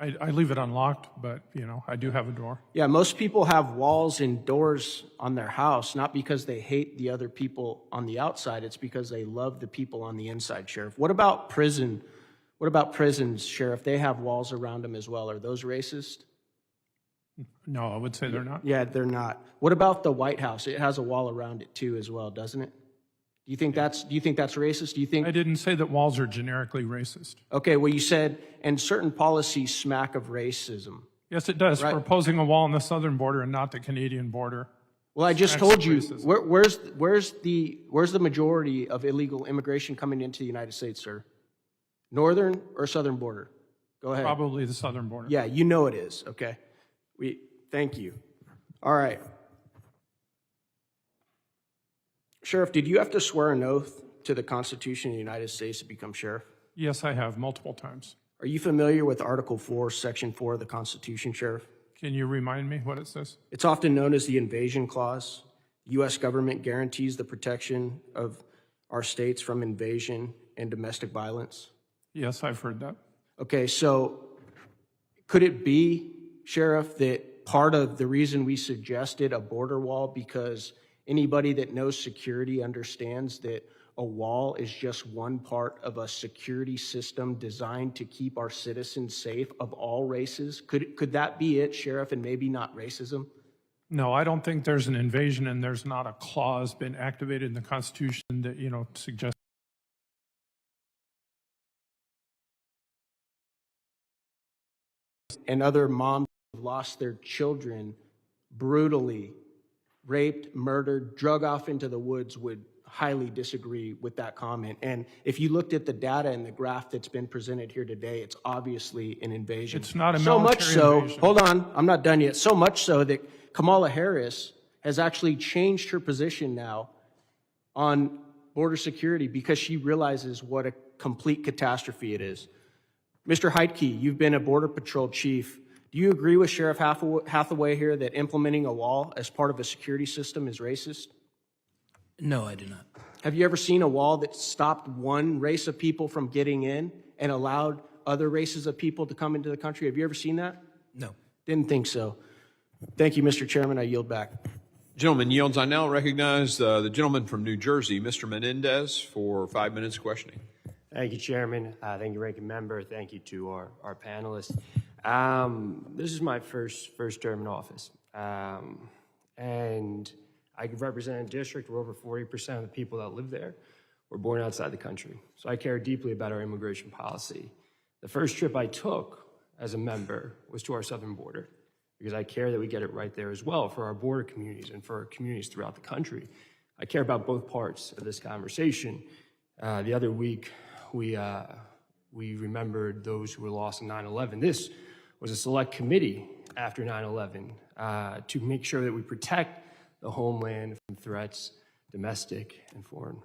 I leave it unlocked, but, you know, I do have a door. Yeah, most people have walls and doors on their house, not because they hate the other people on the outside. It's because they love the people on the inside, Sheriff. What about prison? What about prisons, Sheriff? They have walls around them as well. Are those racist? No, I would say they're not. Yeah, they're not. What about the White House? It has a wall around it too as well, doesn't it? Do you think that's racist? Do you think? I didn't say that walls are generically racist. Okay, well, you said, and certain policies smack of racism. Yes, it does. Right. Proposing a wall on the southern border and not the Canadian border. Well, I just told you, where's the majority of illegal immigration coming into the United States, sir? Northern or southern border? Go ahead. Probably the southern border. Yeah, you know it is, okay. Thank you. All right. Sheriff, did you have to swear an oath to the Constitution of the United States to become sheriff? Yes, I have, multiple times. Are you familiar with Article 4, Section 4 of the Constitution, Sheriff? Can you remind me what it says? It's often known as the Invasion Clause. The U.S. government guarantees the protection of our states from invasion and domestic violence. Yes, I've heard that. Okay, so could it be, Sheriff, that part of the reason we suggested a border wall, because anybody that knows security understands that a wall is just one part of a security system designed to keep our citizens safe of all races? Could that be it, Sheriff, and maybe not racism? No, I don't think there's an invasion and there's not a clause been activated in the Constitution that, you know, suggests. And other moms have lost their children brutally, raped, murdered, drug off into the woods would highly disagree with that comment. And if you looked at the data and the graph that's been presented here today, it's obviously an invasion. It's not a so military much so, invasion. hold on, I'm not done yet. So much so that Kamala Harris has actually changed her position now on border security because she realizes what a complete catastrophe it is. Mr. Heitke, you've been a Border Patrol chief. Do you agree with Sheriff Hathaway here that implementing a wall as part of a security system is racist? No, I do not. Have you ever seen a wall that stopped one race of people from getting in and allowed other races of people to come into the country? Have you ever seen that? No. Didn't think so. Thank you, Mr. Chairman. I yield back. Gentleman yields. I now recognize the gentleman from New Jersey, Mr. Menendez, for 5 minutes questioning. Thank you, Chairman. Thank you, Ranking Member. Thank you to our panelists. This is my first term in office. And I represent a district where over 40% of the people that live there were born outside the country. So I care deeply about our immigration policy. The first trip I took as a member was to our southern border because I care that we get it right there as well for our border communities and for our communities throughout the country. I care about both parts of this conversation. The other week, we remembered those who were lost in 9/11. This was a select committee after 9/11 to make sure that we protect the homeland from threats, domestic and foreign.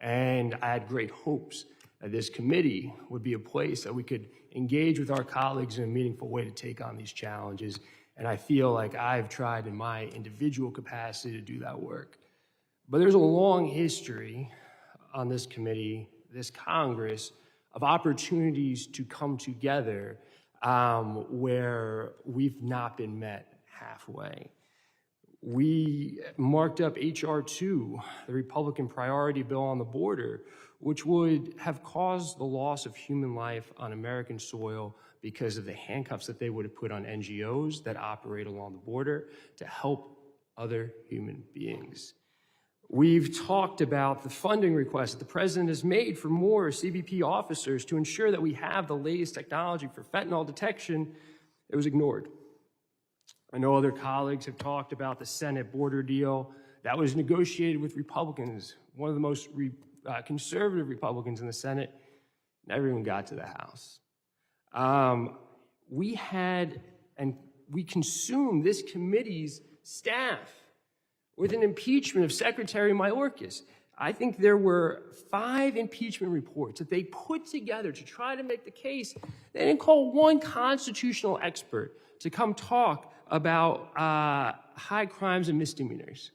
And I had great hopes that this committee would be a place that we could engage with our colleagues in a meaningful way to take on these challenges. And I feel like I've tried in my individual capacity to do that work. But there's a long history on this committee, this Congress, of opportunities to come together where we've not been met halfway. We marked up H.R. 2, the Republican priority bill on the border, which would have caused the loss of human life on American soil because of the handcuffs that they would have put on NGOs that operate along the border to help other human beings. We've talked about the funding request that the president has made for more CBP officers to ensure that we have the latest technology for fentanyl detection. It was ignored. I know other colleagues have talked about the Senate border deal that was negotiated with Republicans, one of the most conservative Republicans in the Senate, never even got to the House. We consumed this committee's staff with an impeachment of Secretary Mayorkas. I think there were 5 impeachment reports that they put together to try to make the case. They didn't call one constitutional expert to come talk about high crimes and misdemeanors.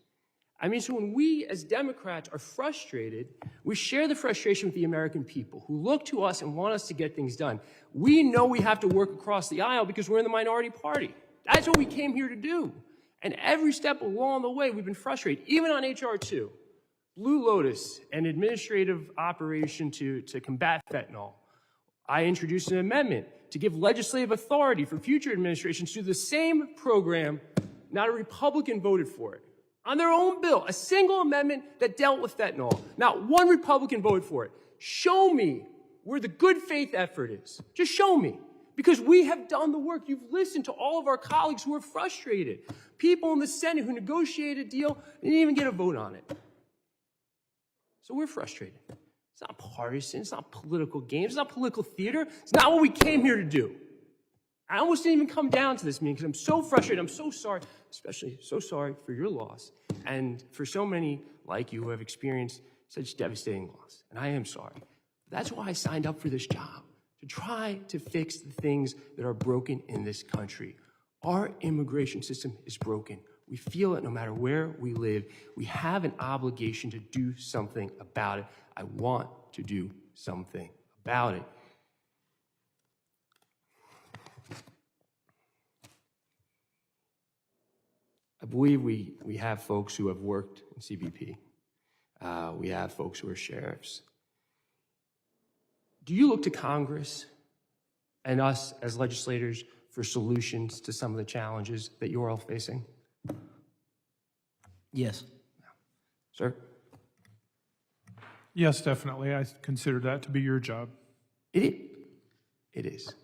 I mean, so when we as Democrats are frustrated, we share the frustration with the American people who look to us and want us to get things done. We know we have to work across the aisle because we're in the minority party. That's what we came here to do. And every step along the way, we've been frustrated, even on H.R. 2. Blue Lotus, an administrative operation to combat fentanyl. I introduced an amendment to give legislative authority for future administrations to do the same program. Not a Republican voted for it. On their own bill, a single amendment that dealt with fentanyl. Not one Republican voted for it. Show me where the good faith effort is. Just show me. Because we have done the work. You've listened to all of our colleagues who are frustrated. People in the Senate who negotiated a deal and didn't even get a vote on it. So we're frustrated. It's not partisan. It's not political games. It's not political theater. It's not what we came here to do. I almost didn't even come down to this meeting because I'm so frustrated. I'm so sorry, especially so sorry for your loss and for so many like you who have experienced such devastating loss. And I am sorry. That's why I signed up for this job, to try to fix the things that are broken in this country. Our immigration system is broken. We feel it no matter where we live. We have an obligation to do something about it. I want to do something about it. I believe we have folks who have worked in CBP. We have folks who are sheriffs. Do you look to Congress and us as legislators for solutions to some of the challenges that you're all facing? Yes. Sir? Yes, definitely. I consider that to be your job. It is.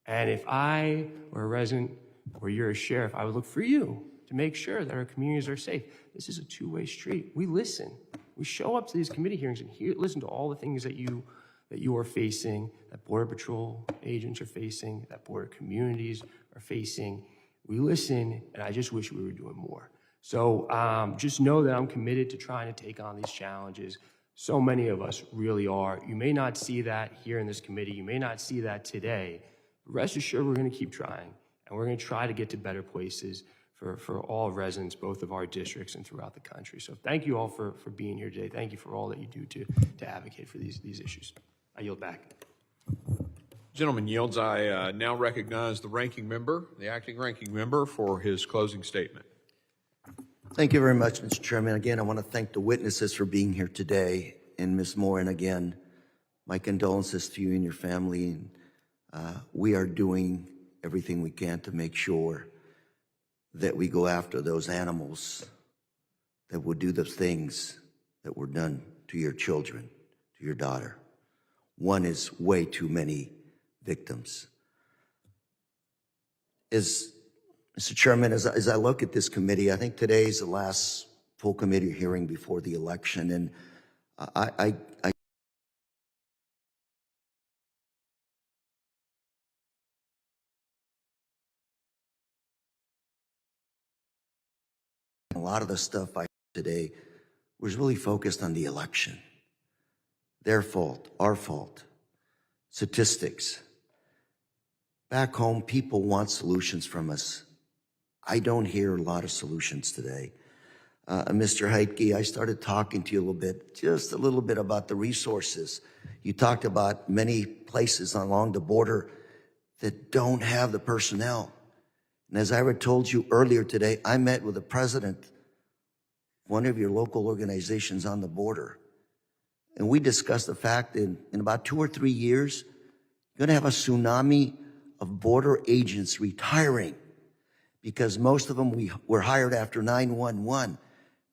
And if I were a resident or you're a sheriff, I would look for you to make sure that our communities are safe. This is a two-way street. We listen. We show up to these committee hearings and listen to all the things that you are facing, that Border Patrol agents are facing, that border communities are facing. We listen, and I just wish we were doing more. So just know that I'm committed to trying to take on these challenges. So many of us really are. You may not see that here in this committee. You may not see that today. But rest assured, we're going to keep trying, and we're going to try to get to better places for all residents, both of our districts and throughout the country. So thank you all for being here today. Thank you for all that you do to advocate for these issues. I yield back. Gentleman yields. I now recognize the ranking member, the acting ranking member, for his closing statement. Thank you very much, Mr. Chairman. Again, I want to thank the witnesses for being here today. And Ms. Morin, again, my condolences to you and your family. And we are doing everything we can to make sure that we go after those animals that would do the things that were done to your children, to your daughter. One is way too many victims. Mr. Chairman, as I look at this committee, I think today is the last full committee hearing before the election, and I a lot of the stuff I heard today was really focused on the election. Their fault, our fault, statistics. Back home, people want solutions from us. I don't hear a lot of solutions today. Mr. Heitke, I started talking to you just a little bit about the resources. You talked about many places along the border that don't have the personnel. And as I told you earlier today, I met with the president of one of your local organizations on the border. And we discussed the fact that in about 2 or 3 years, you're going to have a tsunami of border agents retiring because most of them were hired after 9/11.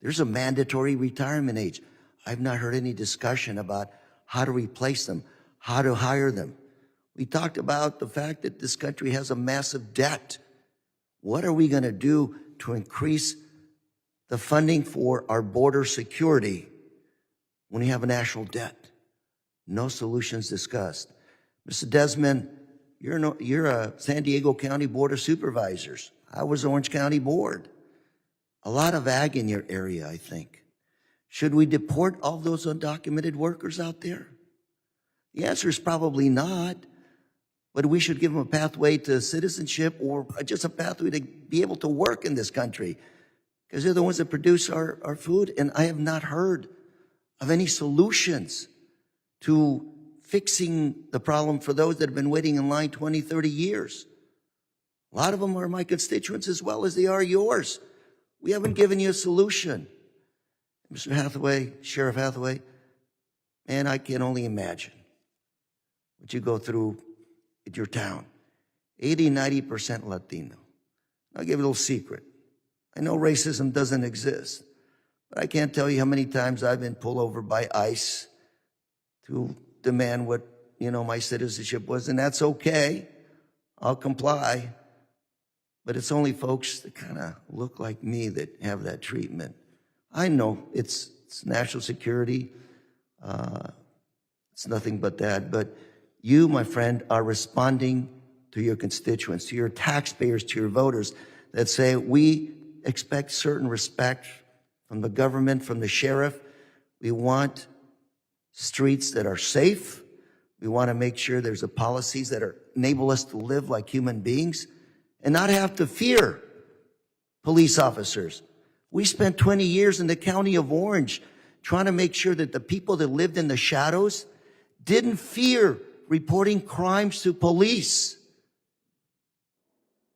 There's a mandatory retirement age. I've not heard any discussion about how to replace them, how to hire them. We talked about the fact that this country has a massive debt. What are we going to do to increase the funding for our border security when we have a national debt? No solutions discussed. Mr. Desmond, you're a San Diego County Board of Supervisors. I was Orange County Board. A lot of ag in your area, I think. Should we deport all those undocumented workers out there? The answer is probably not, but we should give them a pathway to citizenship or just a pathway to be able to work in this country. because they're the ones that produce our food. And I have not heard of any solutions to fixing the problem for those that have been waiting in line 20, 30 years. A lot of them are my constituents as well as they are yours. We haven't given you a solution. Mr. Hathaway, Sheriff Hathaway, man, I can only imagine what you go through at your town. 80, 90% Latino. I'll give you a little secret. I know racism doesn't exist, but I can't tell you how many times I've been pulled over by ICE to demand what, my citizenship was, and that's okay. I'll comply. But it's only folks that kind of look like me that have that treatment. I know it's national security. It's nothing but that. But you, my friend, are responding to your constituents, to your taxpayers, to your voters that say, we expect certain respect from the government, from the sheriff. We want streets that are safe. We want to make sure there's policies that enable us to live like human beings and not have to fear police officers. We spent 20 years in the county of Orange trying to make sure that the people that lived in the shadows didn't fear reporting crimes to police.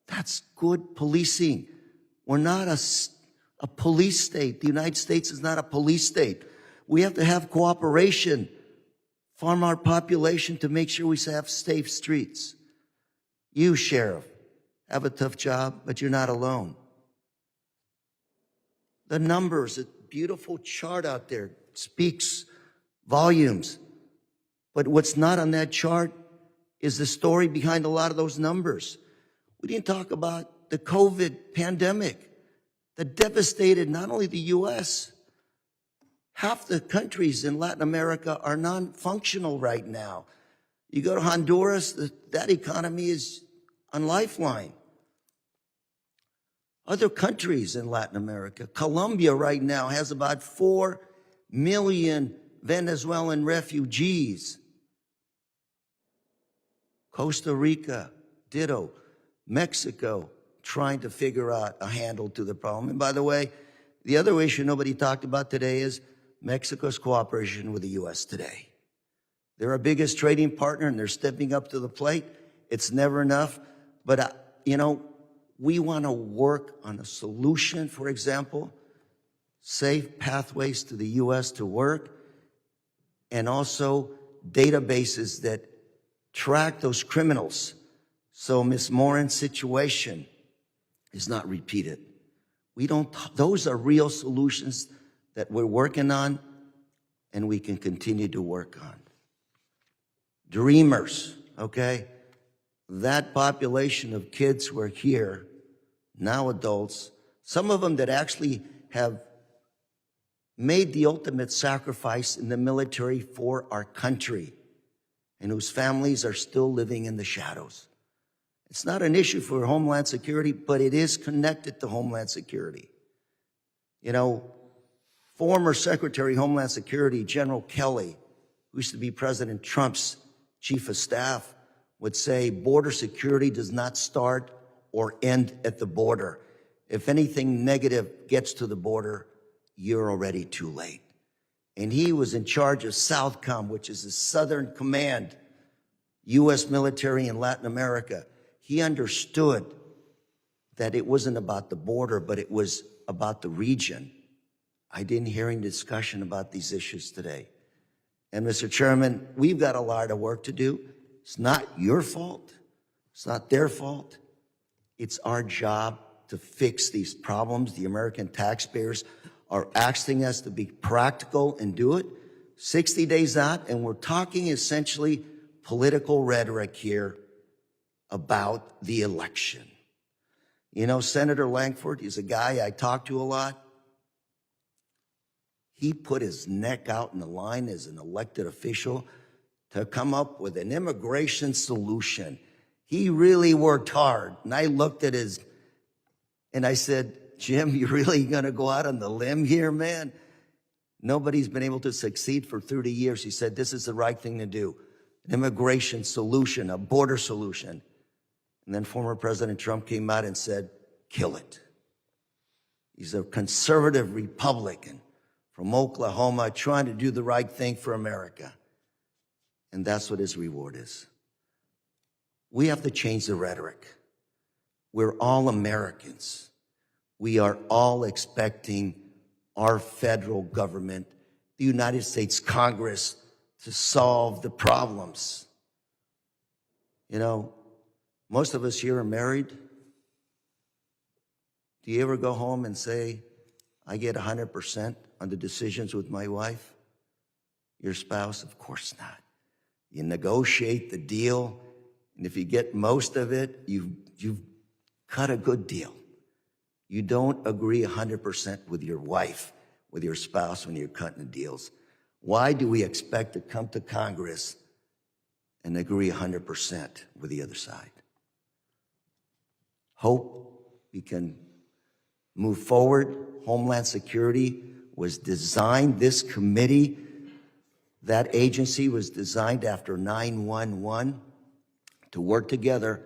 That's good policing. We're not a police state. The United States is not a police state. We have to have cooperation from our population to make sure we have safe streets. You, Sheriff, have a tough job, but you're not alone. The numbers, a beautiful chart out there, speaks volumes. But what's not on that chart is the story behind a lot of those numbers. We didn't talk about the COVID pandemic that devastated not only the U.S., half the countries in Latin America are non-functional right now. You go to Honduras, that economy is on lifeline. Other countries in Latin America, Colombia right now has about 4 million Venezuelan refugees. Costa Rica, ditto. Mexico, trying to figure out a handle to the problem. And by the way, the other issue nobody talked about today is Mexico's cooperation with the U.S. today. They're our biggest trading partner, and they're stepping up to the plate. It's never enough. But, we want to work on a solution, for example, safe pathways to the U.S. to work, and also databases that track those criminals so Ms. Morin's situation is not repeated. Those are real solutions that we're working on and we can continue to work on. Dreamers, okay? That population of kids who are here, now adults, some of them that actually have made the ultimate sacrifice in the military for our country and whose families are still living in the shadows. It's not an issue for Homeland Security, but it is connected to Homeland Security. Former Secretary of Homeland Security, General Kelly, who used to be President Trump's chief of staff, would say border security does not start or end at the border. If anything negative gets to the border, you're already too late. And he was in charge of Southcom, which is the Southern Command, U.S. military in Latin America. He understood that it wasn't about the border, but it was about the region. I didn't hear any discussion about these issues today. And Mr. Chairman, we've got a lot of work to do. It's not your fault. It's not their fault. It's our job to fix these problems. The American taxpayers are asking us to be practical and do it. 60 days out, and we're talking essentially political rhetoric here about the election. Senator Langford is a guy I talk to a lot. He put his neck out in the line as an elected official to come up with an immigration solution. He really worked hard. And I looked at and I said, Jim, you really gonna go out on the limb here, man? Nobody's been able to succeed for 30 years. He said, this is the right thing to do. An immigration solution, a border solution. And then former President Trump came out and said, kill it. He's a conservative Republican from Oklahoma trying to do the right thing for America. And that's what his reward is. We have to change the rhetoric. We're all Americans. We are all expecting our federal government, the United States Congress, to solve the problems. You know, most of us here are married. Do you ever go home and say, I get 100% on the decisions with my wife? Your spouse? Of course not. You negotiate the deal, and if you get most of it, you've cut a good deal. You don't agree 100% with your wife, with your spouse when you're cutting the deals. Why do we expect to come to Congress and agree 100% with the other side? Hope we can move forward. Homeland Security was designed, this committee, that agency was designed after 9/11 to work together,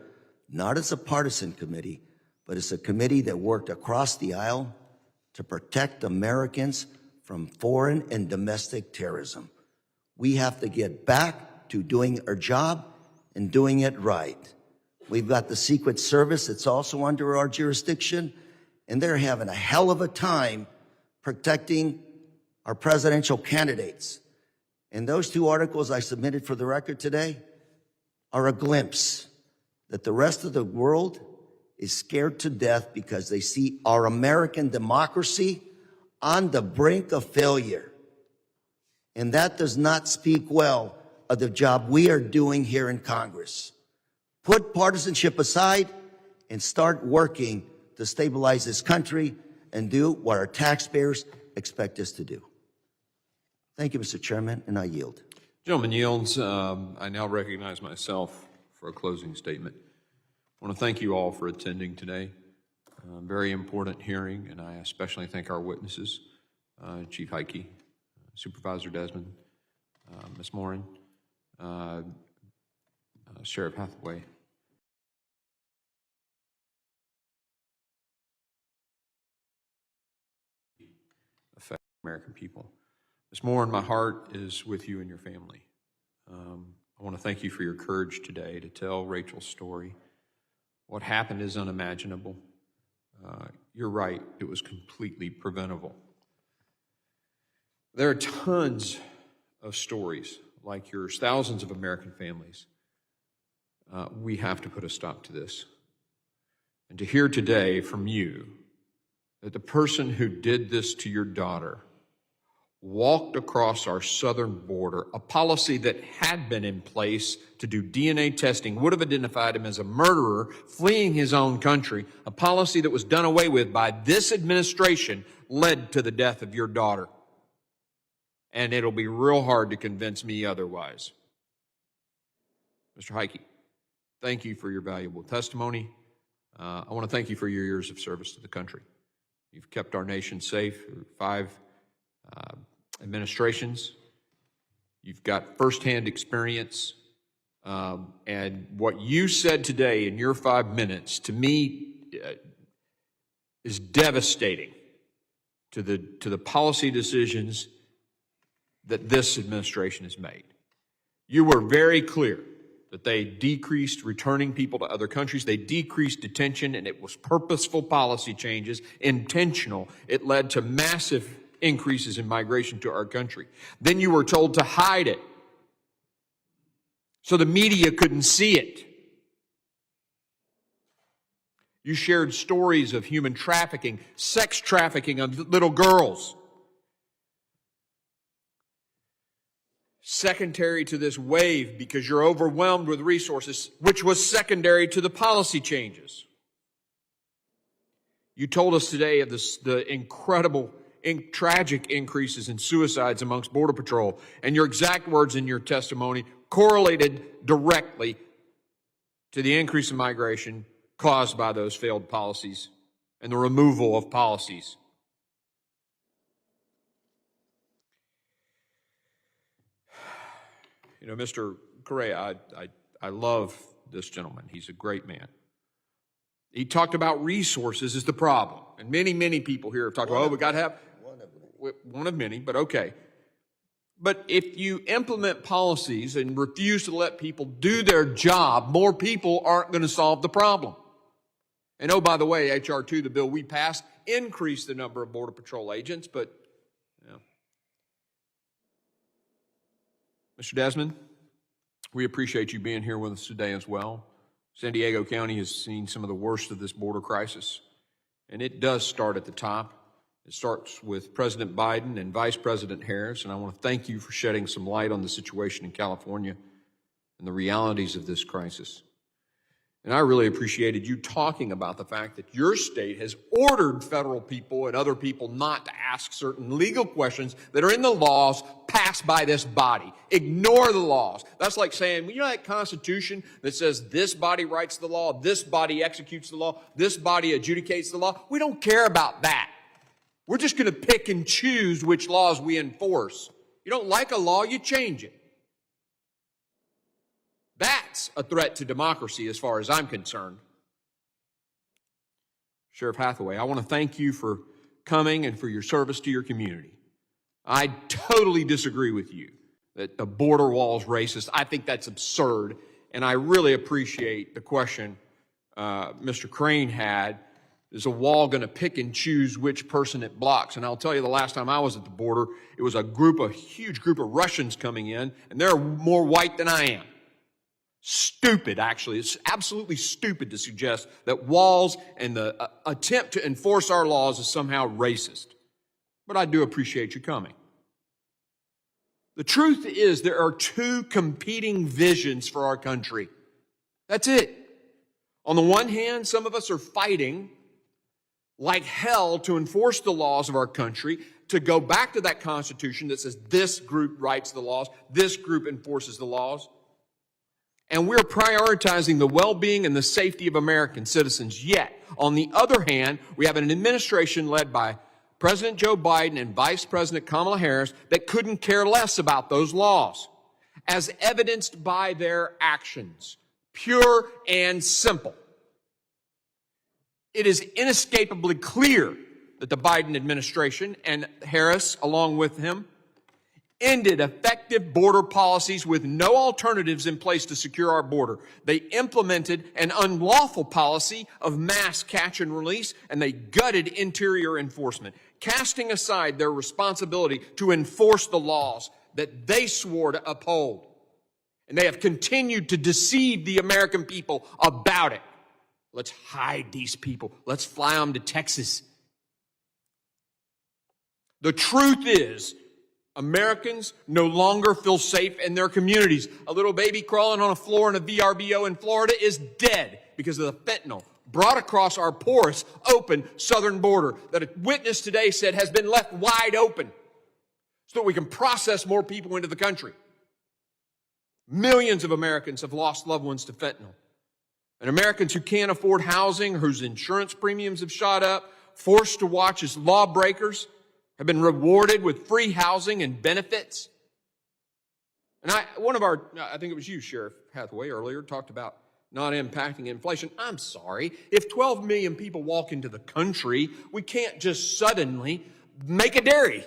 not as a partisan committee, but as a committee that worked across the aisle to protect Americans from foreign and domestic terrorism. We have to get back to doing our job and doing it right. We've got the Secret Service that's also under our jurisdiction, and they're having a hell of a time protecting our presidential candidates. And those two articles I submitted for the record today are a glimpse that the rest of the world is scared to death because they see our American democracy on the brink of failure. And that does not speak well of the job we are doing here in Congress. Put partisanship aside and start working to stabilize this country and do what our taxpayers expect us to do. Thank you, Mr. Chairman, and I yield. Gentleman yields. I now recognize myself for a closing statement. I want to thank you all for attending today. Very important hearing, and I especially thank our witnesses, Chief Heitke, Supervisor Desmond, Ms. Morin, Sheriff Hathaway. Affect American people. Ms. Morin, my heart is with you and your family. I want to thank you for your courage today to tell Rachel's story. What happened is unimaginable. You're right, it was completely preventable. There are tons of stories like yours, thousands of American families. We have to put a stop to this. And to hear today from you that the person who did this to your daughter walked across our southern border, a policy that had been in place to do DNA testing would have identified him as a murderer fleeing his own country, a policy that was done away with by this administration led to the death of your daughter. And it'll be real hard to convince me otherwise. Mr. Heitke, thank you for your valuable testimony. I want to thank you for your years of service to the country. You've kept our nation safe through 5 administrations. You've got firsthand experience. And what you said today in your 5 minutes, to me, is devastating to the policy decisions that this administration has made. You were very clear that they decreased returning people to other countries. They decreased detention, and it was purposeful policy changes, intentional. It led to massive increases in migration to our country. Then you were told to hide it so the media couldn't see it. You shared stories of human trafficking, sex trafficking of little girls. Secondary to this wave, because you're overwhelmed with resources, which was secondary to the policy changes. You told us today of the incredible, tragic increases in suicides amongst Border Patrol, and your exact words in your testimony correlated directly to the increase in migration caused by those failed policies and the removal of policies. You know, Mr. Correa, I love this gentleman. He's a great man. He talked about resources is the problem. And many, many people here have talked about, oh, we got to have one of many, but okay. But if you implement policies and refuse to let people do their job, more people aren't going to solve the problem. And oh, by the way, H.R. 2, the bill we passed, increased the number of Border Patrol agents, but, you know. Mr. Desmond, we appreciate you being here with us today as well. San Diego County has seen some of the worst of this border crisis, and it does start at the top. It starts with President Biden and Vice President Harris, and I want to thank you for shedding some light on the situation in California and the realities of this crisis. And I really appreciated you talking about the fact that your state has ordered federal people and other people not to ask certain legal questions that are in the laws passed by this body. Ignore the laws. That's like saying, well, you know that Constitution that says this body writes the law, this body executes the law, this body adjudicates the law? We don't care about that. We're just going to pick and choose which laws we enforce. You don't like a law, you change it. That's a threat to democracy as far as I'm concerned. Sheriff Hathaway, I want to thank you for coming and for your service to your community. I totally disagree with you that the border wall is racist. I think that's absurd, and I really appreciate the question Mr. Crane had. Is a wall going to pick and choose which person it blocks? And I'll tell you, the last time I was at the border, it was a huge group of Russians coming in, and they're more white than I am. Stupid, actually. It's absolutely stupid to suggest that walls and the attempt to enforce our laws is somehow racist. But I do appreciate you coming. The truth is there are two competing visions for our country. That's it. On the one hand, some of us are fighting like hell to enforce the laws of our country, to go back to that Constitution that says this group writes the laws, this group enforces the laws. And we're prioritizing the well-being and the safety of American citizens. Yet, on the other hand, we have an administration led by President Joe Biden and Vice President Kamala Harris that couldn't care less about those laws, as evidenced by their actions. Pure and simple. It is inescapably clear that the Biden administration and Harris, along with him, ended effective border policies with no alternatives in place to secure our border. They implemented an unlawful policy of mass catch and release, and they gutted interior enforcement, casting aside their responsibility to enforce the laws that they swore to uphold. And they have continued to deceive the American people about it. Let's hide these people. Let's fly them to Texas. The truth is, Americans no longer feel safe in their communities. A little baby crawling on a floor in a VRBO in Florida is dead because of the fentanyl brought across our porous, open southern border that a witness today said has been left wide open so that we can process more people into the country. Millions of Americans have lost loved ones to fentanyl. And Americans who can't afford housing, whose insurance premiums have shot up, forced to watch as lawbreakers, have been rewarded with free housing and benefits. And I think it was you, Sheriff Hathaway, earlier, talked about not impacting inflation. I'm sorry. If 12 million people walk into the country, we can't just suddenly make a dairy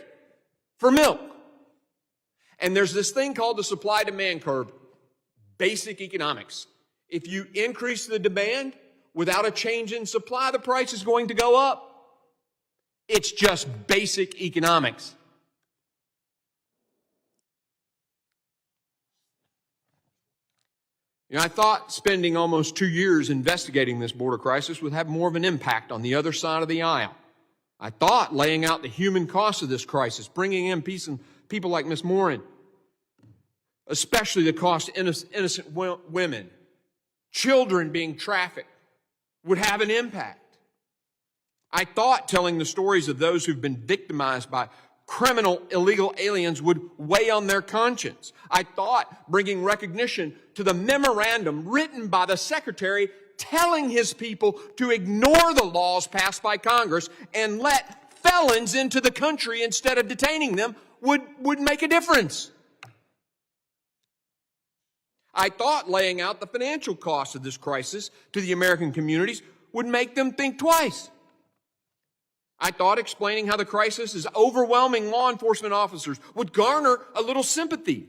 for milk. And there's this thing called the supply-demand curve, basic economics. If you increase the demand without a change in supply, the price is going to go up. It's just basic economics. You know, I thought spending almost 2 years investigating this border crisis would have more of an impact on the other side of the aisle. I thought laying out the human cost of this crisis, bringing in people like Ms. Morin, especially the cost to innocent women, children being trafficked, would have an impact. I thought telling the stories of those who've been victimized by criminal illegal aliens would weigh on their conscience. I thought bringing recognition to the memorandum written by the Secretary telling his people to ignore the laws passed by Congress and let felons into the country instead of detaining them would make a difference. I thought laying out the financial cost of this crisis to the American communities would make them think twice. I thought explaining how the crisis is overwhelming law enforcement officers would garner a little sympathy.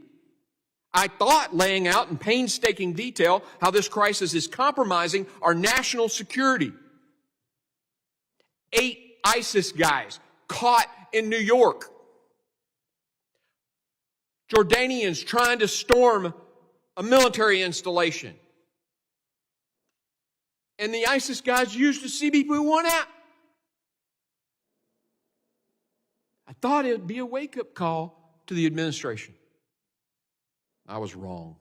I thought laying out in painstaking detail how this crisis is compromising our national security. 8 ISIS guys caught in New York. Jordanians trying to storm a military installation. And the ISIS guys used the CBP-1 app. I thought it would be a wake-up call to the administration. I was wrong.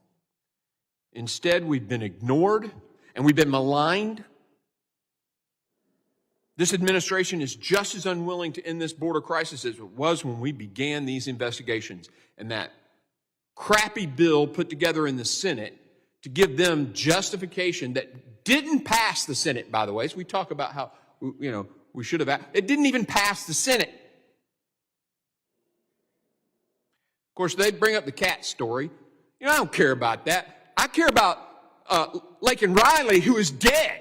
Instead, we've been ignored and we've been maligned. This administration is just as unwilling to end this border crisis as it was when we began these investigations. And that crappy bill put together in the Senate to give them justification that didn't pass the Senate, by the way. So we talk about how, we should have, it didn't even pass the Senate. Of course, they bring up the cat story. I don't care about that. I care about Laken Riley, who is dead.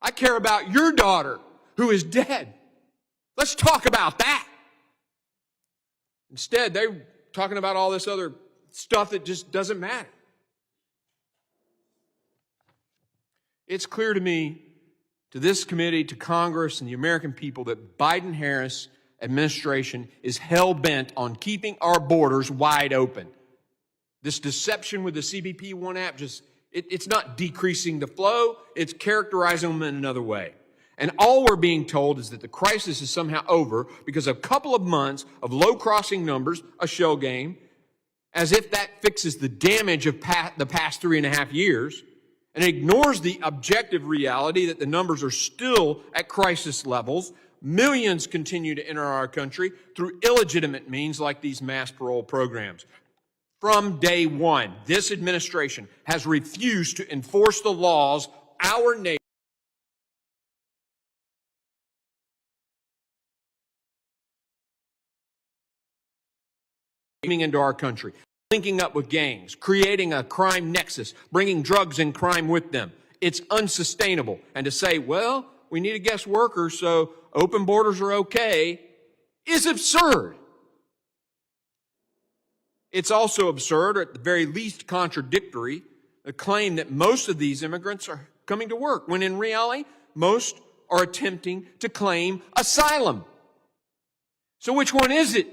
I care about your daughter, who is dead. Let's talk about that. Instead, they're talking about all this other stuff that just doesn't matter. It's clear to me, to this committee, to Congress, and the American people that Biden-Harris administration is hell-bent on keeping our borders wide open. This deception with the CBP-1 app it's not decreasing the flow, it's characterizing them in another way. And all we're being told is that the crisis is somehow over because of a couple of months of low crossing numbers, a shell game, as if that fixes the damage of the past 3.5 years, and ignores the objective reality that the numbers are still at crisis levels. Millions continue to enter our country through illegitimate means like these mass parole programs. From day one, this administration has refused to enforce the laws our nation into our country, linking up with gangs, creating a crime nexus, bringing drugs and crime with them. It's unsustainable. And to say, well, we need a guest worker, so open borders are okay, is absurd. It's also absurd, or at the very least contradictory, the claim that most of these immigrants are coming to work, when in reality, most are attempting to claim asylum. So which one is it?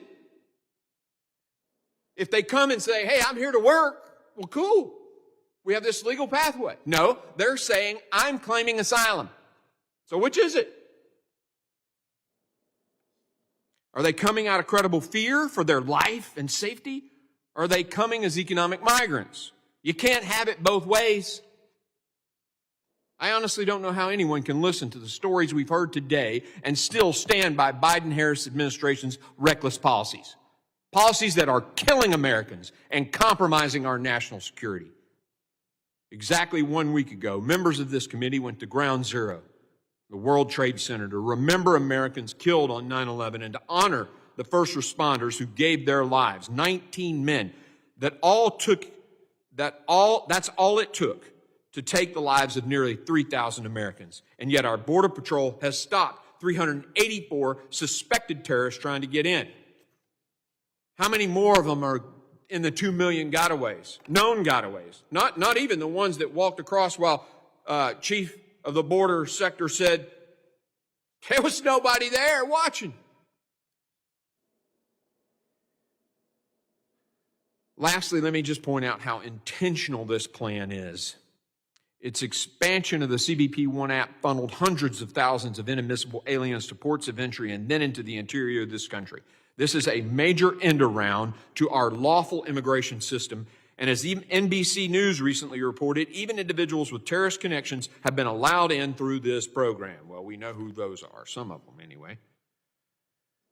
If they come and say, hey, I'm here to work, well, cool. We have this legal pathway. No, they're saying, I'm claiming asylum. So which is it? Are they coming out of credible fear for their life and safety? Or are they coming as economic migrants? You can't have it both ways. I honestly don't know how anyone can listen to the stories we've heard today and still stand by Biden-Harris administration's reckless policies. Policies that are killing Americans and compromising our national security. Exactly 1 week ago, members of this committee went to Ground Zero, the World Trade Center, to remember Americans killed on 9/11 and to honor the first responders who gave their lives, 19 men. That's all it took to take the lives of nearly 3,000 Americans. And yet our Border Patrol has stopped 384 suspected terrorists trying to get in. How many more of them are in the 2 million gotaways, known gotaways? Not even the ones that walked across while Chief of the Border Sector said, there was nobody there watching. Lastly, let me just point out how intentional this plan is. Its expansion of the CBP-1 app funneled hundreds of thousands of inadmissible aliens to ports of entry and then into the interior of this country. This is a major end around to our lawful immigration system. And as even NBC News recently reported, even individuals with terrorist connections have been allowed in through this program. Well, we know who those are, some of them anyway.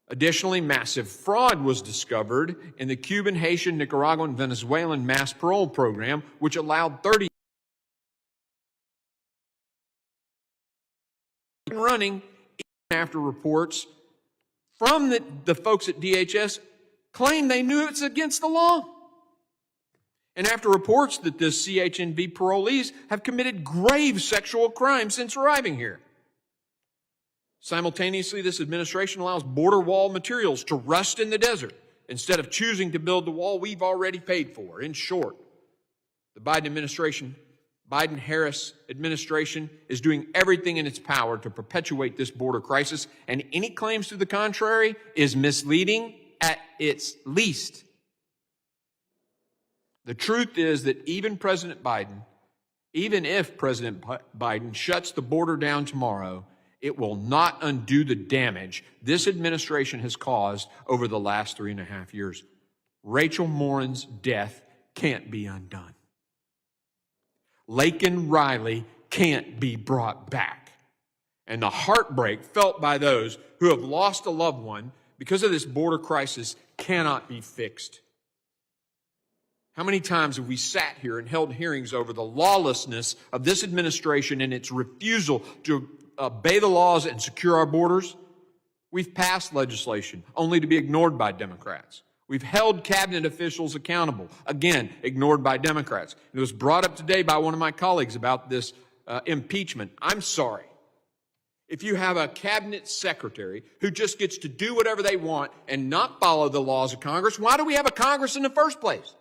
Additionally, massive fraud was discovered in the Cuban, Haitian, Nicaraguan, Venezuelan mass parole program, which allowed 30 running even after reports from the folks at DHS claim they knew it's against the law. And after reports that the CHNV parolees have committed grave sexual crimes since arriving here. Simultaneously, this administration allows border wall materials to rust in the desert instead of choosing to build the wall we've already paid for. In short, the Biden-Harris administration is doing everything in its power to perpetuate this border crisis, and any claims to the contrary is misleading at its least. The truth is that even if President Biden shuts the border down tomorrow, it will not undo the damage this administration has caused over the last 3.5 years. Rachel Morin's death can't be undone. Laken Riley can't be brought back. And the heartbreak felt by those who have lost a loved one because of this border crisis cannot be fixed. How many times have we sat here and held hearings over the lawlessness of this administration and its refusal to obey the laws and secure our borders? We've passed legislation only to be ignored by Democrats. We've held cabinet officials accountable, again, ignored by Democrats. It was brought up today by one of my colleagues about this impeachment. I'm sorry. If you have a cabinet secretary who just gets to do whatever they want and not follow the laws of Congress, why do we have a Congress in the first place?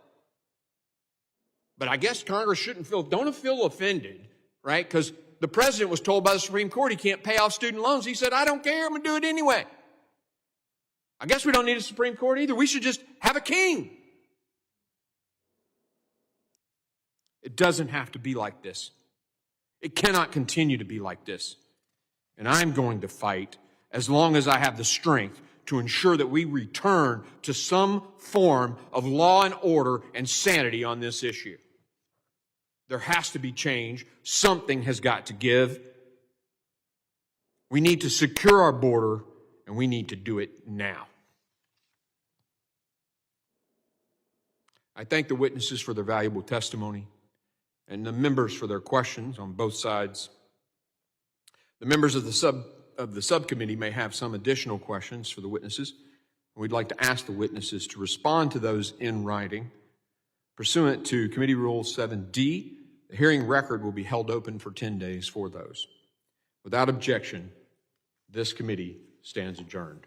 But I guess Congress don't feel offended, right? Because the president was told by the Supreme Court he can't pay off student loans. He said, I don't care, I'm going to do it anyway. I guess we don't need a Supreme Court either. We should just have a king. It doesn't have to be like this. It cannot continue to be like this. And I'm going to fight as long as I have the strength to ensure that we return to some form of law and order and sanity on this issue. There has to be change. Something has got to give. We need to secure our border, and we need to do it now. I thank the witnesses for their valuable testimony and the members for their questions on both sides. The members of the subcommittee may have some additional questions for the witnesses. We'd like to ask the witnesses to respond to those in writing. Pursuant to Committee Rule 7D, the hearing record will be held open for 10 days for those. Without objection, this committee stands adjourned.